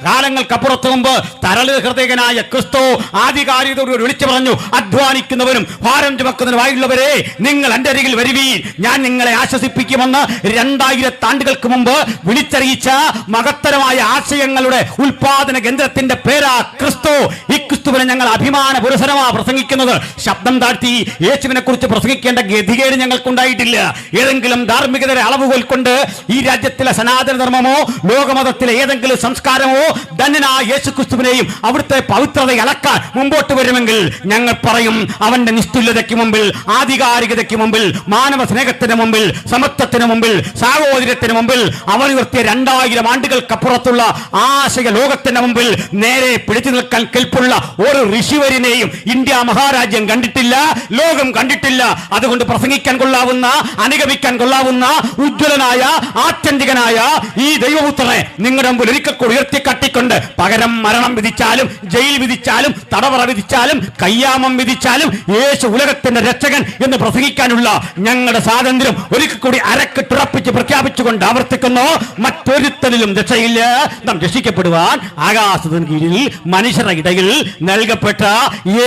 കാലങ്ങൾക്കപ്പുറത്ത് മുമ്പ് തരള ഹൃദയനായ ക്രിസ്തു ആധികാരികതയോട് വിളിച്ചു പറഞ്ഞു, അധ്വാനിക്കുന്നവരും ഭാരം ചുമക്കുന്നവരുമായുള്ളവരെ നിങ്ങൾ എന്റെ അരികിൽ വരുവീൻ, ഞാൻ നിങ്ങളെ ആശ്വസിപ്പിക്കുമെന്ന് 2000 ആണ്ടുകൾക്ക് മുമ്പ് വിളിച്ചറിയിച്ച മഹത്തരമായ ആശയങ്ങളുടെ ഉൽപാദന കേന്ദ്രത്തിന്റെ പേരാ ക്രിസ്തു. ഈ ക്രിസ്തുവിനെ ഞങ്ങൾ അഭിമാന പുരസരമാണ് പ്രസംഗിക്കുന്നത്. ശബ്ദം താഴ്ത്തി യേശുവിനെ കുറിച്ച് പ്രസംഗിക്കേണ്ട ഗതികേട് ഞങ്ങൾക്കുണ്ടായിട്ടില്ല. ഏതെങ്കിലും ധാർമ്മികതയുടെ അളവുകൾ കൊണ്ട് ഈ രാജ്യത്തിലെ സനാതന ധർമ്മമോ ലോകമതത്തിലെ ഏതെങ്കിലും സംസ്കാരമോ ധന്യനായ യേശു ക്രിസ്തുവിനെയും അവിടുത്തെ പവിത്രതയെ അളക്കാൻ മുമ്പോട്ട് വരുമെങ്കിൽ ഞങ്ങൾ പറയും, അവന്റെ നിസ്തുല്യതയ്ക്ക് മുമ്പിൽ, ആധികാരികതയ്ക്ക് മുമ്പിൽ, മാനവ സ്നേഹത്തിന് മുമ്പിൽ, സമത്വത്തിന് മുമ്പിൽ, സാഹോദര്യത്തിന് മുമ്പിൽ അവൻ ഉയർത്തിയ 2000 ആണ്ടുകൾക്കപ്പുറത്തുള്ള ആശയ ലോകത്തിന്റെ മുമ്പിൽ നേരെ പിടിച്ചു നിൽക്കാൻ കെൽപ്പുള്ള ഒരു ഋഷിവര്യനെയും ഇന്ത്യ മഹാരാജ്യം കണ്ടിട്ടില്ല, ലോകം കണ്ടിട്ടില്ല. അതുകൊണ്ട് പ്രസംഗിക്കാൻ കൊള്ളാവുന്ന, അനുഗമിക്കാൻ കൊള്ളാവുന്ന, ഉജ്ജ്വലനായ, ആത്യന്തികനായ ഈ ദൈവപുത്രനെ നിങ്ങളുടെ മുമ്പിൽ ഒരിക്കൽ കൂടി ഉയർത്തി കട്ടിക്കൊണ്ട് പകരം മരണം വിധിച്ചാലും ജയിൽ വിധിച്ചാലും തടവറ വിധിച്ചാലും കയ്യാമം വിധിച്ചാലും യേശു ഉലകത്തിന്റെ രക്ഷകൻ എന്ന് പ്രസംഗിക്കാനുള്ള ഞങ്ങളുടെ സ്വാതന്ത്ര്യം ഒരിക്കൽ കൂടി അരക്കെട്ടുറപ്പിച്ച് പ്രഖ്യാപിച്ചുകൊണ്ട് ആവർത്തിക്കുന്നു. മറ്റൊരുത്തരിലും രക്ഷയില്ല. നാം രക്ഷിക്കപ്പെടുവാൻ ആകാശത്തിന് കീഴിൽ മനുഷ്യരുടെ ഇടയിൽ നൽകപ്പെട്ട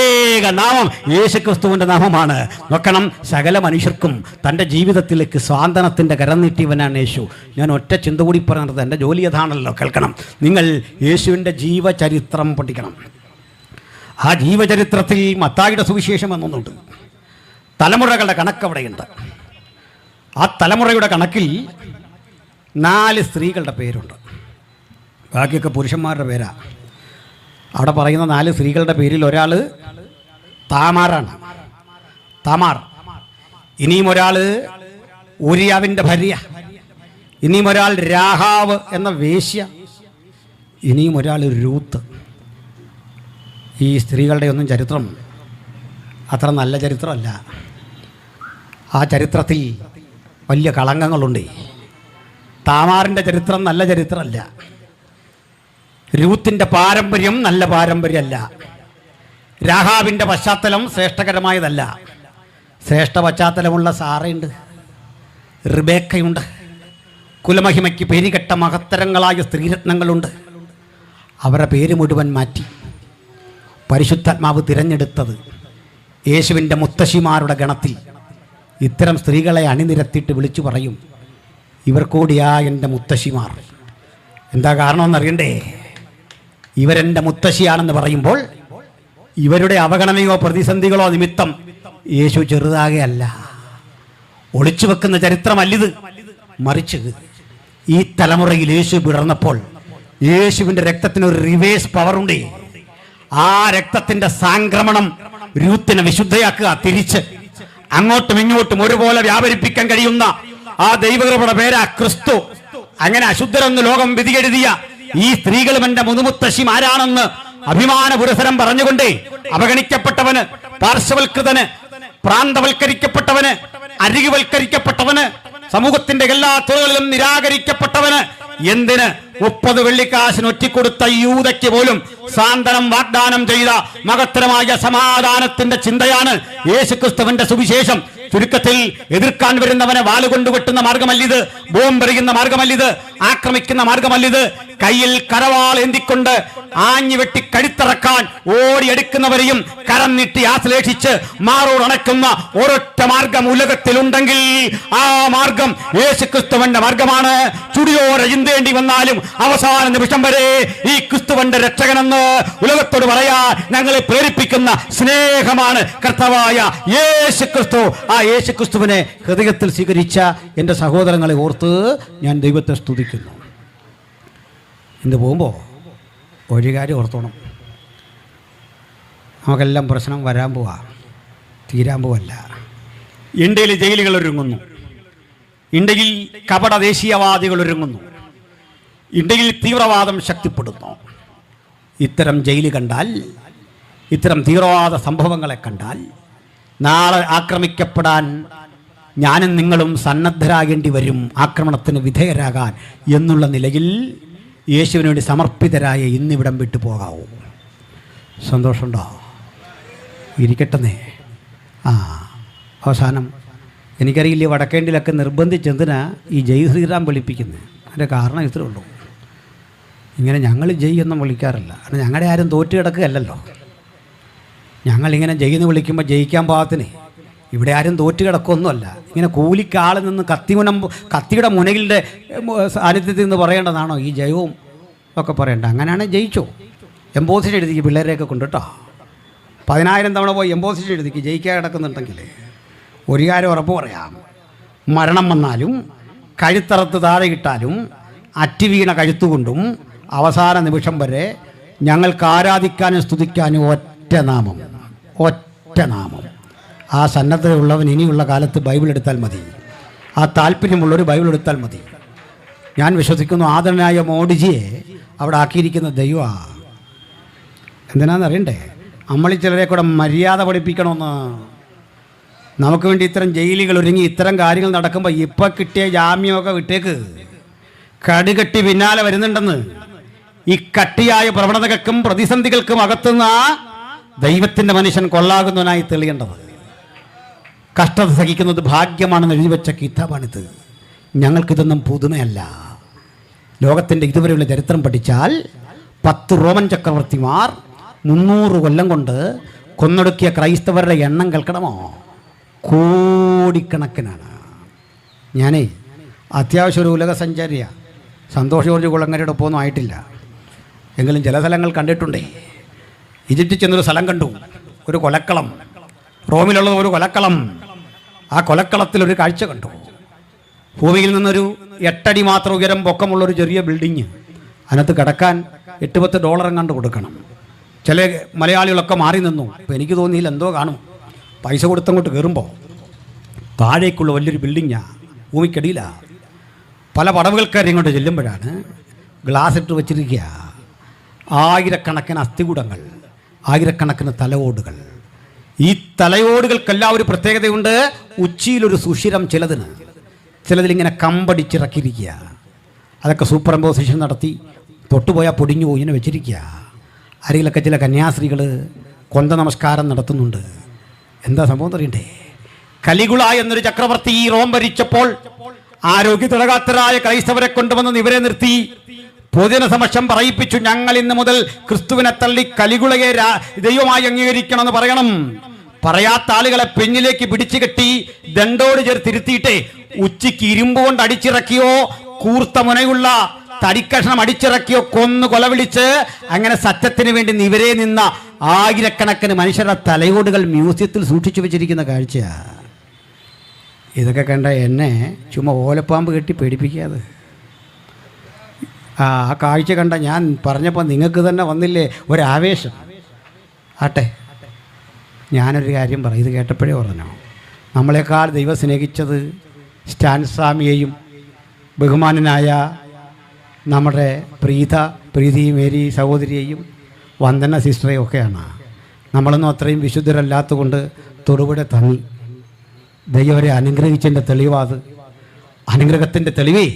ഏക നാമം യേശുക്രിസ്തുവിന്റെ നാമമാണ്. നോക്കണം, സകല മനുഷ്യർക്കും തൻ്റെ ജീവിതത്തിലേക്ക് സ്വാന്തനത്തിന്റെ കരം നീട്ടിയവനാണ് യേശു. ഞാൻ ഒറ്റ ചിന്ത കൂടി പറയുന്നത്, എൻ്റെ ജോലി അതാണല്ലോ. കേൾക്കണം, നിങ്ങൾ യേശുവിൻ്റെ ജീവചരിത്രം പഠിക്കണം. ആ ജീവചരിത്രത്തിൽ മത്തായിയുടെ സുവിശേഷം എന്നൊന്നുണ്ട്. തലമുറകളുടെ കണക്ക് അവിടെയുണ്ട്. ആ തലമുറയുടെ കണക്കിൽ 4 സ്ത്രീകളുടെ പേരുണ്ട്. ബാക്കിയൊക്കെ പുരുഷന്മാരുടെ പേരാ. അവിടെ പറയുന്ന 4 സ്ത്രീകളുടെ പേരിൽ ഒരാൾ താമാറാണ്, താമാർ. ഇനിയും ഒരാൾ ഊരിയാവിൻ്റെ ഭാര്യ, ഇനിയും ഒരാൾ രാഹാവ് എന്ന വേശ്യ, ഇനിയും ഒരാൾ രൂത്ത്. ഈ സ്ത്രീകളുടെ ഒന്നും ചരിത്രം അത്ര നല്ല ചരിത്രമല്ല. ആ ചരിത്രത്തിൽ വലിയ കളങ്കങ്ങളുണ്ട്. താമാറിൻ്റെ ചരിത്രം നല്ല ചരിത്രമല്ല. രൂത്തിൻ്റെ പാരമ്പര്യം നല്ല പാരമ്പര്യമല്ല. രാഹാബിൻ്റെ പശ്ചാത്തലം ശ്രേഷ്ഠകരമായതല്ല. ശ്രേഷ്ഠ പശ്ചാത്തലമുള്ള സാറയുണ്ട്, റിബേക്കയുണ്ട്, കുലമഹിമയ്ക്ക് പേരുകെട്ട മഹത്തരങ്ങളായ സ്ത്രീരത്നങ്ങളുണ്ട്. അവരുടെ പേര് മുഴുവൻ മാറ്റി പരിശുദ്ധാത്മാവ് തിരഞ്ഞെടുത്തത് യേശുവിൻ്റെ മുത്തശ്ശിമാരുടെ ഗണത്തിൽ ഇത്തരം സ്ത്രീകളെ അണിനിരത്തിയിട്ട് വിളിച്ചു പറയും, ഇവർ കൂടിയാ എൻ്റെ മുത്തശ്ശിമാർ. എന്താ കാരണമെന്നറിയണ്ടേ? ഇവരെൻ്റെ മുത്തശ്ശിയാണെന്ന് പറയുമ്പോൾ ഇവരുടെ അവഗണനയോ പ്രതിസന്ധികളോ നിമിത്തം യേശു ചെറുതാകെയല്ല. ഒളിച്ചു വെക്കുന്ന ചരിത്രമല്ലിത്. മറിച്ച് ഈ തലമുറയിൽ യേശു വിടർന്നപ്പോൾ യേശുവിൻ്റെ രക്തത്തിനൊരു റിവേഴ്സ് പവറുണ്ട്. ആ രക്തത്തിൻ്റെ സാംക്രമണം രൂത്തിനെ വിശുദ്ധയാക്കുക. തിരിച്ച് അങ്ങോട്ടും ഇങ്ങോട്ടും ഒരുപോലെ വ്യാപരിപ്പിക്കാൻ കഴിയുന്ന ആ ദൈവകൃപയുടെ പേരാ ക്രിസ്തു. അങ്ങനെ അശുദ്ധരെന്ന് ലോകം വിധിയെഴുതിയ ഈ സ്ത്രീകളും എൻ്റെ മുതുമുത്തശ്ശിമാരാണെന്ന് അഭിമാന പുരസരം പറഞ്ഞുകൊണ്ടേ അവഗണിക്കപ്പെട്ടവന്, പാർശ്വവൽകൃതന്, പ്രാന്തവൽക്കരിക്കപ്പെട്ടവന്, അരികുവൽക്കരിക്കപ്പെട്ടവന്, സമൂഹത്തിന്റെ എല്ലാ തുറകളിലും നിരാകരിക്കപ്പെട്ടവന്, എന്തിന് 30 വെള്ളിക്കാശിന് ഒറ്റിക്കൊടുത്ത യൂദയ്ക്ക് പോലും സാന്ത്വനം വാഗ്ദാനം ചെയ്ത മഹത്തരമായ സമാധാനത്തിന്റെ ചിന്തയാണ് യേശുക്രിസ്തുവിന്റെ സുവിശേഷം. ചുരുക്കത്തിൽ, എതിർക്കാൻ വരുന്നവനെ വാളുകൊണ്ട് വെട്ടുന്ന മാർഗമല്ലിത്, ബോംബെറിയുന്ന മാർഗമല്ലിത്, ആക്രമിക്കുന്ന മാർഗമല്ലിത്. കയ്യിൽ കരവാൾ എന്തിക്കൊണ്ട് ആഞ്ഞു വെട്ടി കഴുത്തിറക്കാൻ ഓടിയെടുക്കുന്നവരെയും കരം നീട്ടി ആശ്ലേഷിച്ച് മാറോടണക്കുന്ന ഒരൊറ്റ മാർഗം ഉലകത്തിലുണ്ടെങ്കിൽ ആ മാർഗം യേശുക്രിസ്തുവിന്റെ മാർഗമാണ്. ചുടിയോടെ ചിന്തേണ്ടി വന്നാലും അവസാന നിമിഷം വരെ ഈ ക്രിസ്തുവിന്റെ രക്ഷകനെന്ന് ഉലകത്തോട് പറയാൻ ഞങ്ങളെ പ്രേരിപ്പിക്കുന്ന സ്നേഹമാണ് കർത്താവായ യേശുക്രിസ്തു. ആ യേശുക്രിസ്തുവിനെ ഹൃദയത്തിൽ സ്വീകരിച്ച എൻ്റെ സഹോദരങ്ങളെ ഓർത്ത് ഞാൻ ദൈവത്തെ സ്തുതിക്കുന്നു. ഇന്ന് പോകുമ്പോൾ ഒരു കാര്യം ഓർത്തോണം, നമുക്കെല്ലാം പ്രശ്നം വരാൻ പോവാ, തീരാൻ പോവല്ല. ഇന്ത്യയിൽ ജയിലുകൾ ഒരുങ്ങുന്നു, ഇന്ത്യയിൽ കപട ദേശീയവാദികൾ ഒരുങ്ങുന്നു, ഇന്ത്യയിൽ തീവ്രവാദം ശക്തിപ്പെടുന്നു. ഇത്തരം ജയിൽ കണ്ടാൽ, ഇത്തരം തീവ്രവാദ സംഭവങ്ങളെ കണ്ടാൽ നാളെ ആക്രമിക്കപ്പെടാൻ ഞാനും നിങ്ങളും സന്നദ്ധരാകേണ്ടി വരും, ആക്രമണത്തിന് വിധേയരാകാൻ എന്നുള്ള നിലയിൽ യേശുവിന് വേണ്ടി സമർപ്പിതരായ ഇന്നിവിടം വിട്ടു പോകാവൂ. സന്തോഷമുണ്ടോ? ഇരിക്കട്ടെന്നേ. അവസാനം എനിക്കറിയില്ല, വടക്കേണ്ടിലൊക്കെ നിർബന്ധിച്ചെന്തിനാ ഈ ജയ് ശ്രീറാം വിളിപ്പിക്കുന്നത്. അതിൻ്റെ കാരണം ഇത്രേ ഉള്ളൂ. ഇങ്ങനെ ഞങ്ങൾ ജയ് ഒന്നും വിളിക്കാറില്ല. കാരണം ഞങ്ങളുടെ ആരും തോറ്റു കിടക്കുകയല്ലല്ലോ. ഞങ്ങളിങ്ങനെ ജയിന്ന് വിളിക്കുമ്പോൾ ജയിക്കാൻ പാകത്തിന് ഇവിടെ ആരും തോറ്റു കിടക്കൊന്നുമല്ല. ഇങ്ങനെ കൂലിക്കാളിൽ നിന്ന് കത്തിയുടെ മുനകളുടെ സാന്നിധ്യത്തിൽ നിന്ന് പറയേണ്ടതാണോ ഈ ജയവും ഒക്കെ പറയേണ്ട? അങ്ങനെയാണ് ജയിച്ചോ. എംപോസിഷൻ എഴുതിക്ക് പിള്ളേരെയൊക്കെ കൊണ്ട് കേട്ടോ. 10,000 തവണ പോയി എംപോസിഷൻ എഴുതിക്ക് ജയിക്കാൻ കിടക്കുന്നുണ്ടെങ്കിൽ ഒരു കാര്യം ഉറപ്പ് പറയാം, മരണം വന്നാലും കഴുത്തറത്ത് താഴെ ഇട്ടാലും അറ്റുവീണ കഴുത്തുകൊണ്ടും അവസാന നിമിഷം വരെ ഞങ്ങൾക്ക് ആരാധിക്കാനും സ്തുതിക്കാനും ഒറ്റ നാമം, ഒറ്റ നാമം. ആ സന്നദ്ധതയുള്ളവൻ ഇനിയുള്ള കാലത്ത് ബൈബിൾ എടുത്താൽ മതി. ആ താല്പര്യമുള്ളൊരു ബൈബിൾ എടുത്താൽ മതി. ഞാൻ വിശ്വസിക്കുന്നു ആദരണീയ മോഡിജിയെ അവിടെ ആക്കിയിരിക്കുന്ന ദൈവമാണ്. എന്തിനാണെന്നറിയണ്ടേ? നമ്മളിൽ ചിലരെ കൂടെ മര്യാദ പഠിപ്പിക്കണമെന്ന്. നമുക്ക് വേണ്ടി ഇത്തരം ജയിലുകൾ ഒരുങ്ങി ഇത്തരം കാര്യങ്ങൾ നടക്കുമ്പോൾ ഇപ്പം കിട്ടിയ ജാമ്യമൊക്കെ വിട്ടേക്ക്. കടുകട്ടി പിന്നാലെ വരുന്നുണ്ടെന്ന്. ഈ കട്ടിയായ പ്രവണതകൾക്കും പ്രതിസന്ധികൾക്കും അകത്തുന്ന ദൈവത്തിന്റെ മനുഷ്യൻ കൊള്ളാകുന്നവനായി തെളിയേണ്ടത്. കഷ്ടത സഹിക്കുന്നത് ഭാഗ്യമാണെന്ന് എഴുതി വെച്ച കിതാബാണിത്. ഞങ്ങൾക്കിതൊന്നും പുതുമയല്ല. ലോകത്തിൻ്റെ ഇതുവരെയുള്ള ചരിത്രം പഠിച്ചാൽ 10 റോമൻ ചക്രവർത്തിമാർ 300 കൊല്ലം കൊണ്ട് കൊന്നൊടുക്കിയ ക്രൈസ്തവരുടെ എണ്ണം കേൾക്കണമോ? കോടിക്കണക്കിനാണ്. ഞാനേ അത്യാവശ്യം ഒരു ഉലക സഞ്ചാരിയാണ്. സന്തോഷ് ജോർജ് കുളങ്ങരയുടെ ഒപ്പമൊന്നും ആയിട്ടില്ല, എങ്കിലും ചില സ്ഥലങ്ങൾ കണ്ടിട്ടുണ്ടേ. ഈജിപ്തിൽ ചെന്നൊരു സ്ഥലം കണ്ടു, ഒരു കൊലക്കളം, റോമിലുള്ള ഒരു കൊലക്കളം. ആ കൊലക്കളത്തിലൊരു കാഴ്ച കണ്ടു. ഭൂമിയിൽ നിന്നൊരു 8 അടി മാത്രം ഉയരം പൊക്കമുള്ളൊരു ചെറിയ ബിൽഡിങ്. അതിനകത്ത് കിടക്കാൻ $8-10 കണ്ട് കൊടുക്കണം. ചില മലയാളികളൊക്കെ മാറി നിന്നു. അപ്പോൾ എനിക്ക് തോന്നിയില്ല, എന്തോ കാണും. പൈസ കൊടുത്തങ്ങോട്ട് കയറുമ്പോൾ താഴേക്കുള്ള വലിയൊരു ബിൽഡിങ്ങാണ്, ഭൂമിക്കടിയിലാണ്. പല പടവുകൾക്കാർ ഇങ്ങോട്ട് ചെല്ലുമ്പോഴാണ് ഗ്ലാസ് ഇട്ട് വെച്ചിരിക്കുക. ആയിരക്കണക്കിന് അസ്ഥികൂടങ്ങൾ, ആയിരക്കണക്കിന് തലയോടുകൾ. ഈ തലയോടുകൾക്കെല്ലാം ഒരു പ്രത്യേകതയുണ്ട്. ഉച്ചിയിലൊരു സുഷിരം ചിലതിലിങ്ങനെ കമ്പടിച്ചിറക്കിയിരിക്കുക. അതൊക്കെ സൂപ്പർ ഇമ്പോസിഷൻ നടത്തി തൊട്ടുപോയാൽ പൊടിഞ്ഞു പോയി ഇങ്ങനെ വെച്ചിരിക്കുക. അരികിലൊക്കെ ചില കന്യാസ്ത്രീകൾ കൊന്ത നമസ്കാരം നടത്തുന്നുണ്ട്. എന്താ സംഭവം അറിയണ്ടേ? കലിഗുള എന്നൊരു ചക്രവർത്തി ഈ റോം ഭരിച്ചപ്പോൾ ആരോഗ്യത്തിളകാത്തരായ ക്രൈസ്തവരെ കൊണ്ടുവന്ന് ഇവരെ നിർത്തി പൊതുജന സമക്ഷം പറയിപ്പിച്ചു, ഞങ്ങൾ ഇന്ന് മുതൽ ക്രിസ്തുവിനെ തള്ളി കലിഗുളയെ ദൈവമായി അംഗീകരിക്കണമെന്ന് പറയണം. പറയാത്ത ആളുകളെ പെഞ്ഞിലേക്ക് പിടിച്ചു കെട്ടി ദണ്ടോട് ചേർത്തിരുത്തിയിട്ട് ഉച്ചയ്ക്ക് ഇരുമ്പ് കൊണ്ട് അടിച്ചിറക്കിയോ കൂർത്ത മുനയുള്ള തടിക്കഷ്ണം അടിച്ചിറക്കിയോ കൊന്നു കൊലവിളിച്ച് അങ്ങനെ സത്യത്തിന് വേണ്ടി നിവരെ നിന്ന ആയിരക്കണക്കിന് മനുഷ്യരുടെ തലയോടുകൾ മ്യൂസിയത്തിൽ സൂക്ഷിച്ചു വെച്ചിരിക്കുന്ന കാഴ്ചയാണ്. ഇതൊക്കെ കണ്ട എന്നെ ചുമ്മാ ഓലപ്പാമ്പ് കെട്ടി പേടിപ്പിക്കാതെ. ആ കാഴ്ച കണ്ട ഞാൻ പറഞ്ഞപ്പോൾ നിങ്ങൾക്ക് തന്നെ വന്നില്ലേ ഒരാവേശം? ആട്ടെ, ഞാനൊരു കാര്യം പറയും, ഇത് കേട്ടപ്പോഴേ പറഞ്ഞു. നമ്മളെക്കാൾ ദൈവം സ്നേഹിച്ചത് സ്റ്റാൻ സ്വാമിയെയും ബഹുമാനനായ നമ്മുടെ പ്രീതി മേരി സഹോദരിയെയും വന്ദന സിസ്റ്ററെയും ഒക്കെയാണ്. നമ്മളൊന്നും അത്രയും വിശുദ്ധരല്ലാത്ത കൊണ്ട് തൊടുപുഴ തങ്ങി. ദൈവരെ അനുഗ്രഹിച്ചതിൻ്റെ തെളിവാത്. അനുഗ്രഹത്തിൻ്റെ തെളിവേ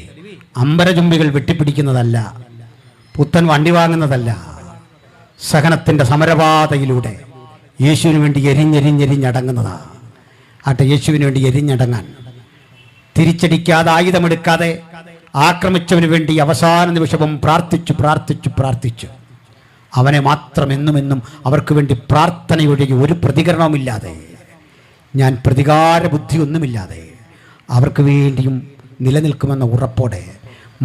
അമ്പരചുംബികൾ വെട്ടിപ്പിടിക്കുന്നതല്ല, പുത്തൻ വണ്ടി വാങ്ങുന്നതല്ല. സഹനത്തിൻ്റെ സമരപാതയിലൂടെ യേശുവിന് വേണ്ടി എരിഞ്ഞെരിഞ്ഞെരിഞ്ഞടങ്ങുന്നതാണ്. ആട്ടെ, യേശുവിന് വേണ്ടി എരിഞ്ഞടങ്ങാൻ തിരിച്ചടിക്കാതെ ആയുധമെടുക്കാതെ ആക്രമിച്ചവന് വേണ്ടി അവസാന നിമിഷവും പ്രാർത്ഥിച്ചു അവനെ മാത്രം എന്നും അവർക്ക് വേണ്ടി പ്രാർത്ഥനയൊഴികെ ഒരു പ്രതികരണവുമില്ലാതെ, ഞാൻ പ്രതികാര ബുദ്ധിയൊന്നുമില്ലാതെ അവർക്ക് വേണ്ടിയും നിലനിൽക്കുമെന്ന ഉറപ്പോടെ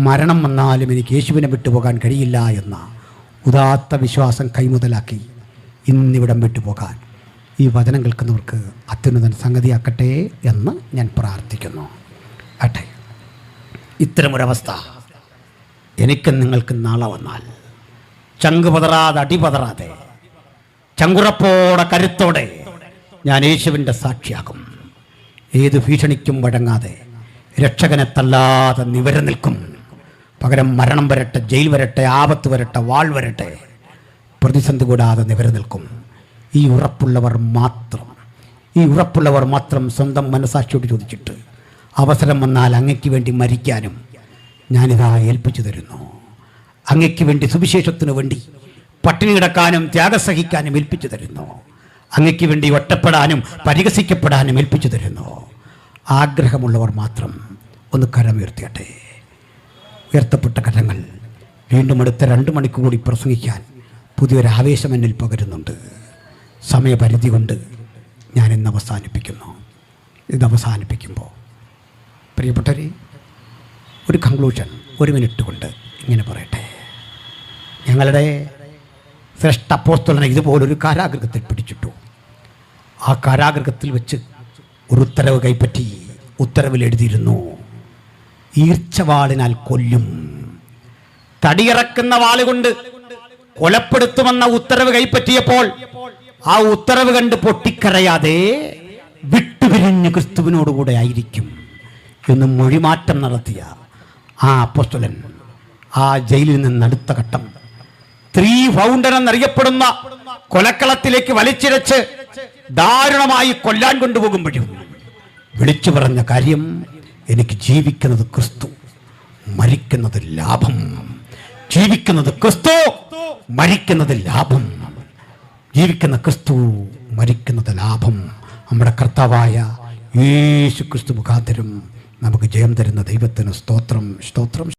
മരണം വന്നാലും എനിക്ക് യേശുവിനെ വിട്ടുപോകാൻ കഴിയില്ല എന്ന ഉദാത്ത വിശ്വാസം കൈമുതലാക്കി ഇന്നിവിടം വിട്ടുപോകാൻ ഈ വചനം കേൾക്കുന്നവർക്ക് അത്യുന്നതൻ സംഗതിയാക്കട്ടെ എന്ന് ഞാൻ പ്രാർത്ഥിക്കുന്നു. ആട്ടെ, ഇത്തരമൊരവസ്ഥ എനിക്കും നിങ്ങൾക്ക് നാളെ വന്നാൽ ചങ്ക് പതറാതെ അടിപതറാതെ ചങ്കുറപ്പോടെ കരുത്തോടെ ഞാൻ യേശുവിൻ്റെ സാക്ഷിയാകും. ഏത് ഭീഷണിക്കും വഴങ്ങാതെ രക്ഷകനെ തല്ലാതെ നിവര നിൽക്കും. പകരം മരണം വരട്ടെ, ജയിൽ വരട്ടെ, ആപത്ത് വരട്ടെ, വാൾ വരട്ടെ, പ്രതിസന്ധി കൂടാതെ നിവര നിൽക്കും. ഈ ഉറപ്പുള്ളവർ മാത്രം സ്വന്തം മനസാക്ഷിയോട് ചോദിച്ചിട്ട് അവസരം വന്നാൽ അങ്ങയ്ക്ക് വേണ്ടി മരിക്കാനും ഞാനിതാ ഏൽപ്പിച്ചു തരുന്നു. അങ്ങയ്ക്ക് വേണ്ടി സുവിശേഷത്തിനു വേണ്ടി പട്ടിണി കിടക്കാനും ത്യാഗം സഹിക്കാനും ഏൽപ്പിച്ചു തരുന്നു. അങ്ങയ്ക്ക് വേണ്ടി ഒറ്റപ്പെടാനും പരിഹസിക്കപ്പെടാനും ഏൽപ്പിച്ചു തരുന്നു. ആഗ്രഹമുള്ളവർ മാത്രം ഒന്ന് കരമുയർത്തിയട്ടെ. ഉയർത്തപ്പെട്ട കരങ്ങൾ വീണ്ടും അടുത്ത 2 മണിക്കൂർ കൂടി പ്രസംഗിക്കാൻ പുതിയൊരാവേശം എന്നിൽ പകരുന്നുണ്ട്. സമയപരിധി കൊണ്ട് ഞാൻ ഇന്ന് അവസാനിപ്പിക്കുന്നു. ഇത് അവസാനിപ്പിക്കുമ്പോൾ പ്രിയപ്പെട്ടവരെ, ഒരു കൺക്ലൂഷൻ 1 മിനിറ്റ് കൊണ്ട് ഇങ്ങനെ പറയട്ടെ. ഞങ്ങളുടെ ശ്രേഷ്ഠ അപ്പോസ്തലനെ ഇതുപോലൊരു കാരാഗൃഹത്തിൽ പിടിച്ചിട്ടു. ആ കാരാഗൃഹത്തിൽ വെച്ച് ഒരു ഉത്തരവ് കൈപ്പറ്റി ഉത്തരവിൽ എഴുതിയിരുന്നു, ഈർച്ചവാളിനാൽ കൊല്ലും. തടിയിറക്കുന്ന വാളുകൊണ്ട് കൊലപ്പെടുത്തുമെന്ന ഉത്തരവ് കൈപ്പറ്റിയപ്പോൾ ആ ഉത്തരവ് കണ്ട് പൊട്ടിക്കരയാതെ വിട്ടുപിരിഞ്ഞ് ക്രിസ്തുവിനോടുകൂടെ ആയിരിക്കും എന്ന് മൊഴിമാറ്റം നടത്തിയ ആ അപ്പോസ്തലൻ ആ ജയിലിൽ നിന്ന് അടുത്ത ഘട്ടം 3 ഫൗണ്ടൻ എന്നറിയപ്പെടുന്ന കൊലക്കളത്തിലേക്ക് വലിച്ചിഴച്ച് ദാരുണമായി കൊല്ലാൻ കൊണ്ടുപോകുമ്പോഴും വിളിച്ചു പറഞ്ഞ കാര്യം, എനിക്ക് ജീവിക്കുന്നത് ക്രിസ്തു, മരിക്കുന്നത് ലാഭം. ജീവിക്കുന്നത് ക്രിസ്തു, മരിക്കുന്നത് ലാഭം. ജീവിക്കുന്ന ക്രിസ്തു, മരിക്കുന്നത് ലാഭം. നമ്മുടെ കർത്താവായ യേശു ക്രിസ്തു മുഖാന്തരം നമുക്ക് ജയം തരുന്ന ദൈവത്തിന് സ്തോത്രം, സ്തോത്രം.